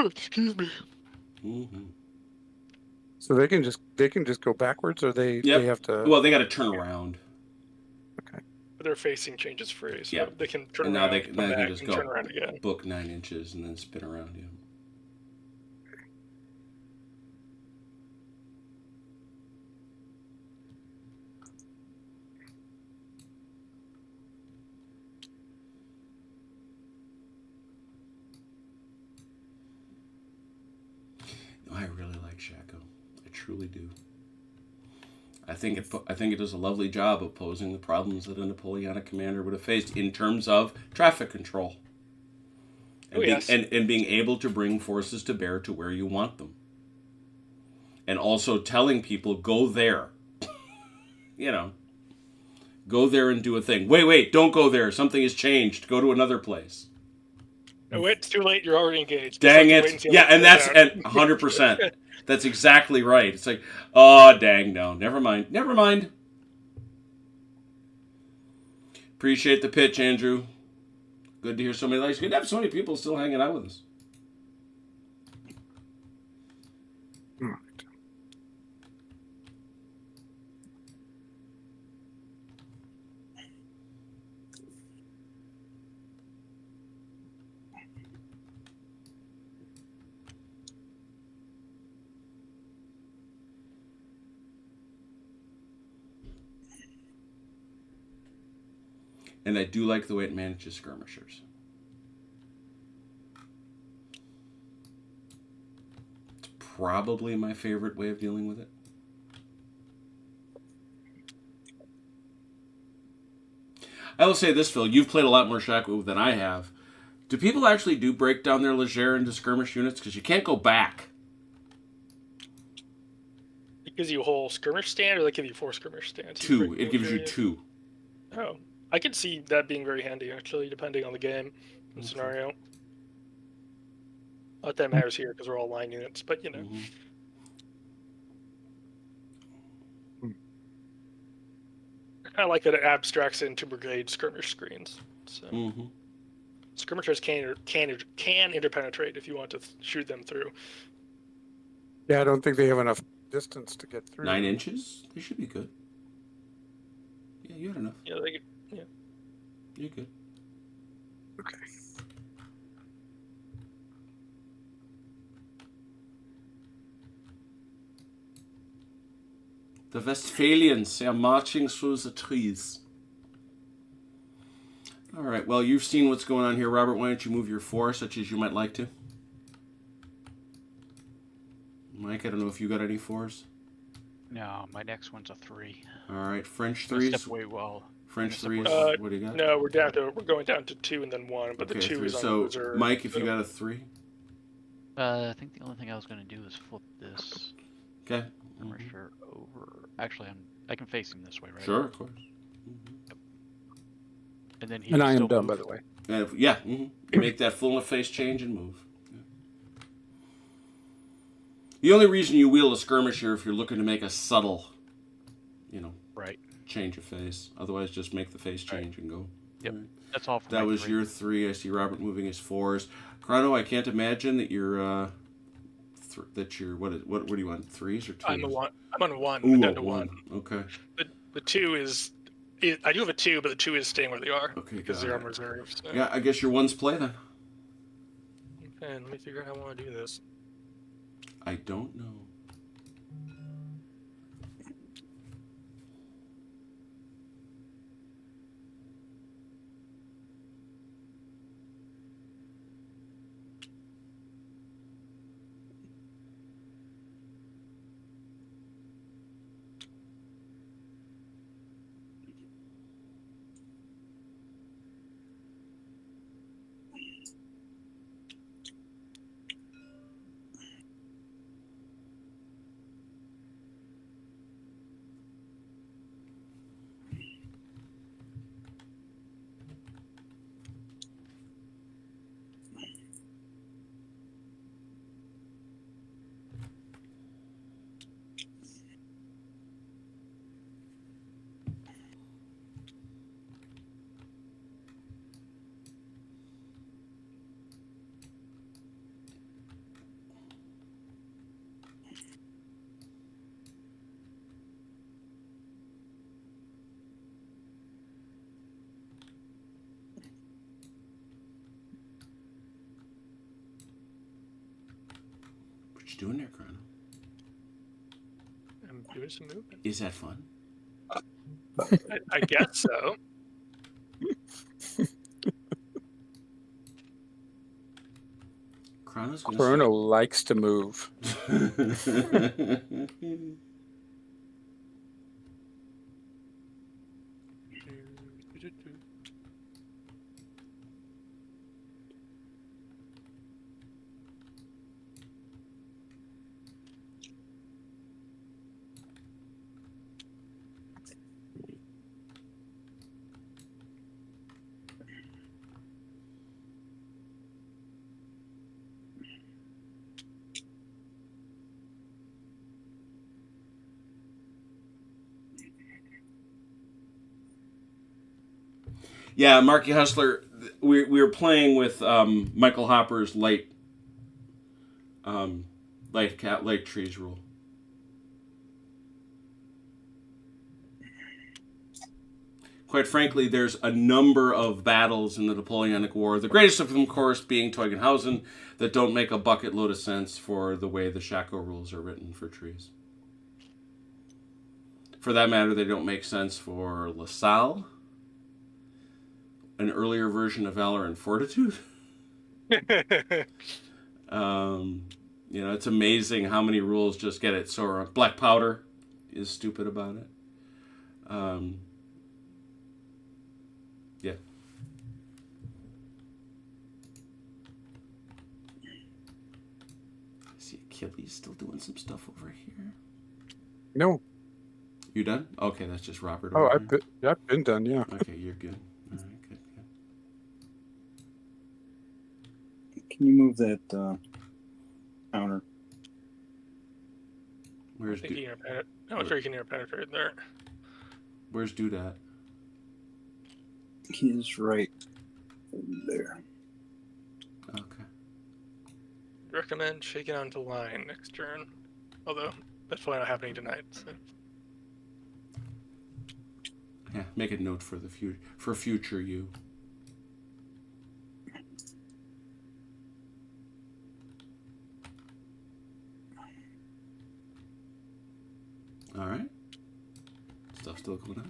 Excuse me. Mm-hmm. So they can just go backwards, or they have to. Well, they got to turn around. Okay. But their facing changes free, so Yep. they can turn And around, now they can just go turn around again. book 9 inches and then spin around. Yeah. I really like Shako. I truly do. I think it does a lovely job of posing the problems that a Napoleonic commander would have faced in terms of traffic control. And, and being able to bring forces to bear to where you want them. And also telling people, go there. Go there and do a thing. Wait, don't go there. Something has changed. Go to another place. No, wait, it's too late. You're already engaged. Dang it. Yeah, and that's at 100%. That's exactly right. It's like, oh, dang, no. Never mind. Appreciate the pitch, Andrew. Good to hear so many likes. Good to have so many people still hanging out with us. All right. And I do like the way it manages skirmishers. It's probably my favorite way of dealing with it. I will say this, Phil. You've played a lot more Shako than I have. Do people actually do break down their Leger into skirmish units? Because you can't go back. It gives you a whole skirmish stand, or they give you 4 skirmish stands? 2. It gives you 2. Oh. I could see that being very handy, actually, depending on the game and scenario. Not that matters here, because we're all line units, but, Mm-hmm. I like that it abstracts into brigade skirmish screens. So. Mm-hmm. Skirmishers can interpenetrate if you want to shoot them through. Yeah, I don't think they have enough distance to get through. 9 inches? They should be good. Yeah, you had enough. Yeah, yeah. You're good. Okay. The Westphalians, they are marching through the trees. All right, well, you've seen what's going on here, Robert. Why don't you move your 4, such as you might like to? Mike, I don't know if you got any 4s. No, my next one's a 3. All right, French I'm gonna 3s. step away well. French step 3s. away. What do you got? No, we're going down to 2 and then 1, but Okay, the 2 3. is on So, reserve. Mike, if you got a 3. I think the only thing I was gonna do is flip this Okay. armature over. Actually, I can face him this way, right? Sure, of course. And then he And can I am still done, move. by the way. And yeah, you make that full of face change and move. Yeah. The only reason you wheel a skirmisher if you're looking to make a subtle, Right. change of face. Otherwise, just make the face change and go. Yep. Right. That's all for That my was 3. your 3. I see Robert moving his 4s. Chrono, I can't imagine that you're what do you want? 3s or 2s? I'm on 1. Ooh, I'm down to 1. Okay. The 2 is. I do have a 2, but the 2 is staying where they are. Okay, Because got they're it. on reserve. So. Yeah, I guess your 1's play then. Okay, let me figure out how I want to do this. I don't know. What you doing there, Chrono? I'm doing some movement. Is that fun? I guess so. Chrono's gonna Chrono likes to move. Yeah, Marky Hustler. We were playing with Michael Hopper's light trees rule. Quite frankly, there's a number of battles in the Napoleonic War, the greatest of them, of course, being Teugn-Hausen, that don't make a bucket load of sense for the way the Shako rules are written for trees. For that matter, they don't make sense for La Salle, an earlier version of Valor and Fortitude. It's amazing how many rules just get it so wrong. Black Powder is stupid about it. Yeah. I see Achilles still doing some stuff over here. No. You done? Okay, that's just Robert. Oh, over here. I've been done, yeah. Okay, you're good. All right, good. Can you move that counter? Where's I think I'm sure you can hear penetrate there. Where's Dude at? He's right there. Okay. Recommend shaking onto line next turn. Although, that's probably not happening tonight. So. Yeah, make a note for future you. All right. Still cool now?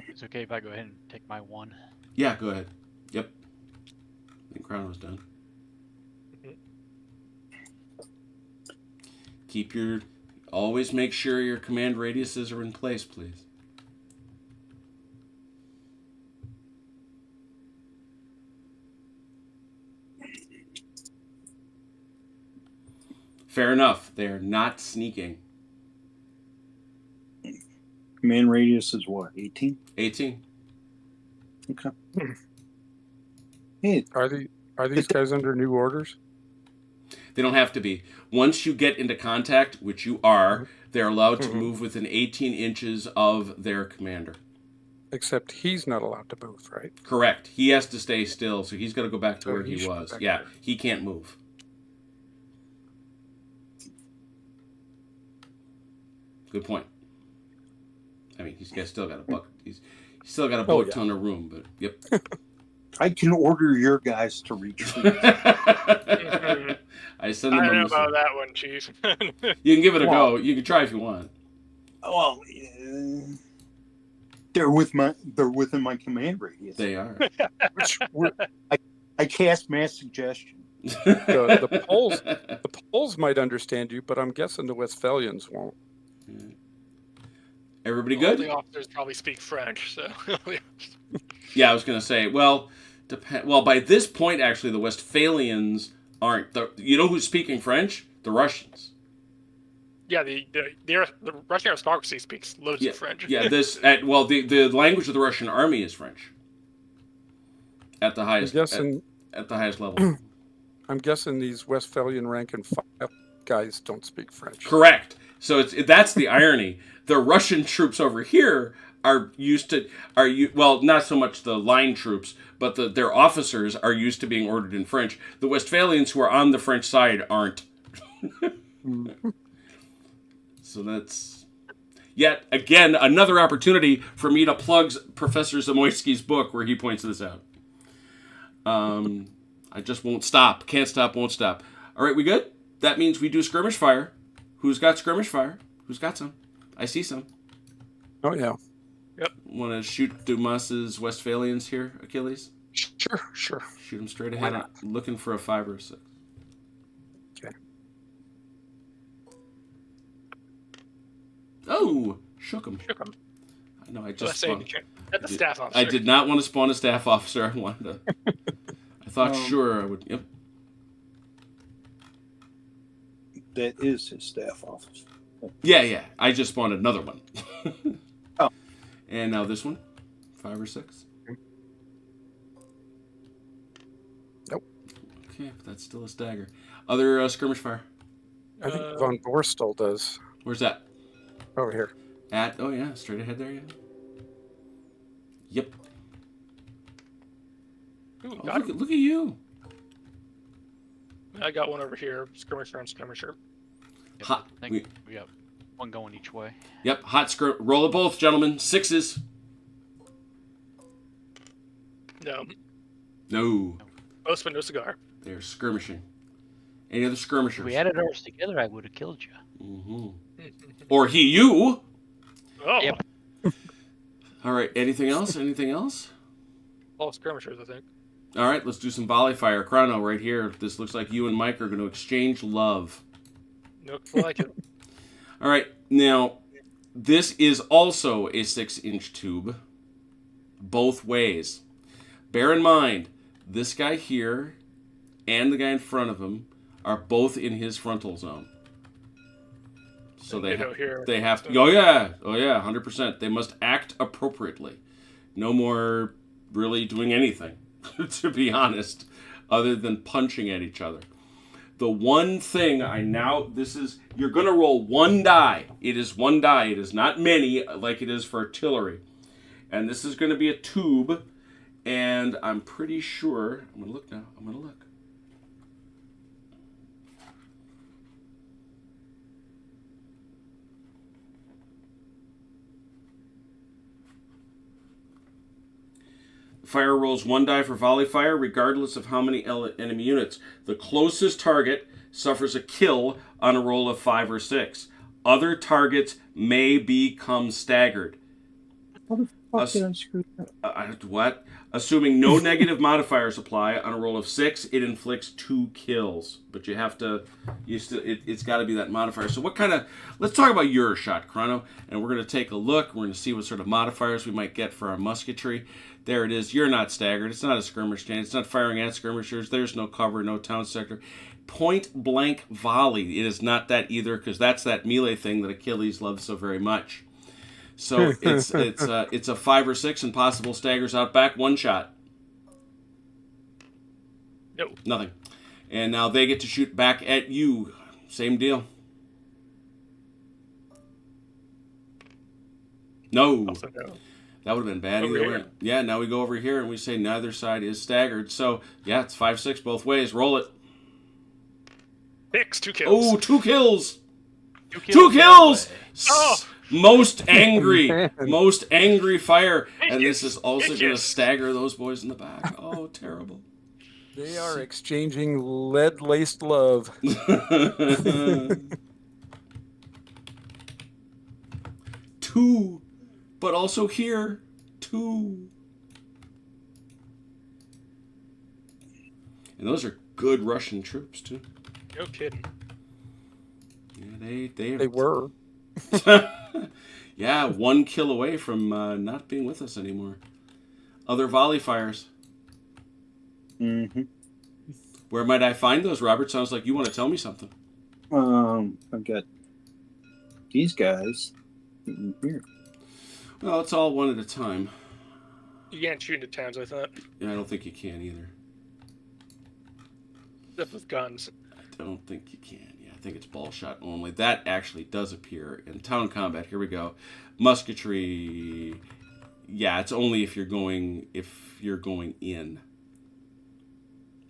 It's okay if I go ahead and take my 1. Yeah, go ahead. Yep. I think Chrono's done. Always make sure your command radiuses are in place, please. Fair enough. They are not sneaking. Command radius is what, 18? 18. Okay. Hey, Are these guys under new orders? They don't have to be. Once you get into contact, which you are, they're allowed to move within 18 inches of their commander. Except he's not allowed to move, right? Correct. He has to stay still, so he's got to go back to Oh, where he he should go was. back Yeah, there. he can't move. Good point. I mean, he's still got a buck. He's still got a boat ton of room, but yep. I can order your guys to retreat. I send them. I don't know a about that one, Chief. You can give it a go. You can try if you want. Well, they're within my command radius. They are. I cast mass suggestion. The Poles might understand you, but I'm guessing the Westphalians won't. Everybody All good? the officers probably speak French, so. Yeah, I was going to say, well, by this point, actually, the Westphalians aren't. You know who's speaking French? The Russians. Yeah, the Russian aristocracy speaks loads of French. Yeah, the language of the Russian army is French. At the highest, at the highest level. I'm guessing these Westphalian rank and file guys don't speak French. Correct. So that's the irony. The Russian troops over here are not so much the line troops, but their officers are used to being ordered in French. The Westphalians who are on the French side aren't. So that's yet again another opportunity for me to plug Professor Zamoyski's book where he points this out. I just won't stop. Can't stop, won't stop. All right, we good? That means we do skirmish fire. Who's got skirmish fire? Who's got some? I see some. Oh, yeah. Yep. Want to shoot Dumas's Westphalians here, Achilles? Sure. Shoot them straight ahead. Looking for a 5 or a 6. Okay. Oh, shook him. I know. I just At the staff officer. I did not want to spawn a staff officer. I wanted to. I thought sure I would. Yep. That is his staff office. Yeah. I just spawned another one. Oh. And now this one, 5 or 6. Nope. Okay, but that's still a stagger. Other skirmish fire. I think Von Borstel does. Where's that? Over here. Straight ahead there, yeah. Yep. Ooh, Look at you. I got one over here. Skirmisher and skirmisher. Yep, Hot. I think we got one going each way. Yep, roll of both, gentlemen. 6s. No. Both but no cigar. They're skirmishing. Any other skirmishers? If we added ours together, I would have killed you. Mm-hmm. Or you. Oh. Yep. All right, anything else? All skirmishers, I think. All right, let's do some volley fire. Chrono, right here. This looks like you and Mike are going to exchange love. Looks like it. All right, now, this is also a 6-inch tube, both ways. Bear in mind, this guy here and the guy in front of him are both in his frontal zone. So they have to. Oh yeah, 100%. They must act appropriately. No more really doing anything, to be honest, other than punching at each other. The one thing you're going to roll one die. It is one die. It is not many like it is for artillery. And this is going to be a tube, and I'm pretty sure, I'm going to look now. Fire rolls one die for volley fire, regardless of how many enemy units. The closest target suffers a kill on a roll of 5 or 6. Other targets may become staggered. How the fuck did I screw that? What? Assuming no negative modifiers apply on a roll of 6, it inflicts 2 kills. But you have to, it's got to be that modifier. So what kind of? Let's talk about your shot, Chrono, and we're going to take a look. We're going to see what sort of modifiers we might get for our musketry. There it is. You're not staggered. It's not a skirmish stand. It's not firing at skirmishers. There's no cover, no town sector. Point blank volley. It is not that either, because that's that melee thing that Achilles loves so very much. So it's a 5 or 6 and possible staggers out back, 1 shot. Nope. Nothing. And now they get to shoot back at you. Same deal. No. Also no. That would have been bad Over either here. way. Yeah, now we go over here and we say neither side is staggered. So, yeah, it's 5-6 both ways. Roll it. 6, 2 kills. Oh, 2 kills. 2 kills! Oh! Most angry fire. And this is also going to Bitches. stagger those boys in the back. Oh, terrible. They are exchanging lead-laced love. 2, but also here, 2. And those are good Russian troops, too. No kidding. Yeah, They were. Yeah, 1 kill away from not being with us anymore. Other volley fires. Mm-hmm. Where might I find those, Robert? Sounds like you want to tell me something. I've got these guys in here. Well, it's all one at a time. You can't shoot into towns, I thought. Yeah, I don't think you can either. Except with guns. I don't think you can. Yeah, I think it's ball shot only. That actually does appear in town combat. Here we go. Musketry. Yeah, it's only if you're going in.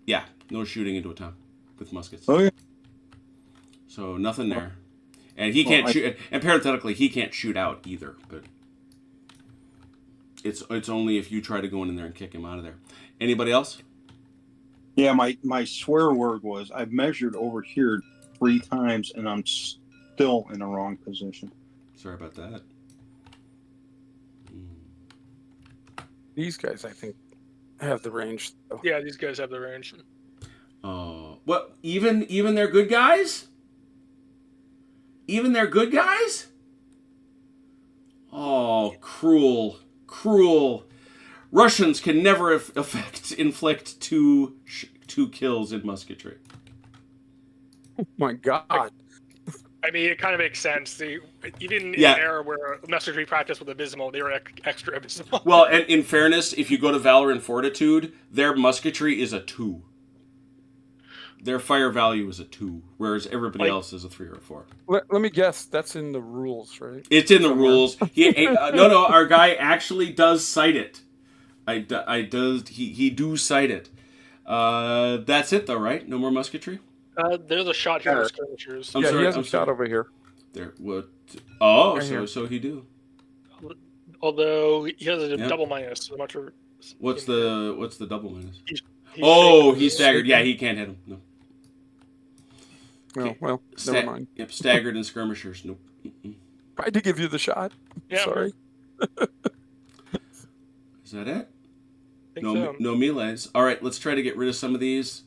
Yeah, no shooting into a town with muskets. Oh, yeah. So nothing there. And he can't shoot. And parenthetically, he can't shoot out either. But it's only if you try to go in there and kick him out of there. Anybody else? Yeah, my swear word was I've measured over here 3 times and I'm still in the wrong position. Sorry about that. These guys, I think, have the range. Though. Yeah, these guys have the range. Oh, what? Even they're good guys? Even they're good guys? Oh, cruel. Russians can never inflict two kills in musketry. Oh my God. I mean, it kind of makes sense. Even in Yeah. an era where musketry practice was abysmal, they were extra abysmal. Well, and in fairness, if you go to Valor and Fortitude, their musketry is a 2. Their fire value is a 2, whereas everybody else is a 3 or a 4. Let me guess. That's in the rules, right? It's in the rules. No, our guy actually does cite it. He do cite it. That's it though, right? No more musketry? There's a shot here for skirmishers. I'm yeah, sorry, he has I'm a shot sorry. over here. There, what? Oh, Right here. so he do. Although he has a Yep. double minus. So I'm not sure. What's the double minus? He's He's staggered. Yeah, he can't hit him. No. Oh, well, never mind. Yep, staggered and skirmishers. Nope. Mm-mm. Tried to give you the shot. Yeah, Sorry. Is that it? I think No, so. no melees. All right, let's try to get rid of some of these.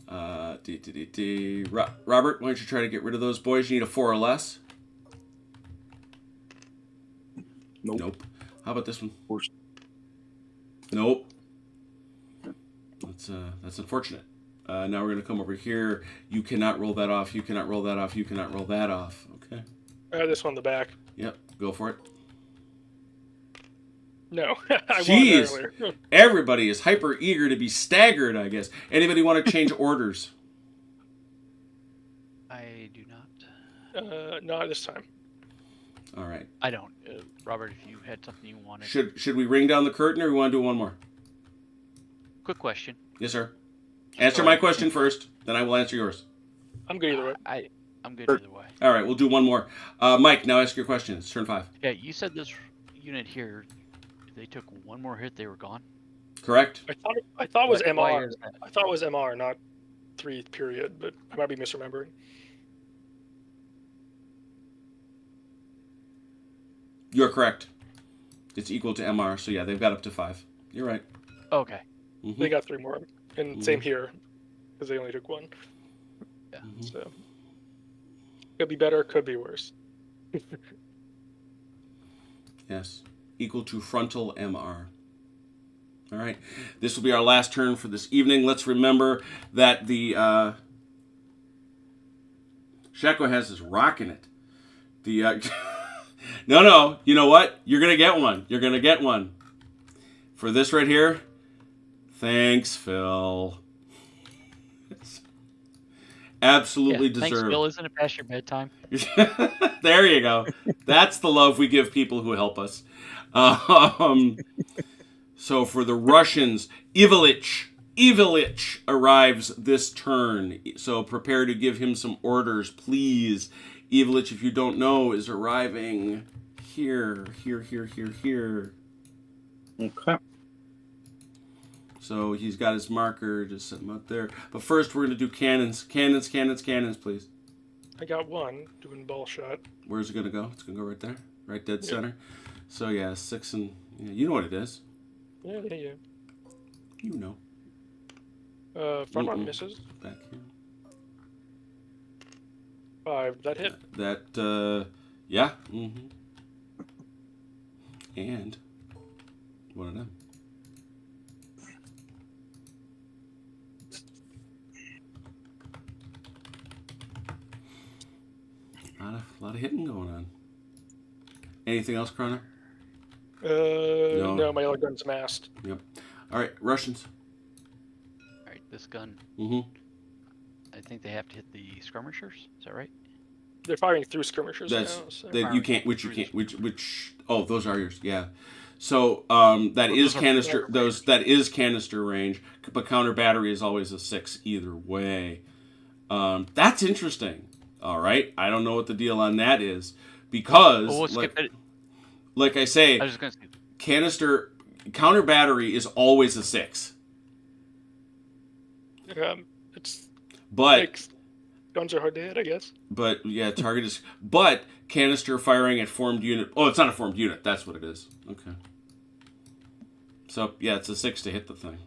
Robert, why don't you try to get rid of those boys? You need a 4 or less. Nope. How about this one? Worse. Nope. That's unfortunate. Now we're going to come over here. You cannot roll that off. You cannot roll that off. You cannot roll that off. Okay. This one in the back. Yep. Go for it. No. I Jeez. won earlier. Everybody is hyper eager to be staggered, I guess. Anybody want to change orders? I do not. Not this time. All right. I don't. Robert, if you had something you wanted. Should we ring down the curtain or we want to do one more? Quick question. Yes, sir. Answer my question first, then I will answer yours. I'm good either way. I'm good either way. All right, we'll do one more. Mike, now ask your question. It's turn 5. Yeah, you said this unit here, if they took one more hit, they were gone. Correct? I thought it was Why MR. is that? I thought it was MR, not 3 period, but I might be misremembering. You're correct. It's equal to MR, so yeah, they've got up to 5. You're right. Okay. Mm-hmm. They got 3 more, and same here, because they only took 1. Yeah. So could be better, could be worse. Yes. Equal to frontal MR. All right. This will be our last turn for this evening. Let's remember that the Shako has his rock in it. The no. You know what? You're gonna get one. You're gonna get one for this right here. Thanks, Phil. Absolutely deserved. Thanks, Phil. Isn't it past your bedtime? There you go. That's the love we give people who help us. So for the Russians, Ivalich arrives this turn. So prepare to give him some orders, please. Ivalich, if you don't know, is arriving here. Okay. So he's got his marker, just set him up there. But first we're going to do cannons. Cannons, please. I got 1 doing ball shot. Where's it going to go? It's going to go right there. Right dead center. So yeah, 6 and... Yeah, you know what it is. Yeah. You know. Front one misses. Back here. 5. That hit. Yeah. Mm-hmm. And one of them. A lot of hitting going on. Anything else, Chrono? No, my other gun's masked. Yep. All right, Russians. All right, this gun. Mm-hmm. I think they have to hit the skirmishers. Is that right? They're firing through skirmishers now. So. You can't. Which? Oh, those are yours. Yeah. So that is canister. That is canister range, but counter battery is always a 6 either way. That's interesting. All right, I don't know what the deal on that is because, like I say, I was just gonna say, canister counter battery is always a 6. It's but like, guns are hard to hit, I guess. But yeah, target is. But canister firing at formed unit. Oh, it's not a formed unit. That's what it is. Okay. So yeah, it's a 6 to hit the thing.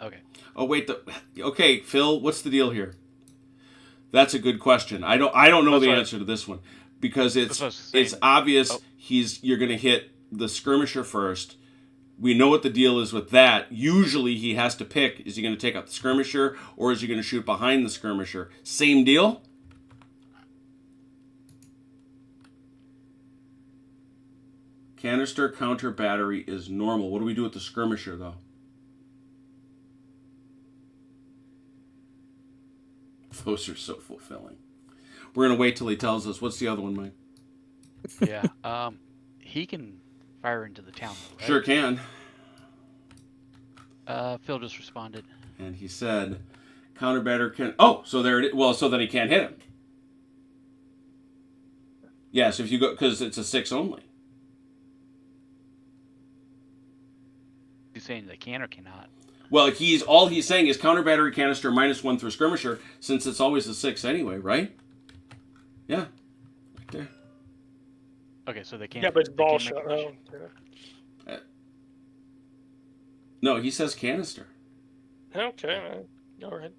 Okay. Oh wait. Okay, Phil, what's the deal here? That's a good question. I don't know the answer to this one because it's obvious you're going to hit the skirmisher first. We know what the deal is with that. Usually he has to pick, is he going to take out the skirmisher or is he going to shoot behind the skirmisher? Same deal? Canister counter battery is normal. What do we do with the skirmisher though? Those are so fulfilling. We're going to wait till he tells us. What's the other one, Mike? Yeah. He can fire into the town, though, right? Sure can. Phil just responded. And he said, counter battery can... Oh, so there it is. Well, so then he can't hit him. Yeah, so if you go... Because it's a 6 only. He's saying they can or cannot. Well, all he's saying is counter battery canister -1 through skirmisher, since it's always a 6 anyway, right? Yeah, right there. Okay, so they can't. Yeah, but it's ball shot. Oh, yeah. No, he says canister. Okay, all right.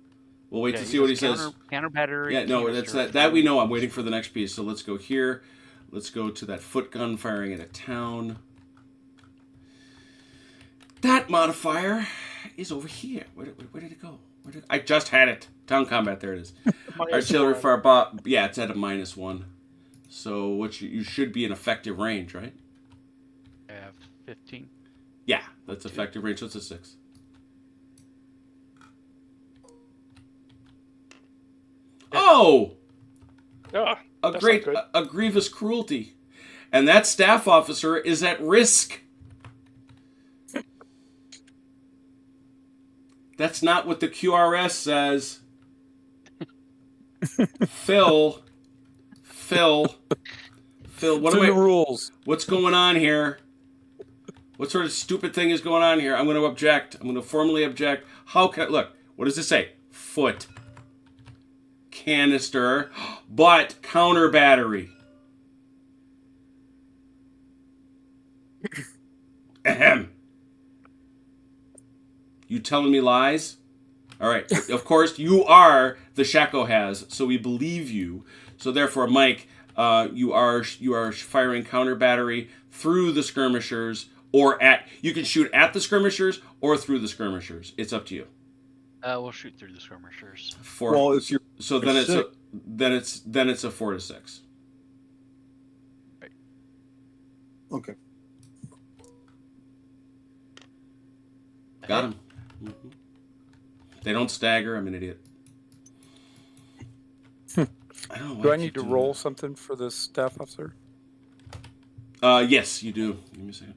We'll wait to see what he says. Counter battery. Yeah, no, that's that. That we know. I'm waiting for the next piece. So let's go here. Let's go to that foot gun firing at a town. That modifier is over here. Where did it go? I just had it. Town combat. There it is. Artillery fire. Yeah, it's at a -1. So what you should be in effective range, right? I have 15. Yeah, that's effective range. So it's a 6. Oh! A grievous cruelty. And that staff officer is at risk. That's not what the QRS says. Phil, what are the rules? What's going on here? What sort of stupid thing is going on here? I'm going to object. I'm going to formally object. Look, what does it say? Foot. Canister, but counter battery. Ahem. You telling me lies? All right. Of course, you are the Shako has, so we believe you. So therefore, Mike, you are firing counter battery through the skirmishers, or you can shoot at the skirmishers or through the skirmishers. It's up to you. We'll shoot through the skirmishers. Well, if you're So then it's a 4 to 6. Right. okay. Got him. Mm-hmm. They don't stagger. I'm an idiot. I don't know why Do I keep need to doing roll that. something for this staff officer? Yes, you do. Give me a second.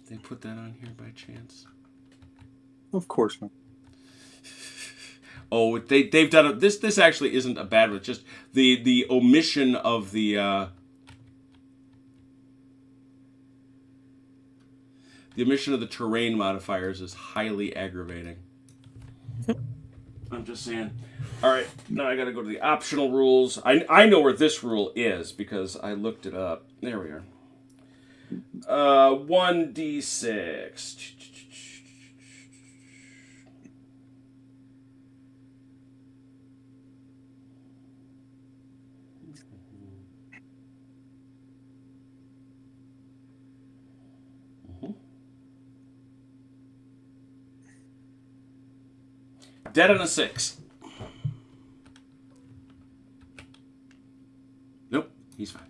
They put that on here by chance? Of course not. Oh, they've done it. This actually isn't a bad one. It's just the omission of the omission of the terrain modifiers is highly aggravating. I'm just saying. All right, now I got to go to the optional rules. I know where this rule is because I looked it up. There we are. 1d6. Dead on a 6. Nope, he's fine.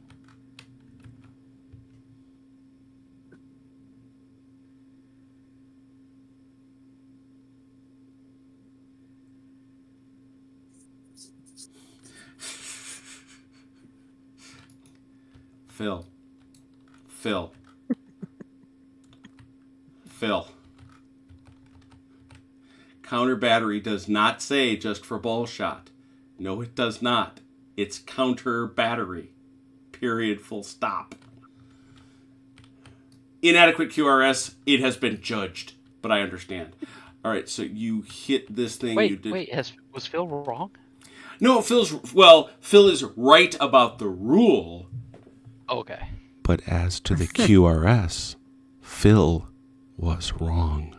Phil. Counter battery does not say just for ball shot. No, it does not. It's counter battery. Period. Full stop. Inadequate QRS. It has been judged, but I understand. All right, so you hit this thing. Wait, was Phil wrong? No, Phil is right about the rule. Okay. But as to the QRS, Phil was wrong.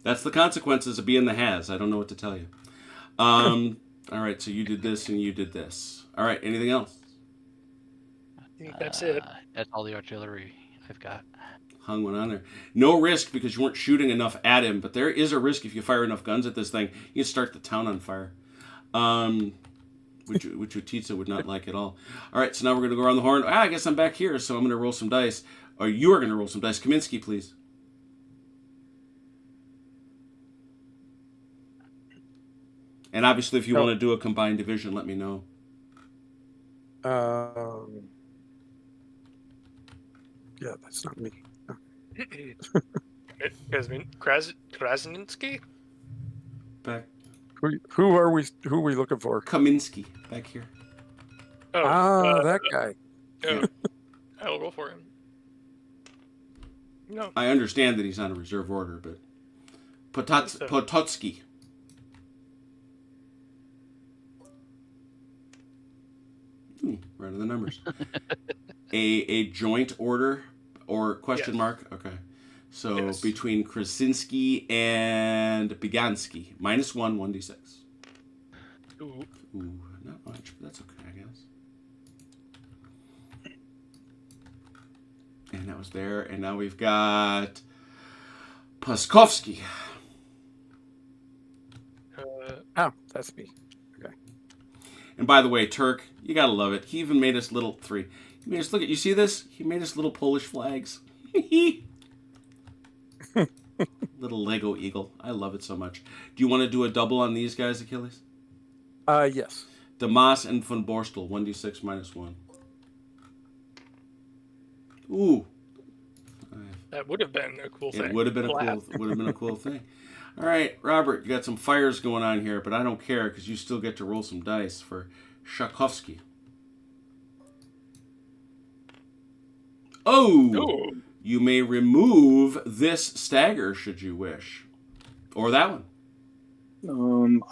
That's the consequences of being the has. I don't know what to tell you. All right, so you did this and you did this. All right, anything else? I think that's it. That's all the artillery I've got. Hung one on there. No risk because you weren't shooting enough at him, but there is a risk if you fire enough guns at this thing. You can start the town on fire. Which Utitsa would not like at all. All right, so now we're going to go around the horn. I guess I'm back here, so I'm going to roll some dice. Or you are going to roll some dice. Kaminsky, please. And obviously, if you want to do a combined division, let me know. Yeah, that's not me. Krasnitsky? Back. Who are we looking for? Kaminsky, back here. Oh, that guy. Yeah. I'll go for him. No. I understand that he's on a reserve order, but Pototsky. Right on the numbers. a joint order or question mark? Okay. So Yes. between Krasinski and Bigansky. -1, 1d6. Ooh. Ooh, not much, but that's okay, I guess. And that was there. And now we've got Paskovsky. Oh, that's me. And by the way, Turk, you gotta love it. He even made us little He made us you see this? He made us little Polish flags. Little Lego eagle. I love it so much. Do you want to do a double on these guys, Achilles? Yes. Damas and von Borstel, 1d6 -1. Ooh. That would have been a cool thing. It would have been a cool thing. All right, Robert, you got some fires going on here, but I don't care because you still get to roll some dice for Shakovsky. Oh! Ooh. You may remove this stagger should you wish. Or that one.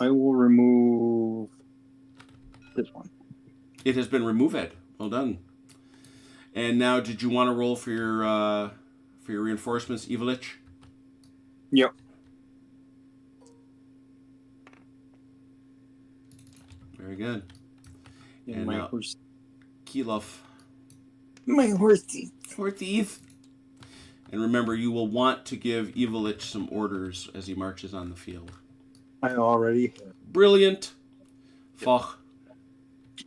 I will remove this one. It has been removed. Well done. And now, did you want to roll for your reinforcements, Ivalich? Yep. Very good. And my now, horse. Keelof. My horsey. Teeth. And remember, you will want to give Ivalich some orders as he marches on the field. I already have. Brilliant. Foch.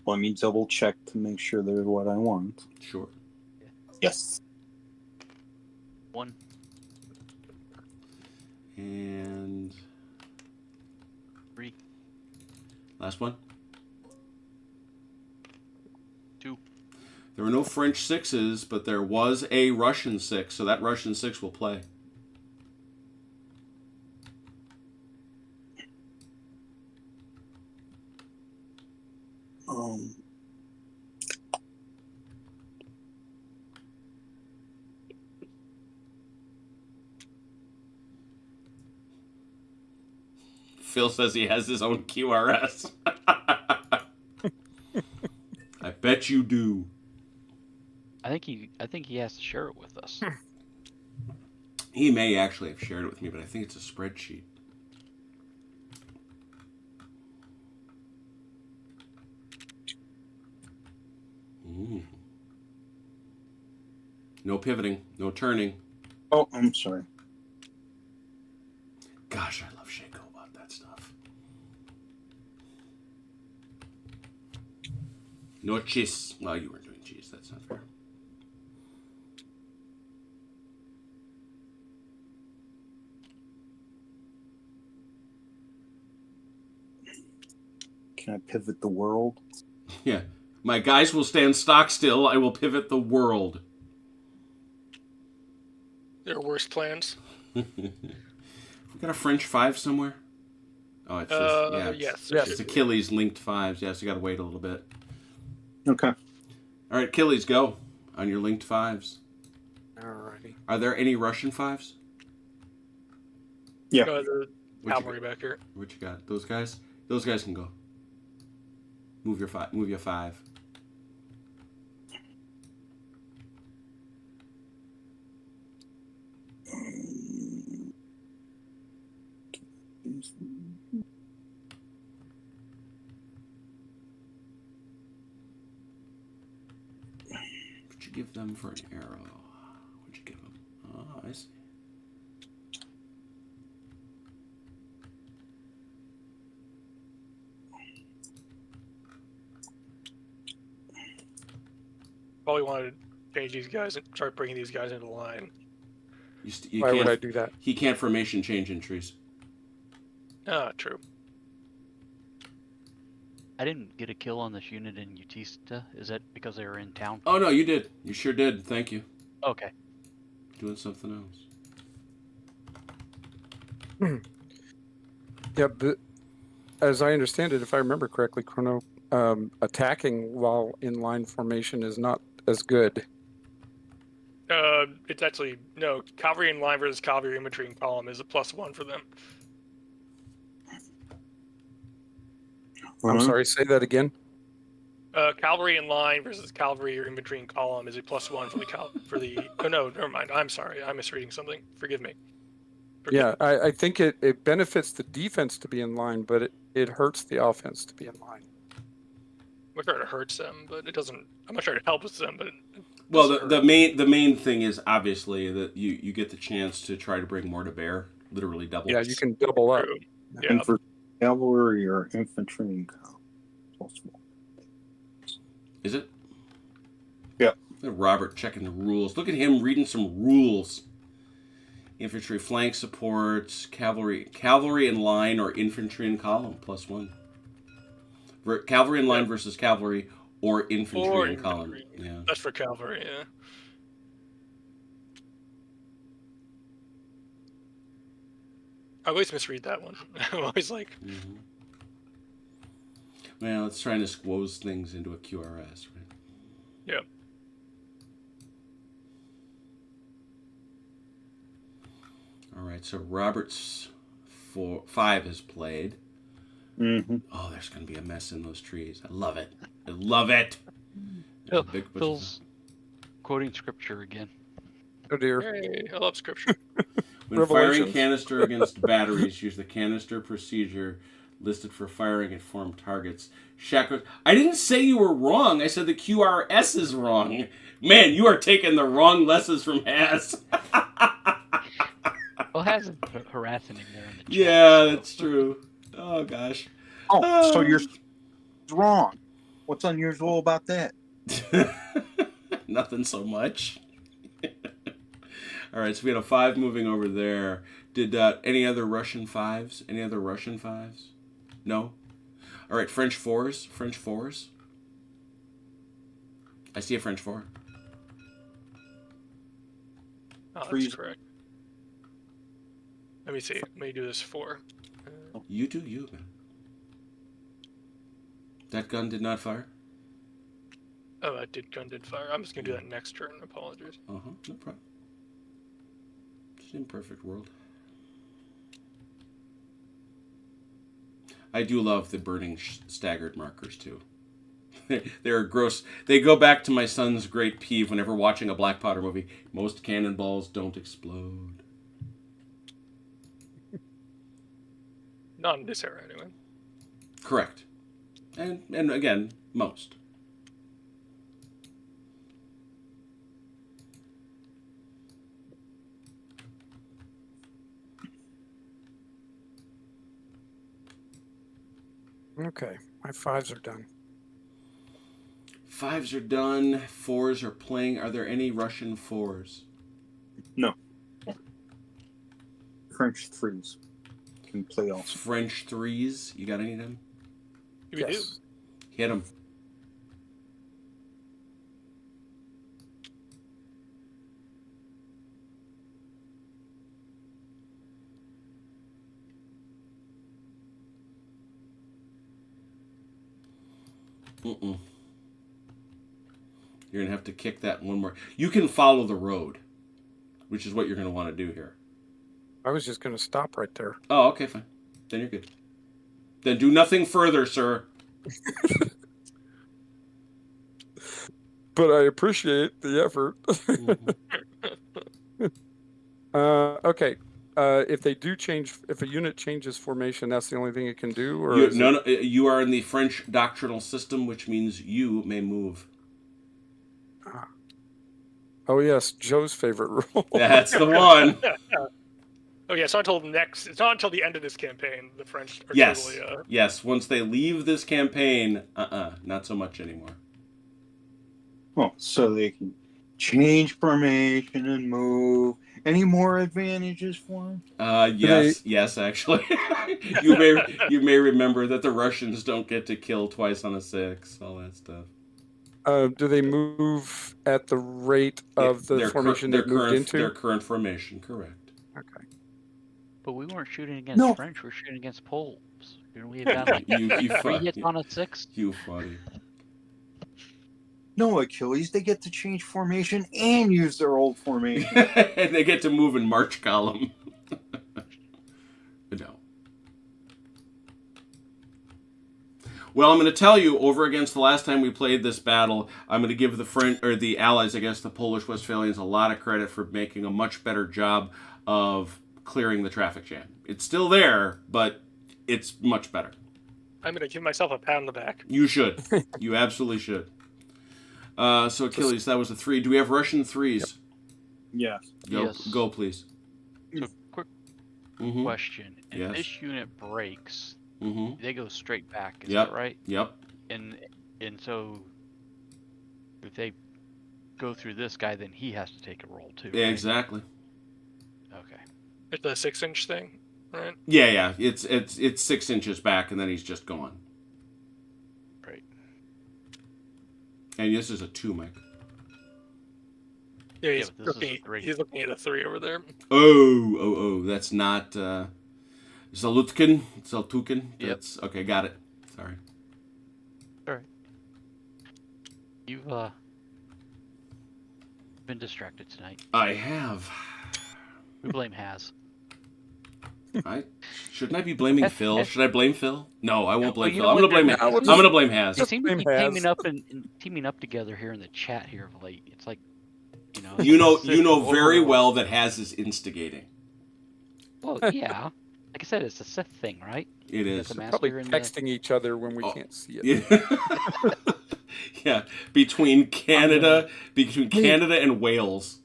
Let me double check to make sure they're what I want. Sure. Yes. 1. And 3. last one. 2. There were no French 6s, but there was a Russian 6, so that Russian 6 will play. Phil says he has his own QRS. I bet you do. I think he has to share it with us. He may actually have shared it with me, but I think it's a spreadsheet. No pivoting, no turning. Oh, I'm sorry. Gosh, I love Shako about that stuff. No cheese. Well, you weren't doing cheese. That's not fair. Can I pivot the world? Yeah. My guys will stand stock still. I will pivot the world. There are worse plans. We got a French 5 somewhere? Oh, it's just, yeah. Yes. It's Achilles linked 5s. Yeah, so you got to wait a little bit. Okay. All right, Achilles, go on your linked 5s. Alrighty. Are there any Russian 5s? Yeah. The cavalry back here. What you got? Those guys? Those guys can go. Move your 5. Move your 5. What'd you give them for an arrow? What'd you give them? Oh, I see. Probably wanted to change these guys and start bringing these guys into line. Why would I do that? He can't formation change entries. Ah, true. I didn't get a kill on this unit in Utitsa. Is that because they were in town? Oh, no, you did. You sure did. Thank you. Okay. Doing something else. Yeah, but as I understand it, if I remember correctly, Chrono, attacking while in line formation is not as good. It's actually no cavalry in line versus cavalry infantry in column is a +1 for them. I'm sorry, say that again. Cavalry in line versus cavalry or infantry in column is a +1 for the. Oh no, never mind. I'm sorry, I'm misreading something. Forgive me. Yeah, I think it benefits the defense to be in line, but it hurts the offense to be in line. I'm not sure it hurts them, but it doesn't. I'm not sure it helps them, but. Well, the main thing is obviously that you get the chance to try to bring more to bear, literally double. Yeah, you can double up. Yeah. And for cavalry or infantry and +1. Is it? Yeah. Look at Robert checking the rules. Look at him reading some rules. Infantry flank supports, cavalry in line or infantry in column, +1. Cavalry in line versus cavalry or infantry in column. Yeah. That's for cavalry, yeah. I always misread that one. I'm always like... Mm-hmm. Well, it's trying to squoze things into a QRS, right? Yeah. All right, so Robert's 5 is played. Mm-hmm. Oh, there's going to be a mess in those trees. I love it. I love it. Big butcher. Phil's quoting scripture again. Oh dear. Hey, I love scripture. When firing Revelations. canister against batteries, use the canister procedure listed for firing at formed targets. Shako, I didn't say you were wrong. I said the QRS is wrong. Man, you are taking the wrong lessons from Haz. Well, Haz is harassing him there in the chat. Yeah, so- that's true. Oh, gosh. Oh, so you're wrong. What's unusual about that? Nothing so much. All right, so we had a 5 moving over there. Did any other Russian 5s? Any other Russian 5s? No? All right, French 4s. French 4s. I see a French 4. Oh, that's Freeze. correct. Let me see. Let me do this 4. You do you, man. That gun did not fire? Oh, gun did fire. I'm just gonna do that next turn. Apologies. No problem. It's an imperfect world. I do love the burning staggered markers, too. They're gross. They go back to my son's great peeve whenever watching a Black Potter movie. Most cannonballs don't explode. Not in this era, anyway. Correct. And again, most. Okay, my 5s are done. 5s are done. 4s are playing. Are there any Russian 4s? No. French 3s can play also. French 3s? You got any of them? We Yes. Hit them. Mm-mm. You're going to have to kick that one more. You can follow the road, which is what you're going to want to do here. I was just going to stop right there. Oh, okay, fine. Then you're good. Then do nothing further, sir. But I appreciate the effort. Okay. If they do change, if a unit changes formation, that's the only thing it can do? Or You are in the French doctrinal system, which means you may move. Oh, yes, Joe's favorite rule. That's the one. Oh yeah, it's not until next. It's not until the end of this campaign the French are Yes. totally. Yes. Once they leave this campaign, not so much anymore. Oh, so they can change formation and move. Any more advantages for them? Yes, actually. you may remember that the Russians don't get to kill twice on a 6, all that stuff. Do they move at the rate of the formation they moved into? Their current formation, correct. Okay. But we weren't shooting against French, we were shooting against Poles. Didn't we have done like 3 hits on a 6? You funny. No, Achilles, they get to change formation and use their old formation. And they get to move in march column. No. Well, I'm going to tell you, over against the last time we played this battle, I'm going to give the French, or the Allies, I guess, the Polish Westphalians, a lot of credit for making a much better job of clearing the traffic jam. It's still there, but it's much better. I'm gonna give myself a pat on the back. You should. You absolutely should. So Achilles, that was a 3. Do we have Russian 3s? Yes. Go, please. So quick question. If this unit breaks, they go straight back, is that right? Yep. And so if they go through this guy, then he has to take a roll too, right? Exactly. Okay. It's the 6-inch thing, right? Yeah. It's 6 inches back, and then he's just gone. Right. And this is a 2, Mike. Yeah, he's but this is a looking. 3. He's looking at a 3 over there. Oh, that's not Zalutkin. That's okay, got it. Sorry. All right. You've been distracted tonight. I have. We blame Haz. I Shouldn't I be blaming Phil? Should I blame Phil? No, I won't blame you Phil. know I'm going to what, blame they're- I'm going to blame Haz. They seem to be Blame Haz. teaming up together here in the chat here of late. It's like, you know. You know very well that Haz is instigating. Well, yeah. Like I said, it's a Sith thing, right? It You got is. the Probably master and the- texting each other when we can't see it. Yeah. Yeah, between Canada and Wales.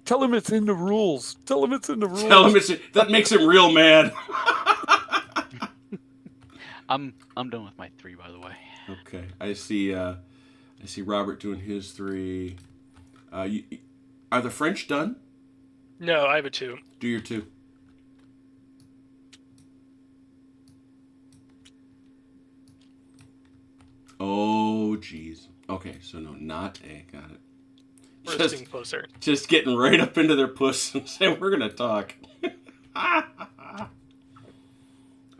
Tell him it's in the rules. Tell him it's in the rules. Tell him that makes him real mad. I'm done with my 3, by the way. Okay, I see Robert doing his 3. Are the French done? No, I have a 2. Do your 2. Oh, jeez. Okay, so no, not A. Got it. We're getting closer. Just getting right up into their puss and saying, we're going to talk. I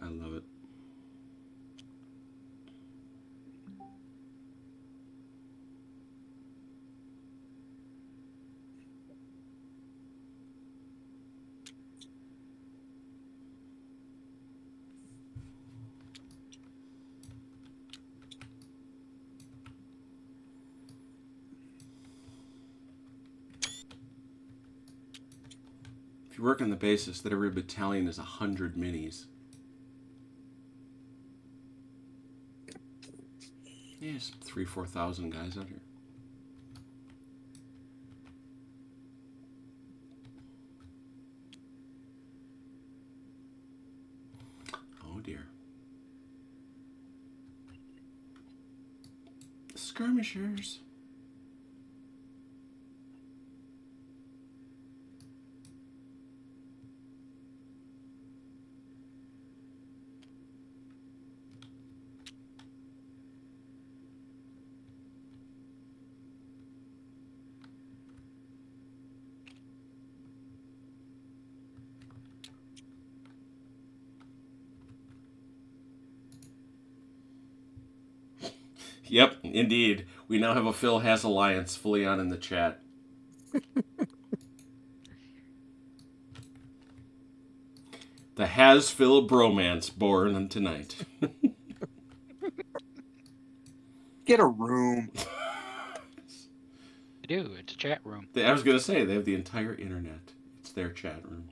love it. If you work on the basis that every battalion is 100 minis. Yes, 3,000-4,000 guys out here. Oh dear. Skirmishers. Yep, indeed. We now have a Phil Has Alliance fully on in the chat. The Has Phil bromance born on tonight. Get a room. They do. It's a chat room. I was going to say, they have the entire internet. It's their chat room.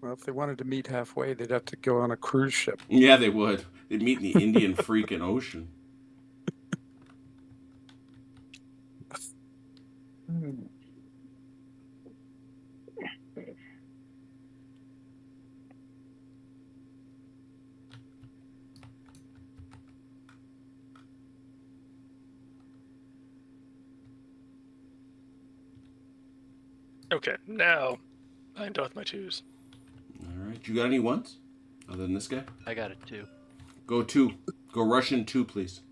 Well, if they wanted to meet halfway, they'd have to go on a cruise ship. Yeah, they would. They'd meet in the Indian freaking Ocean. Okay, now I'm done with my 2s. All right. You got any ones? Other than this guy? I got it too. Go 2. Go Russian 2, please.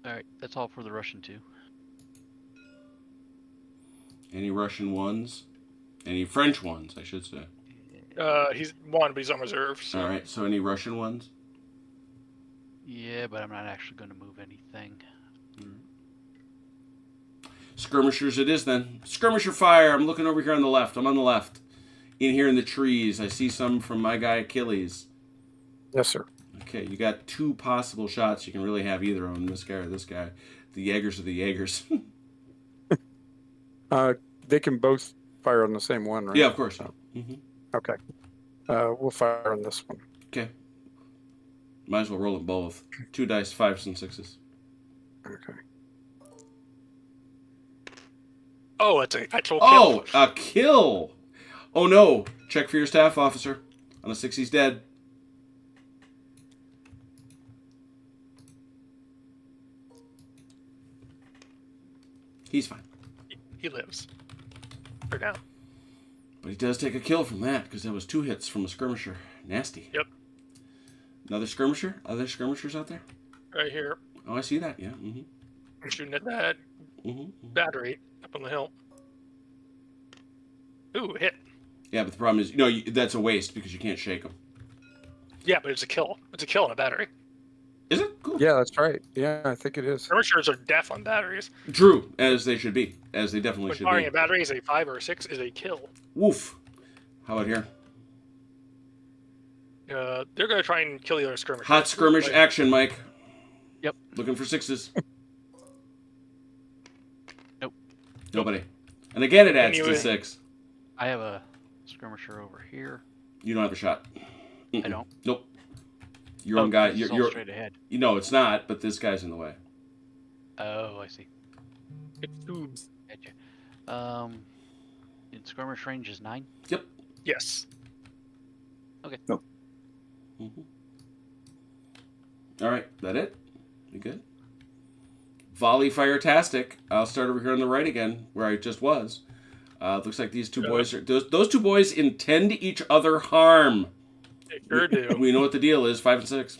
All right, that's all for the Russian 2. Any Russian ones? Any French ones, I should say. He's 1, but he's on reserve. So. All right, so any Russian ones? Yeah, but I'm not actually going to move anything. Skirmishers it is then. Skirmisher fire. I'm looking over here on the left. I'm on the left. In here in the trees. I see some from my guy Achilles. Yes, sir. Okay, you got 2 possible shots. You can really have either of them, this guy or this guy. The Jaegers are the Jaegers. They can both fire on the same one, right? Yeah, of course. Okay. We'll fire on this one. Okay. Might as well roll them both. 2 dice, 5s and 6s. Okay. Oh, it's an actual kill. Oh, a kill! Oh no! Check for your staff officer. On a 6, he's dead. He's fine. He lives. For now. But he does take a kill from that, because that was 2 hits from a skirmisher. Nasty. Yep. Another skirmisher? Other skirmishers out there? Right here. Oh, I see that, yeah. I'm shooting at that battery up on the hill. Ooh, hit. Yeah, but the problem is, that's a waste because you can't shake them. Yeah, but it's a kill. It's a kill on a battery. Is it? Cool. Yeah, that's right. Yeah, I think it is. Skirmishers are deaf on batteries. True, as they should be. As they definitely When should firing be. a battery is a 5 or a 6 is a kill. Woof. How about here? They're going to try and kill the other skirmishers. Hot skirmish action, Mike. Yep. Looking for 6s. Nope. Nobody. And again, it adds Anyway. to 6. I have a skirmisher over here. You don't have a shot. I don't. Nope. Your own guy. It's all You're straight ahead. it's not, but this guy's in the way. Oh, I see. It's tubes. Gotcha. In skirmish range is 9. Yep. Yes. Okay. Nope. All right. That it? You good? Volley fire-tastic. I'll start over here on the right again, where I just was. Looks like these two boys are... Those two boys intend each other harm. They sure do. We know what the deal is. 5 and 6.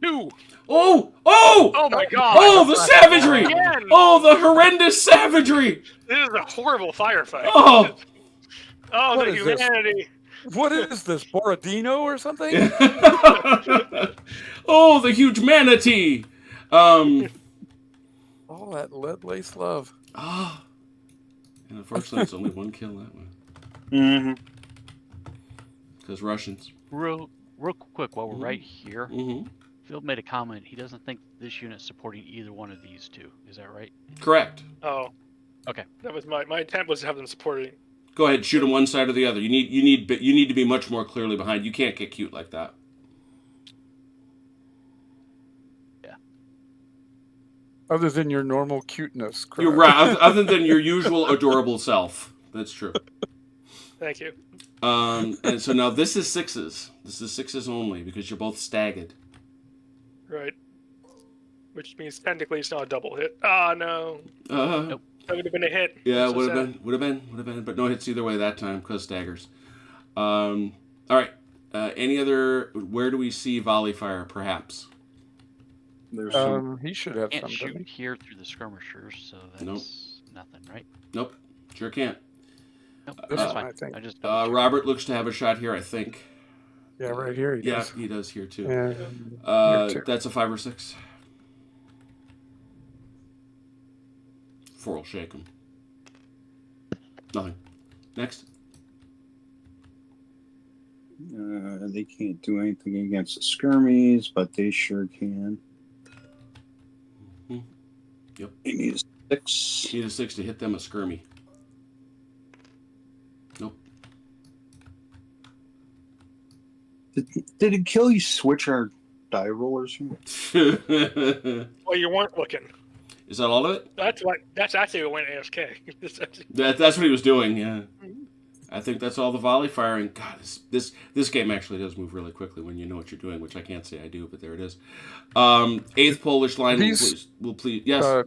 2. Oh! Oh! Oh my god! Oh, the savagery! Again! Oh, the horrendous savagery! This is a horrible firefight. Oh! Oh, What the is this? humanity. What is this, Borodino or something? Oh, the huge manatee! All that lead-laced love. Ah. And unfortunately, it's only one kill that one. Mm-hmm. Because Russians. Real quick, while we're right here, Mm-hmm. Phil made a comment. He doesn't think this unit's supporting either one of these two. Is that right? Correct. Oh. Okay. That was my intent was to have them supporting. Go ahead, shoot them one side or the other. You need to be much more clearly behind. You can't get cute like that. Yeah. Other than your normal cuteness. You're right. Other than your usual adorable self. That's true. Thank you. And so now this is 6s. This is 6s only because you're both staggered. Right. Which means technically it's not a double hit. Ah, no. Nope. That would have been a hit. Yeah, So would sad. have been, but no hits either way that time because staggers. All right. Any other? Where do we see volley fire? Perhaps. There's some. He should have Can't some. doesn't shoot here through the skirmishers, so that's Nope. nothing, right? Nope. Sure can't. Nope. This That's one, fine. I think. I just Robert looks to have a shot here. I think. he? Yeah, right here he Yeah, does. he does here too. Yeah. Here too. That's a 5 or 6. 4 will shake him. Nothing. Next. They can't do anything against the skirmies, but they sure can. Mhm. Yep. They need a 6. Need a 6 to hit them a skirmy. Nope. Did it kill you? Switch our die rollers here? Well, you weren't looking. Is that all of it? That's actually what went AFK. That's what he was doing. Yeah. I think that's all the volley firing. God, this game actually does move really quickly when you know what you're doing, which I can't say I do, but there it is. 8th Polish line will please. Yes.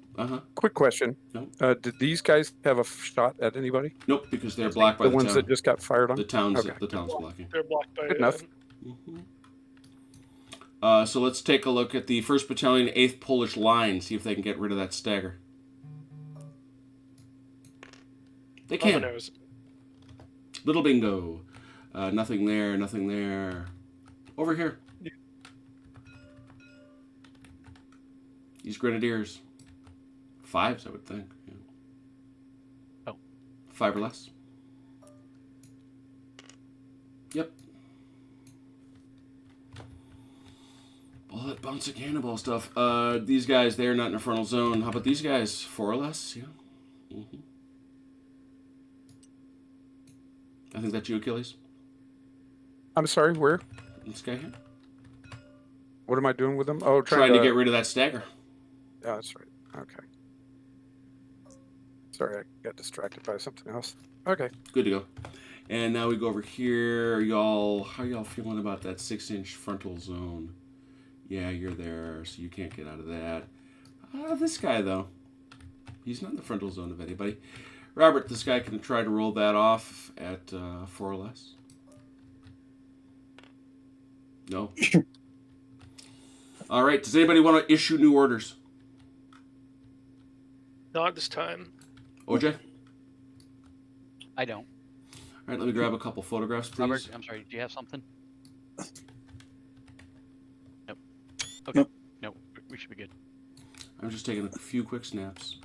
Quick question. No. Did these guys have a shot at anybody? Nope, because they're blocked by The the ones town. that just got fired on? The town's Okay. blocking. They're blocked by. Good enough. So let's take a look at the 1st Battalion, 8th Polish line. See if they can get rid of that stagger. They Mama can. knows. Little bingo. Nothing there. Nothing there. Over here. Yeah. These grenadiers. 5s, I would think. Yeah. Oh. 5 or less. Yep. All that bouncing cannonball stuff. These guys, they're not in a frontal zone. How about these guys? 4 or less? Yeah. Mm-hmm. I think that's you, Achilles. I'm sorry, where? This guy here. What am I doing with them? Oh, Trying to get rid of that stagger. Yeah, that's right. Okay. Sorry, I got distracted by something else. Okay. Good to go. And now we go over here. How y'all feeling about that 6-inch frontal zone? Yeah, you're there, so you can't get out of that. This guy, though. He's not in the frontal zone of anybody. Robert, this guy can try to roll that off at 4 or less. No? All right. Does anybody want to issue new orders? Not this time. OJ? I don't. All right, let me grab a couple photographs, please. Robert, I'm sorry. Do you have something? Nope. Okay. Nope. Nope. We should be good. I'm just taking a few quick snaps.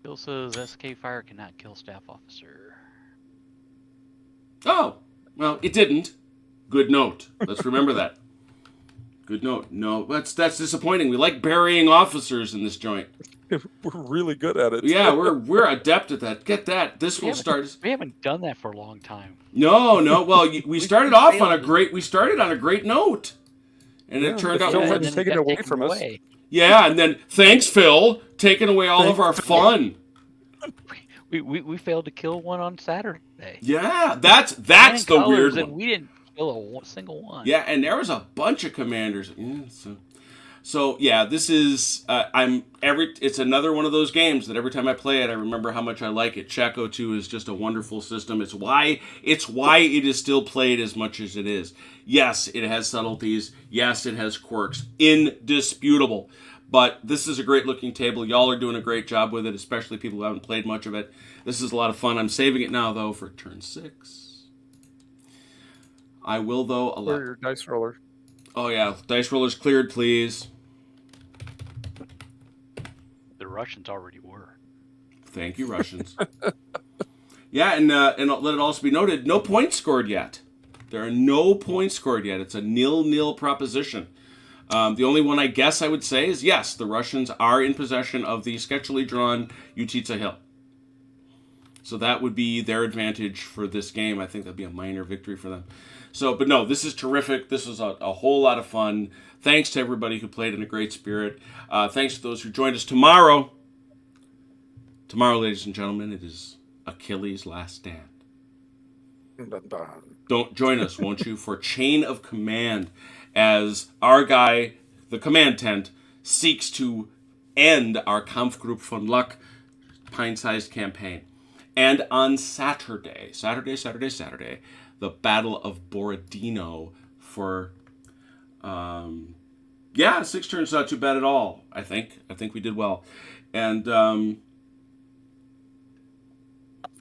Bill says SK fire cannot kill staff officer. Oh, well, it didn't. Good note. Let's remember that. Good note. No, that's disappointing. We like burying officers in this joint. We're really good at it. Yeah, we're adept at that. Get that. This will start. We haven't done that for a long time. No. Well, we started off on a great. We started on a great note, and it turned out. Phil and had then taken got away taken from us. away. Yeah, and then thanks, Phil, taking away all of our fun. We failed to kill one on Saturday. Yeah, that's the weird and one. we didn't kill a single one. Yeah, and there was a bunch of commanders. Yeah, so yeah, this is it's another one of those games that every time I play it, I remember how much I like it. Shako 2 is just a wonderful system. It's why it is still played as much as it is. Yes, it has subtleties. Yes, it has quirks. Indisputable. But this is a great looking table. Y'all are doing a great job with it, especially people who haven't played much of it. This is a lot of fun. I'm saving it now, though, for turn 6. I will, though, allow... Or your dice roller. Oh, yeah. Dice rollers cleared, please. The Russians already were. Thank you, Russians. Yeah, and let it also be noted, no points scored yet. There are no points scored yet. It's a 0-0 proposition. The only one I guess I would say is, yes, the Russians are in possession of the sketchily drawn Utitsa Hill. So that would be their advantage for this game. I think that'd be a minor victory for them. So, but no, this is terrific. This was a whole lot of fun. Thanks to everybody who played in a great spirit. Thanks to those who joined us tomorrow. Tomorrow, ladies and gentlemen, it is Achilles' last stand. Dun, dun. Don't join us, won't you, for Chain of Command, as our guy, the command tent, seeks to end our Kampfgruppe von Luck pint-sized campaign. And on Saturday, the Battle of Borodino for, 6 turns not too bad at all, I think. I think we did well. And,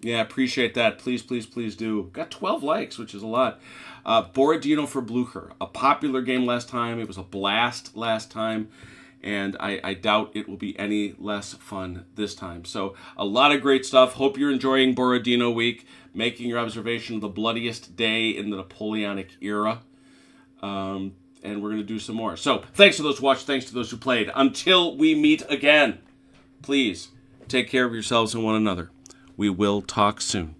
appreciate that. Please do. Got 12 likes, which is a lot. Borodino for Blucher. A popular game last time. It was a blast last time. And I doubt it will be any less fun this time. So a lot of great stuff. Hope you're enjoying Borodino Week, making your observation of the bloodiest day in the Napoleonic era. And we're going to do some more. So thanks to those who watched. Thanks to those who played. Until we meet again, please take care of yourselves and one another. We will talk soon.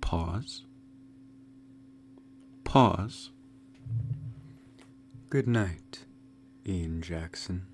Pause. Good night, Ian Jackson.